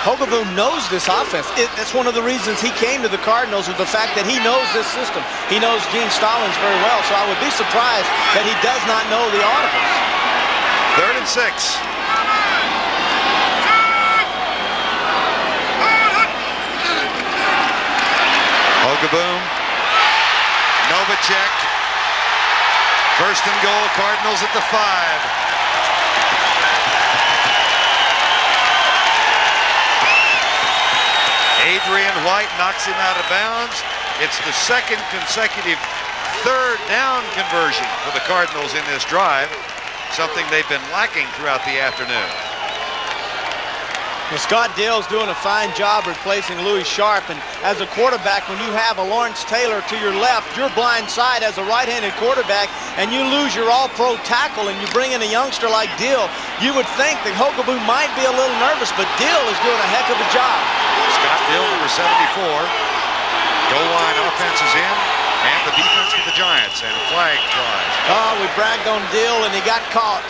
Hogaboom knows this offense. That's one of the reasons he came to the Cardinals, with the fact that he knows this system. He knows Gene Stallings very well, so I would be surprised that he does not know the audibles. Third and 6. Hogaboom, Novacek. First and goal, Cardinals at the 5. Adrian White knocks him out of bounds. It's the second consecutive third down conversion for the Cardinals in this drive. something they've been lacking throughout the afternoon. Well, Scott Dill's doing a fine job replacing Louis Sharp, and as a quarterback, when you have a Lawrence Taylor to your left, your blind side as a right-handed quarterback, and you lose your all-pro tackle and you bring in a youngster like Dill, you would think that Hogaboom might be a little nervous, but Dill is doing a heck of a job. Scott Dill, number 74. Goal line offense is in, and the defense for the Giants, and a flag flies. Oh, we bragged on Dill, and he got caught.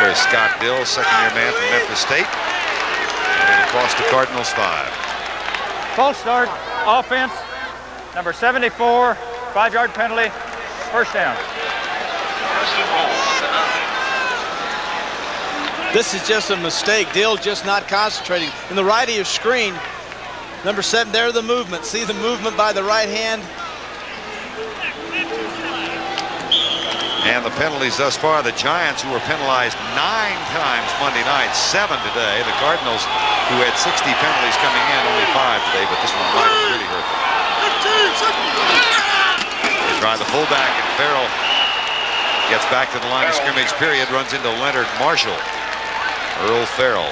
There's Scott Dill, second-year man from Memphis State. And it'll cost the Cardinals 5. False start, offense, number 74, 5-yard penalty, first down. This is just a mistake. Dill just not concentrating. In the right of your screen, number 7, there the movement. See the movement by the right hand? And the penalties thus far, the Giants, who were penalized 9 times Monday night, 7 today. The Cardinals, who had 60 penalties coming in, only 5 today, but this one might have really hurt them. They try the fullback, and Farrell gets back to the line of scrimmage, period, runs into Leonard Marshall. Earl Farrell.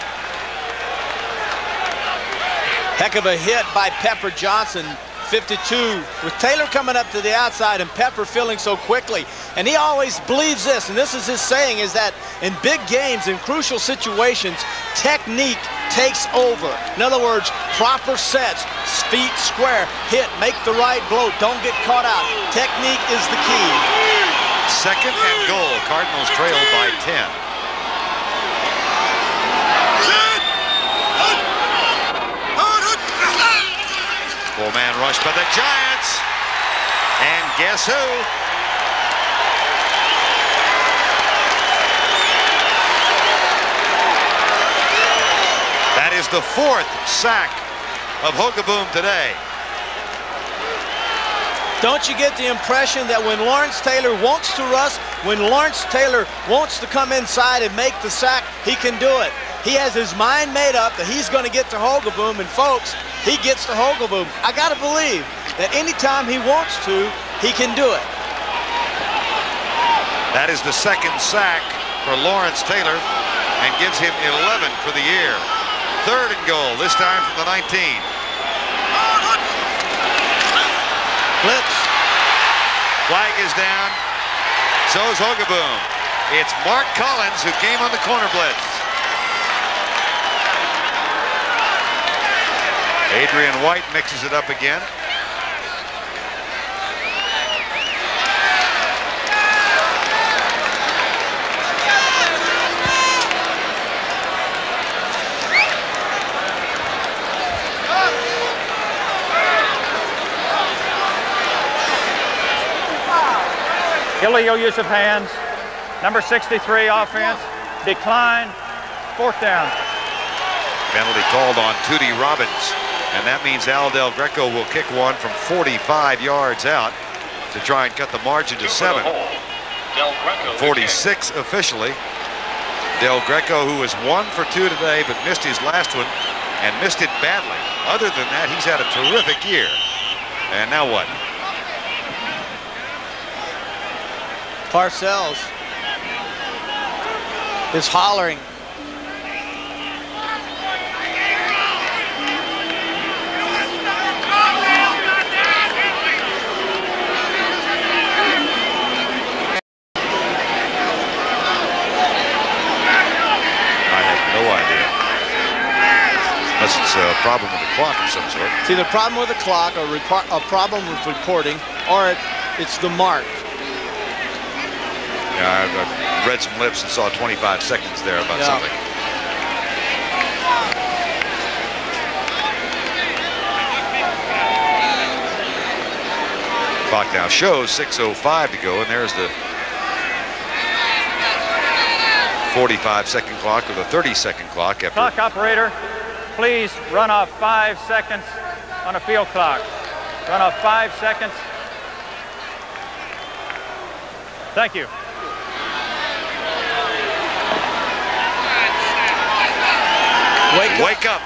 Heck of a hit by Pepper Johnson. 52, with Taylor coming up to the outside and Pepper filling so quickly. And he always believes this, and this is his saying, is that in big games, in crucial situations, technique takes over. In other words, proper sets, feet square, hit, make the right blow, don't get caught out. Technique is the key. Second and goal. Cardinals trail by 10. Full-man rush by the Giants. And guess who? That is the 4th sack of Hogaboom today. Don't you get the impression that when Lawrence Taylor wants to rush, when Lawrence Taylor wants to come inside and make the sack, he can do it. He has his mind made up that he's going to get to Hogaboom, and folks, he gets to Hogaboom. I got to believe that anytime he wants to, he can do it. That is the 2nd sack for Lawrence Taylor and gives him 11 for the year. 3rd and goal, this time from the 19. Blitz. Flag is down. So is Hogaboom. It's Mark Collins who came on the corner blitz. Adrian White mixes it up again. Illegal use of hands. Number 63 offense. Decline. 4th down. Penalty called on Tootie Robbins. And that means Al Del Greco will kick one from 45 yards out to try and cut the margin to 7. 46 officially. Del Greco, who was 1 for 2 today, but missed his last one and missed it badly. Other than that, he's had a terrific year. And now what? Parcells is hollering. Unless it's a problem with the clock of some sort. It's either a problem with the clock or a problem with reporting, or it's the mark. Yeah, I've read some lips and saw 25 seconds there about something. Clock now shows 6:05 to go, and there's the 45-second clock or the 30-second clock after. Clock operator, please run off 5 seconds on a field clock. Run off 5 seconds. Thank you. Wake up.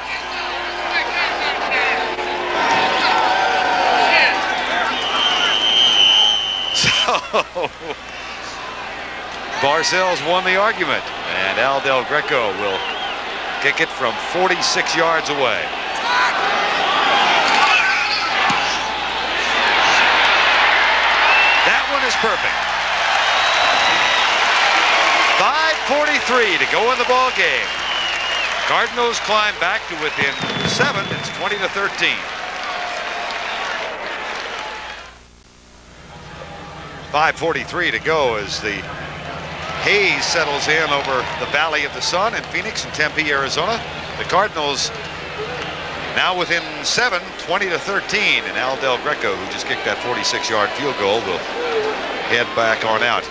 Parcells won the argument, and Al Del Greco will kick it from 46 yards away. That one is perfect. 5:43 to go in the ball game. Cardinals climb back to within 7. It's 20-13. 5:43 to go as the haze settles in over the Valley of the Sun in Phoenix and Tempe, Arizona. The Cardinals now within 7, 20-13, and Al Del Greco, who just kicked that 46-yard field goal, will head back on out.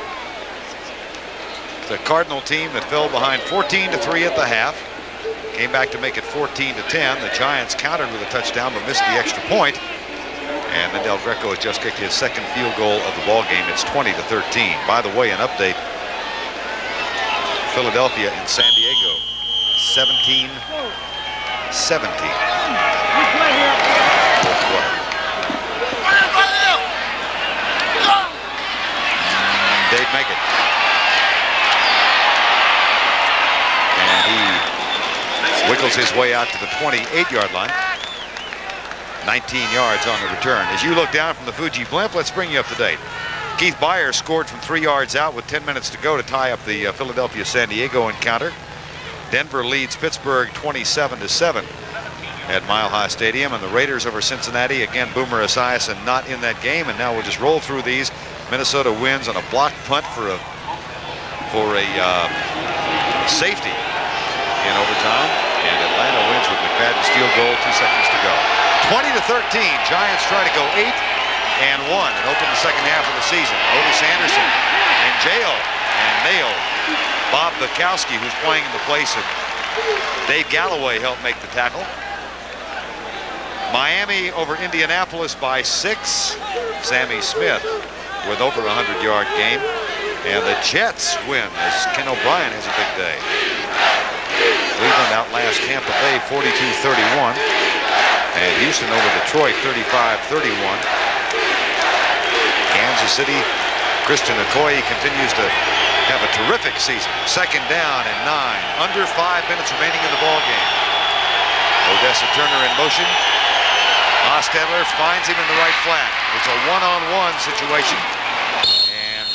The Cardinal team that fell behind 14-3 at the half came back to make it 14-10. The Giants countered with a touchdown but missed the extra point. And then Del Greco has just kicked his second field goal of the ball game. It's 20-13. By the way, an update. Philadelphia and San Diego, 17-17. Dave make it. And he wiggles his way out to the 28-yard line. 19 yards on the return. As you look down from the Fuji blimp, let's bring you up to date. Keith Byers scored from 3 yards out with 10 minutes to go to tie up the Philadelphia-San Diego encounter. Denver leads Pittsburgh 27-7 at Mile High Stadium, and the Raiders over Cincinnati. Again, Boomer Esiason not in that game, and now we'll just roll through these. Minnesota wins on a blocked punt for a safety in overtime, and Atlanta wins with McFadden's field goal, 2 seconds to go. 20-13. Giants try to go 8-1 and open the second half of the season. Otis Anderson in jail and nailed. Bob Bukowski, who's playing in the place of Dave Galloway, helped make the tackle. Miami over Indianapolis by 6. Sammy Smith with over a 100-yard game. And the Jets win as Ken O'Brien has a big day. Cleveland outlast Tampa Bay 42-31. And Houston over Detroit 35-31. Kansas City, Christian Okoye continues to have a terrific season. Second down and 9. Under 5 minutes remaining in the ball game. Odessa Turner in motion. Hostetler finds him in the right flat. It's a one-on-one situation. And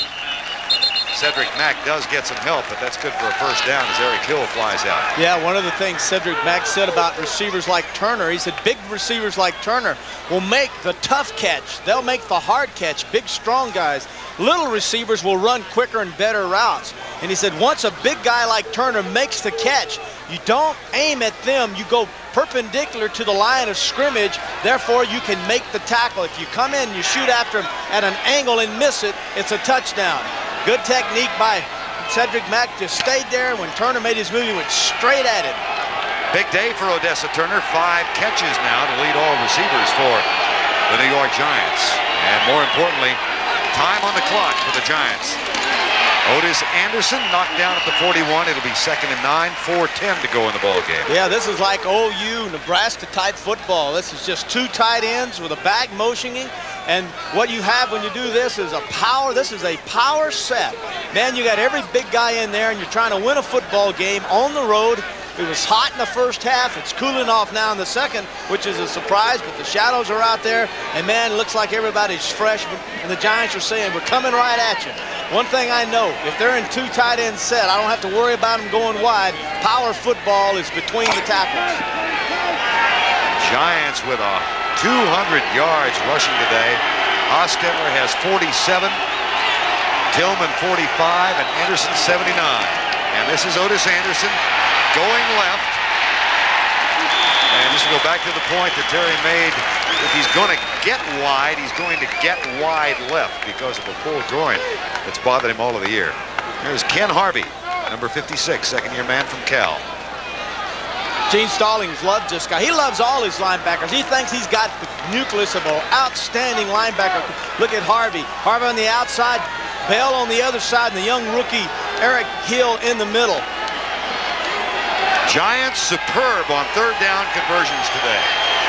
Cedric Mack does get some help, but that's good for a first down as Eric Hill flies out. Yeah, one of the things Cedric Mack said about receivers like Turner, he said big receivers like Turner will make the tough catch. They'll make the hard catch, big, strong guys. Little receivers will run quicker and better routes. And he said once a big guy like Turner makes the catch, you don't aim at them, you go perpendicular to the line of scrimmage, therefore you can make the tackle. If you come in and you shoot after him at an angle and miss it, it's a touchdown. Good technique by Cedric Mack, just stayed there, and when Turner made his move, he went straight at it. Big day for Odessa Turner. 5 catches now to lead all receivers for the New York Giants. And more importantly, time on the clock for the Giants. Otis Anderson knocked down at the 41. It'll be 2nd and 9, 4:10 to go in the ball game. Yeah, this is like OU, Nebraska type football. This is just 2 tight ends with a back motioning. And what you have when you do this is a power. This is a power set. Man, you got every big guy in there, and you're trying to win a football game on the road. It was hot in the first half. It's cooling off now in the second, which is a surprise, but the shadows are out there, and man, it looks like everybody's fresh, and the Giants are saying, we're coming right at you. One thing I know, if they're in 2 tight end set, I don't have to worry about them going wide. Power football is between the tackles. Giants with 200 yards rushing today. Hostetler has 47, Tillman 45, and Anderson 79. And this is Otis Anderson going left. And just to go back to the point that Terry made, if he's going to get wide, he's going to get wide left because of a pulled groin that's bothered him all of the year. Here's Ken Harvey, number 56, second-year man from Cal. Gene Stallings loves this guy. He loves all his linebackers. He thinks he's got the nucleus of an outstanding linebacker. Look at Harvey. Harvey on the outside, Bell on the other side, and the young rookie Eric Hill in the middle. Giants superb on 3rd down conversions today.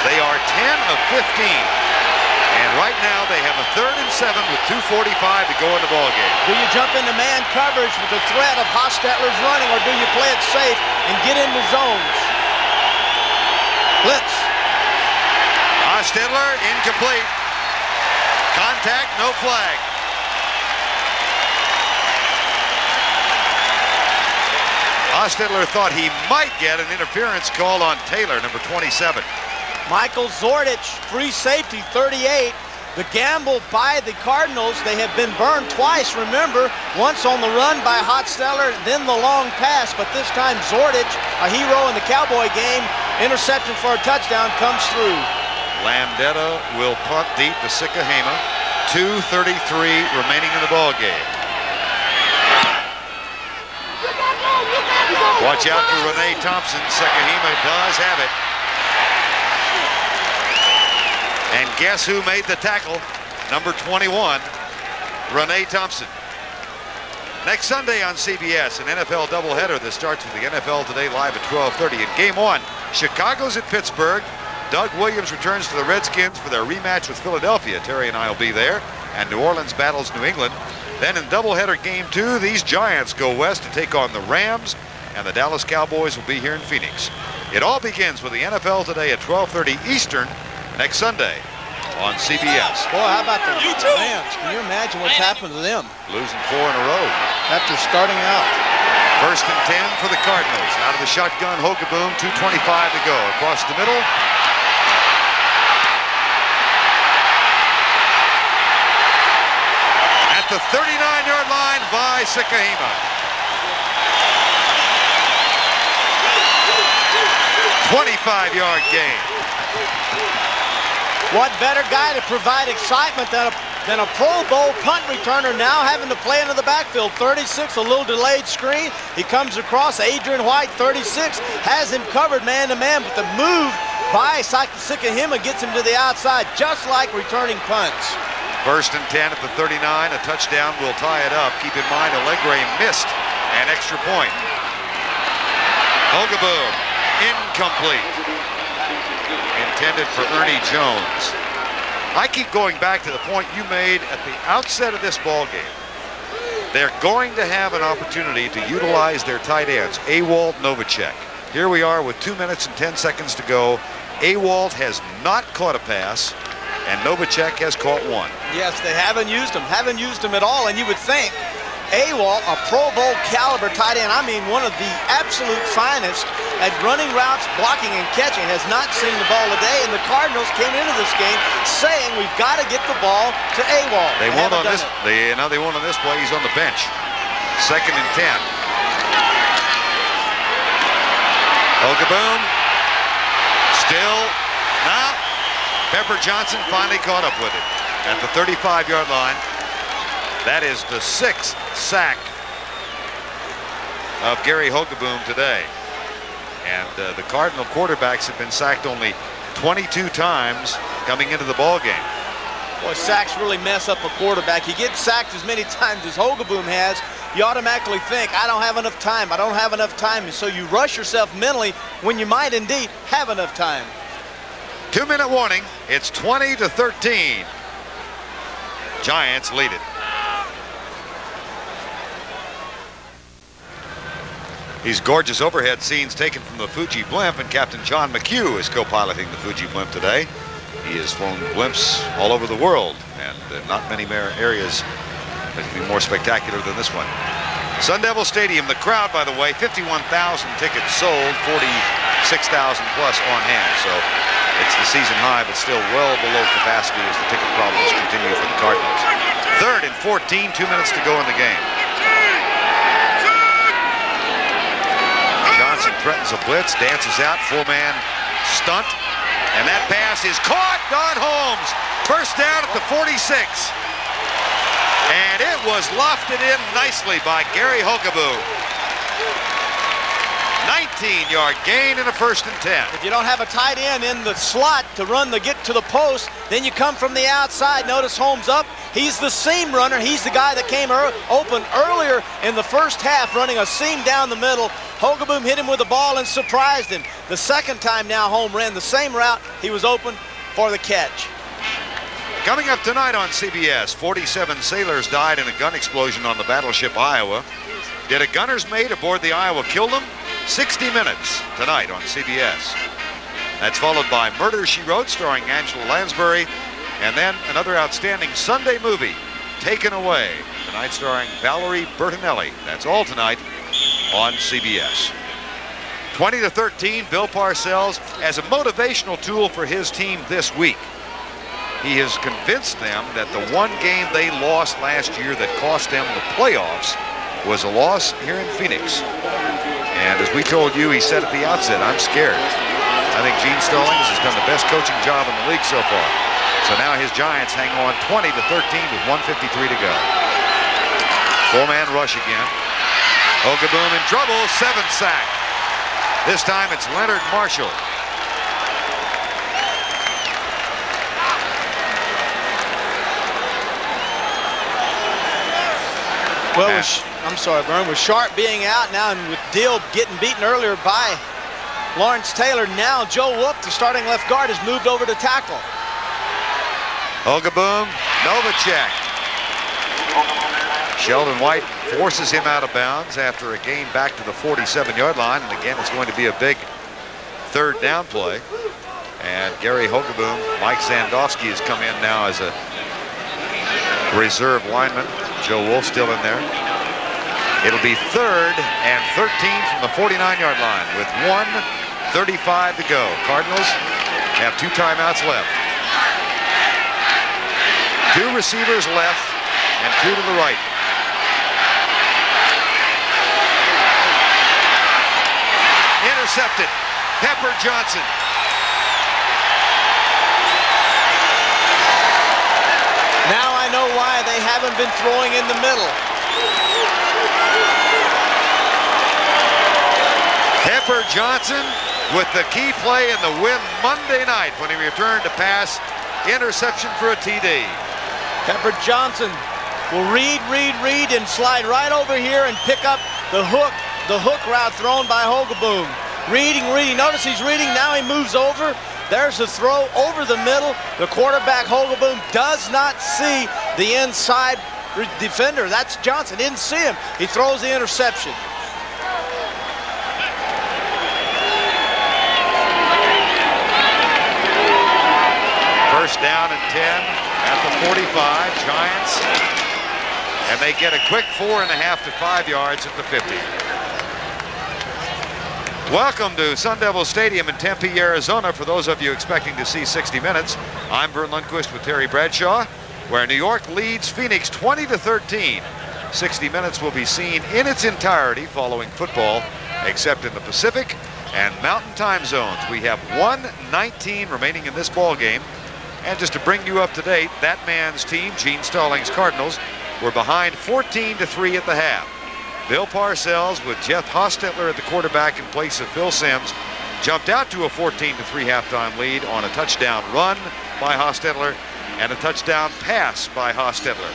They are 10 of 15. And And right now they have a 3rd and 7 with 2:45 to go in the ball game. Do you jump into man coverage with the threat of Hostetler's running, or do you play it safe and get into zones? Blitz. Hostetler incomplete. Contact, no flag. Hostetler thought he might get an interference call on Taylor, number 27. Michael Zordich, free safety, 38. The gamble by the Cardinals, they have been burned twice, remember, once on the run by Hostetler, then the long pass, but this time Zordich, a hero in the Cowboy game, interception for a touchdown, comes through. Landeta will punt deep to Sikahema. 2:33 remaining in the ball game. Watch out for Renee Thompson. Sikahema does have it. And guess who made the tackle? Number 21, Renee Thompson. Next Sunday on CBS, an NFL doubleheader that starts with the NFL Today live at 12:30. In Game 1, Chicago's at Pittsburgh. Doug Williams returns to the Redskins for their rematch with Philadelphia. Terry and I will be there. And New Orleans battles New England. Then in doubleheader Game 2, these Giants go west to take on the Rams. And the Dallas Cowboys will be here in Phoenix. It all begins with the NFL Today at 12:30 Eastern next Sunday on CBS. Boy, how about the Rams? Can you imagine what's happened to them? Losing 4 in a row. After starting out. 1st and 10 for the Cardinals. Out of the shotgun, Hogaboom, 2:25 to go. Across the middle. At the 39-yard line by Sikahema. 25-yard gain. What better guy to provide excitement than a Pro Bowl punt returner now having to play into the backfield. 36, a little delayed screen. He comes across. Adrian White, 36, has him covered man-to-man, but the move by Sikahema gets him to the outside, just like returning punts. 1st and 10 at the 39. A touchdown will tie it up. Keep in mind, Allegre missed an extra point. Hogaboom, incomplete. Intended for Ernie Jones. I keep going back to the point you made at the outset of this ball game. They're going to have an opportunity to utilize their tight ends, Ewald, Novacek. Here we are with 2 minutes and 10 seconds to go. Ewald has not caught a pass, and Novacek has caught one. Yes, they haven't used him at all, and you would think Ewald, a Pro Bowl caliber tight end, I mean one of the absolute finest at running routes, blocking and catching, has not seen the ball today, and the Cardinals came into this game saying we've got to get the ball to Ewald. They won't on this. They won't on this play. He's on the bench. 2nd and 10. Hogaboom. Still. Now, Pepper Johnson finally caught up with it at the 35-yard line. That is the 6th sack of Gary Hogaboom today. And the Cardinal quarterbacks have been sacked only 22 times coming into the ball game. Boy, sacks really mess up a quarterback. You get sacked as many times as Hogaboom has, you automatically think, I don't have enough time, I don't have enough time. And so you rush yourself mentally when you might indeed have enough time. 2-minute warning. It's 20-13. Giants lead it. These gorgeous overhead scenes taken from the Fuji blimp, and Captain John McHugh is co-piloting the Fuji blimp today. He has flown blimps all over the world, and not many areas that can be more spectacular than this one. Sun Devil Stadium, the crowd, by the way, 51,000 tickets sold, 46,000 plus on hand. So it's the season high, but still well below capacity as the ticket problems continue for the Cardinals. 3rd and 14, 2 minutes to go in the game. Johnson threatens a blitz, dances out, 4-man stunt, and that pass is caught. Don Holmes, 1st down at the 46. And it was lofted in nicely by Gary Hogaboom. 19-yard gain in a 1st and 10. If you don't have a tight end in the slot to run the get to the post, then you come from the outside. Notice Holmes up. He's the seam runner. He's the guy that came open earlier in the first half, running a seam down the middle. Hogaboom hit him with the ball and surprised him. The 2nd time now Holmes ran the same route. He was open for the catch. Coming up tonight on CBS, 47 sailors died in a gun explosion on the battleship Iowa. Did a gunner's mate aboard the Iowa kill them? 60 Minutes tonight on CBS. That's followed by Murder, She Wrote, starring Angela Lansbury, and then another outstanding Sunday movie, Taken Away, tonight starring Valerie Bertinelli. That's all tonight on CBS. 20-13, Bill Parcells as a motivational tool for his team this week. He has convinced them that the one game they lost last year that cost them the playoffs was a loss here in Phoenix. And as we told you, he said at the outset, I'm scared. I think Gene Stallings has done the best coaching job in the league so far. So now his Giants hang on 20-13 with 1:53 to go. Four-man rush again. Hogaboom in trouble, 7th sack. This time it's Leonard Marshall. Well, I'm sorry, Vern, with Sharp being out now and with Deal getting beaten earlier by Lawrence Taylor, now Joe Wolf, the starting left guard, has moved over to tackle. Hogaboom, Novacek. Sheldon White forces him out of bounds after a gain back to the 47-yard line, and again, it's going to be a big third down play. And Gary Hogaboom, Mike Zandowski has come in now as a reserve lineman. Joe Wolf still in there. It'll be 3rd and 13 from the 49-yard line with 1:35 to go. Cardinals have 2 timeouts left. 2 receivers left and 2 to the right. Intercepted. Pepper Johnson. Now I know why they haven't been throwing in the middle. Pepper Johnson with the key play in the win Monday night when he returned to pass. Interception for a TD. Pepper Johnson will read, and slide right over here and pick up the hook route thrown by Hogaboom. Reading. Notice he's reading. Now he moves over. There's a throw over the middle. The quarterback, Hogaboom, does not see the inside defender. That's Johnson. Didn't see him. He throws the interception. First down and 10 at the 45. Giants. And they get a quick 4.5 to 5 yards at the 50. Welcome to Sun Devil Stadium in Tempe, Arizona. For those of you expecting to see 60 Minutes, I'm Vern Lundquist with Terry Bradshaw, where New York leads Phoenix 20-13. 60 Minutes will be seen in its entirety following football, except in the Pacific and Mountain time zones. We have 1:19 remaining in this ball game. And just to bring you up to date, that man's team, Gene Stallings Cardinals, were behind 14-3 at the half. Bill Parcells, with Jeff Hostetler at the quarterback in place of Phil Simms, jumped out to a 14-3 halftime lead on a touchdown run by Hostetler and a touchdown pass by Hostetler.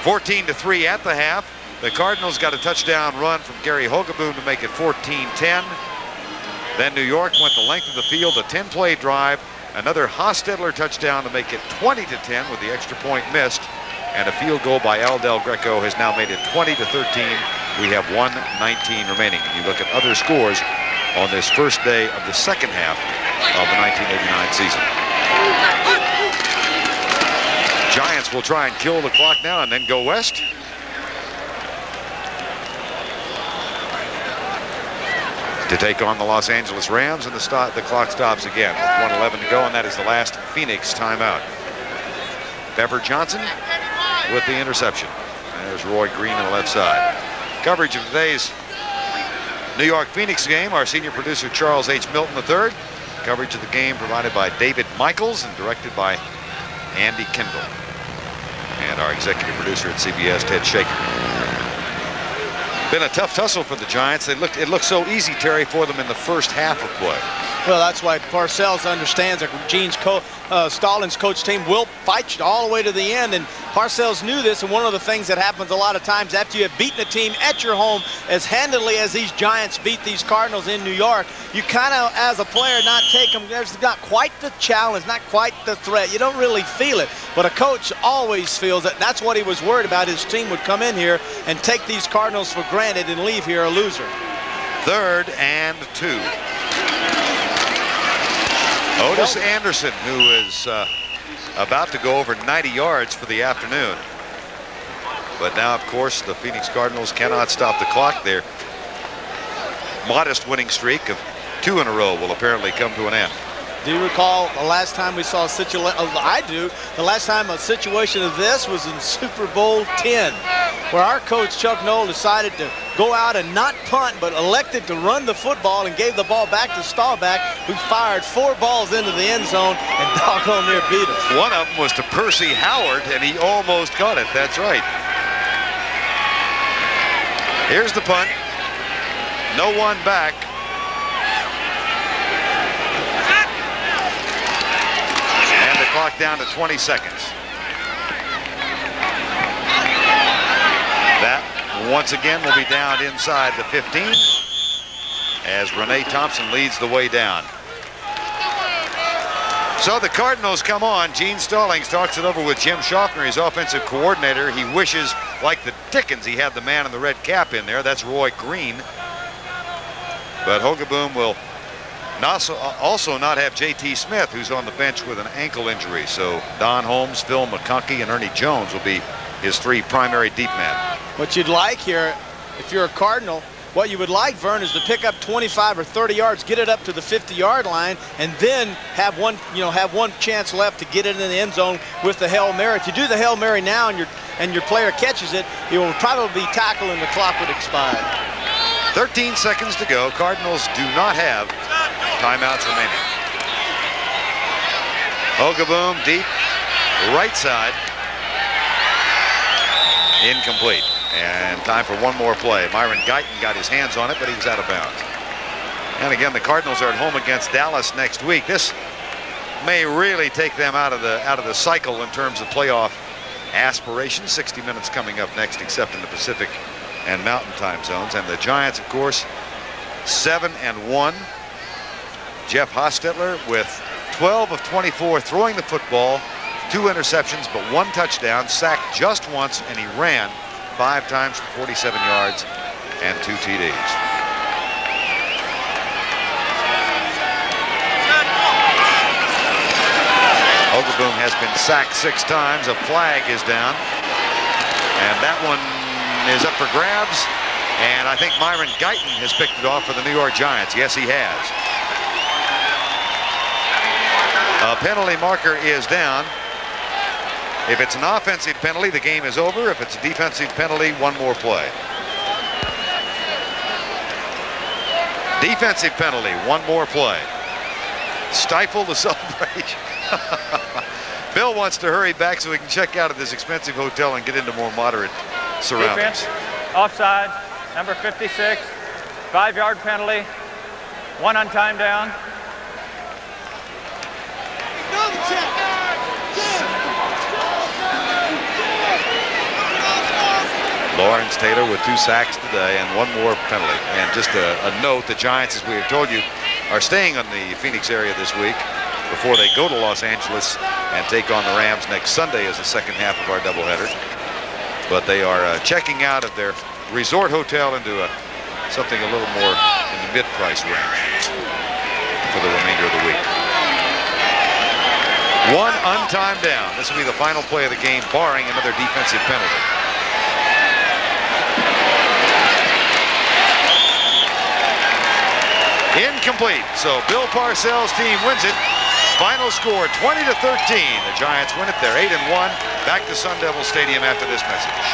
14-3 at the half. The Cardinals got a touchdown run from Gary Hogaboom to make it 14-10. Then New York went the length of the field, a 10-play drive, another Hostetler touchdown to make it 20-10 with the extra point missed. And a field goal by Al Del Greco has now made it 20-13. We have 1:19 remaining. And you look at other scores on this first day of the second half of the 1989 season. Giants will try and kill the clock now and then go west. To take on the Los Angeles Rams, and the clock stops again with 1:11 to go, and that is the last Phoenix timeout. Pepper Johnson with the interception. There's Roy Green on the left side. Coverage of today's New York Phoenix game, our senior producer Charles H. Milton III. Coverage of the game provided by David Michaels and directed by Andy Kendall. And our executive producer at CBS, Ted Shaker. Been a tough tussle for the Giants. It looked so easy, Terry, for them in the first half of play. Well, that's why Parcells understands that Gene Stallings' coach team will fight you all the way to the end. And Parcells knew this, and one of the things that happens a lot of times after you have beaten a team at your home as handily as these Giants beat these Cardinals in New York, you kind of, as a player, not take them. There's not quite the challenge, not quite the threat. You don't really feel it. But a coach always feels it. That's what he was worried about. His team would come in here and take these Cardinals for granted and leave here a loser. 3rd and 2. Otis Anderson, who is about to go over 90 yards for the afternoon. But now, of course, the Phoenix Cardinals cannot stop the clock. Their modest winning streak of 2 in a row will apparently come to an end. Do you recall the last time we saw a situation? I do. The last time a situation of this was in Super Bowl 10, where our coach Chuck Noll decided to go out and not punt, but elected to run the football and gave the ball back to Staubach, who fired 4 balls into the end zone and doggone near beat us. One of them was to Percy Howard, and he almost caught it. That's right. Here's the punt. No one back. Clock down to 20 seconds. That once again will be down inside the 15 as Renee Thompson leads the way down. So the Cardinals come on. Gene Stallings talks it over with Jim Schaffner, his offensive coordinator. He wishes, like the Dickens, he had the man in the red cap in there. That's Roy Green. But Hogaboom will also not have J.T. Smith, who's on the bench with an ankle injury. So Don Holmes, Phil McConkey, and Ernie Jones will be his 3 primary deep men. What you'd like here, if you're a Cardinal, what you would like, Vern, is to pick up 25 or 30 yards, get it up to the 50-yard line, and then have one chance left to get it in the end zone with the Hail Mary. If you do the Hail Mary now and your player catches it, he will probably be tackled and the clock would expire. 13 seconds to go. Cardinals do not have timeouts remaining. Hogaboom deep, right side. Incomplete. And time for one more play. Myron Guyton got his hands on it, but he was out of bounds. And again, the Cardinals are at home against Dallas next week. This may really take them out of the cycle in terms of playoff aspirations. 60 minutes coming up next, except in the Pacific and Mountain time zones. And the Giants, of course, 7-1. Jeff Hostetler with 12 of 24 throwing the football, 2 interceptions, but 1 touchdown, sacked just once, and he ran 5 times for 47 yards and 2 TDs. Hogaboom has been sacked 6 times. A flag is down, and that one is up for grabs, and I think Myron Guyton has picked it off for the New York Giants. Yes, he has. A penalty marker is down. If it's an offensive penalty, the game is over. If it's a defensive penalty, 1 more play. Defensive penalty, 1 more play. Stifle the celebration. Bill wants to hurry back so we can check out of this expensive hotel and get into more moderate surroundings. Defense, offside, number 56, 5-yard penalty, 1 on time down. Lawrence Taylor with 2 sacks today and 1 more penalty. And just a note, the Giants, as we have told you, are staying on the Phoenix area this week before they go to Los Angeles and take on the Rams next Sunday as the second half of our doubleheader. But they are checking out of their resort hotel into something a little more in the mid-price range for the remainder of the week. 1 on-time down. This will be the final play of the game, barring another defensive penalty. Incomplete. So Bill Parcells' team wins it. Final score 20-13. The Giants win it. They're 8-1. Back to Sun Devil Stadium after this message.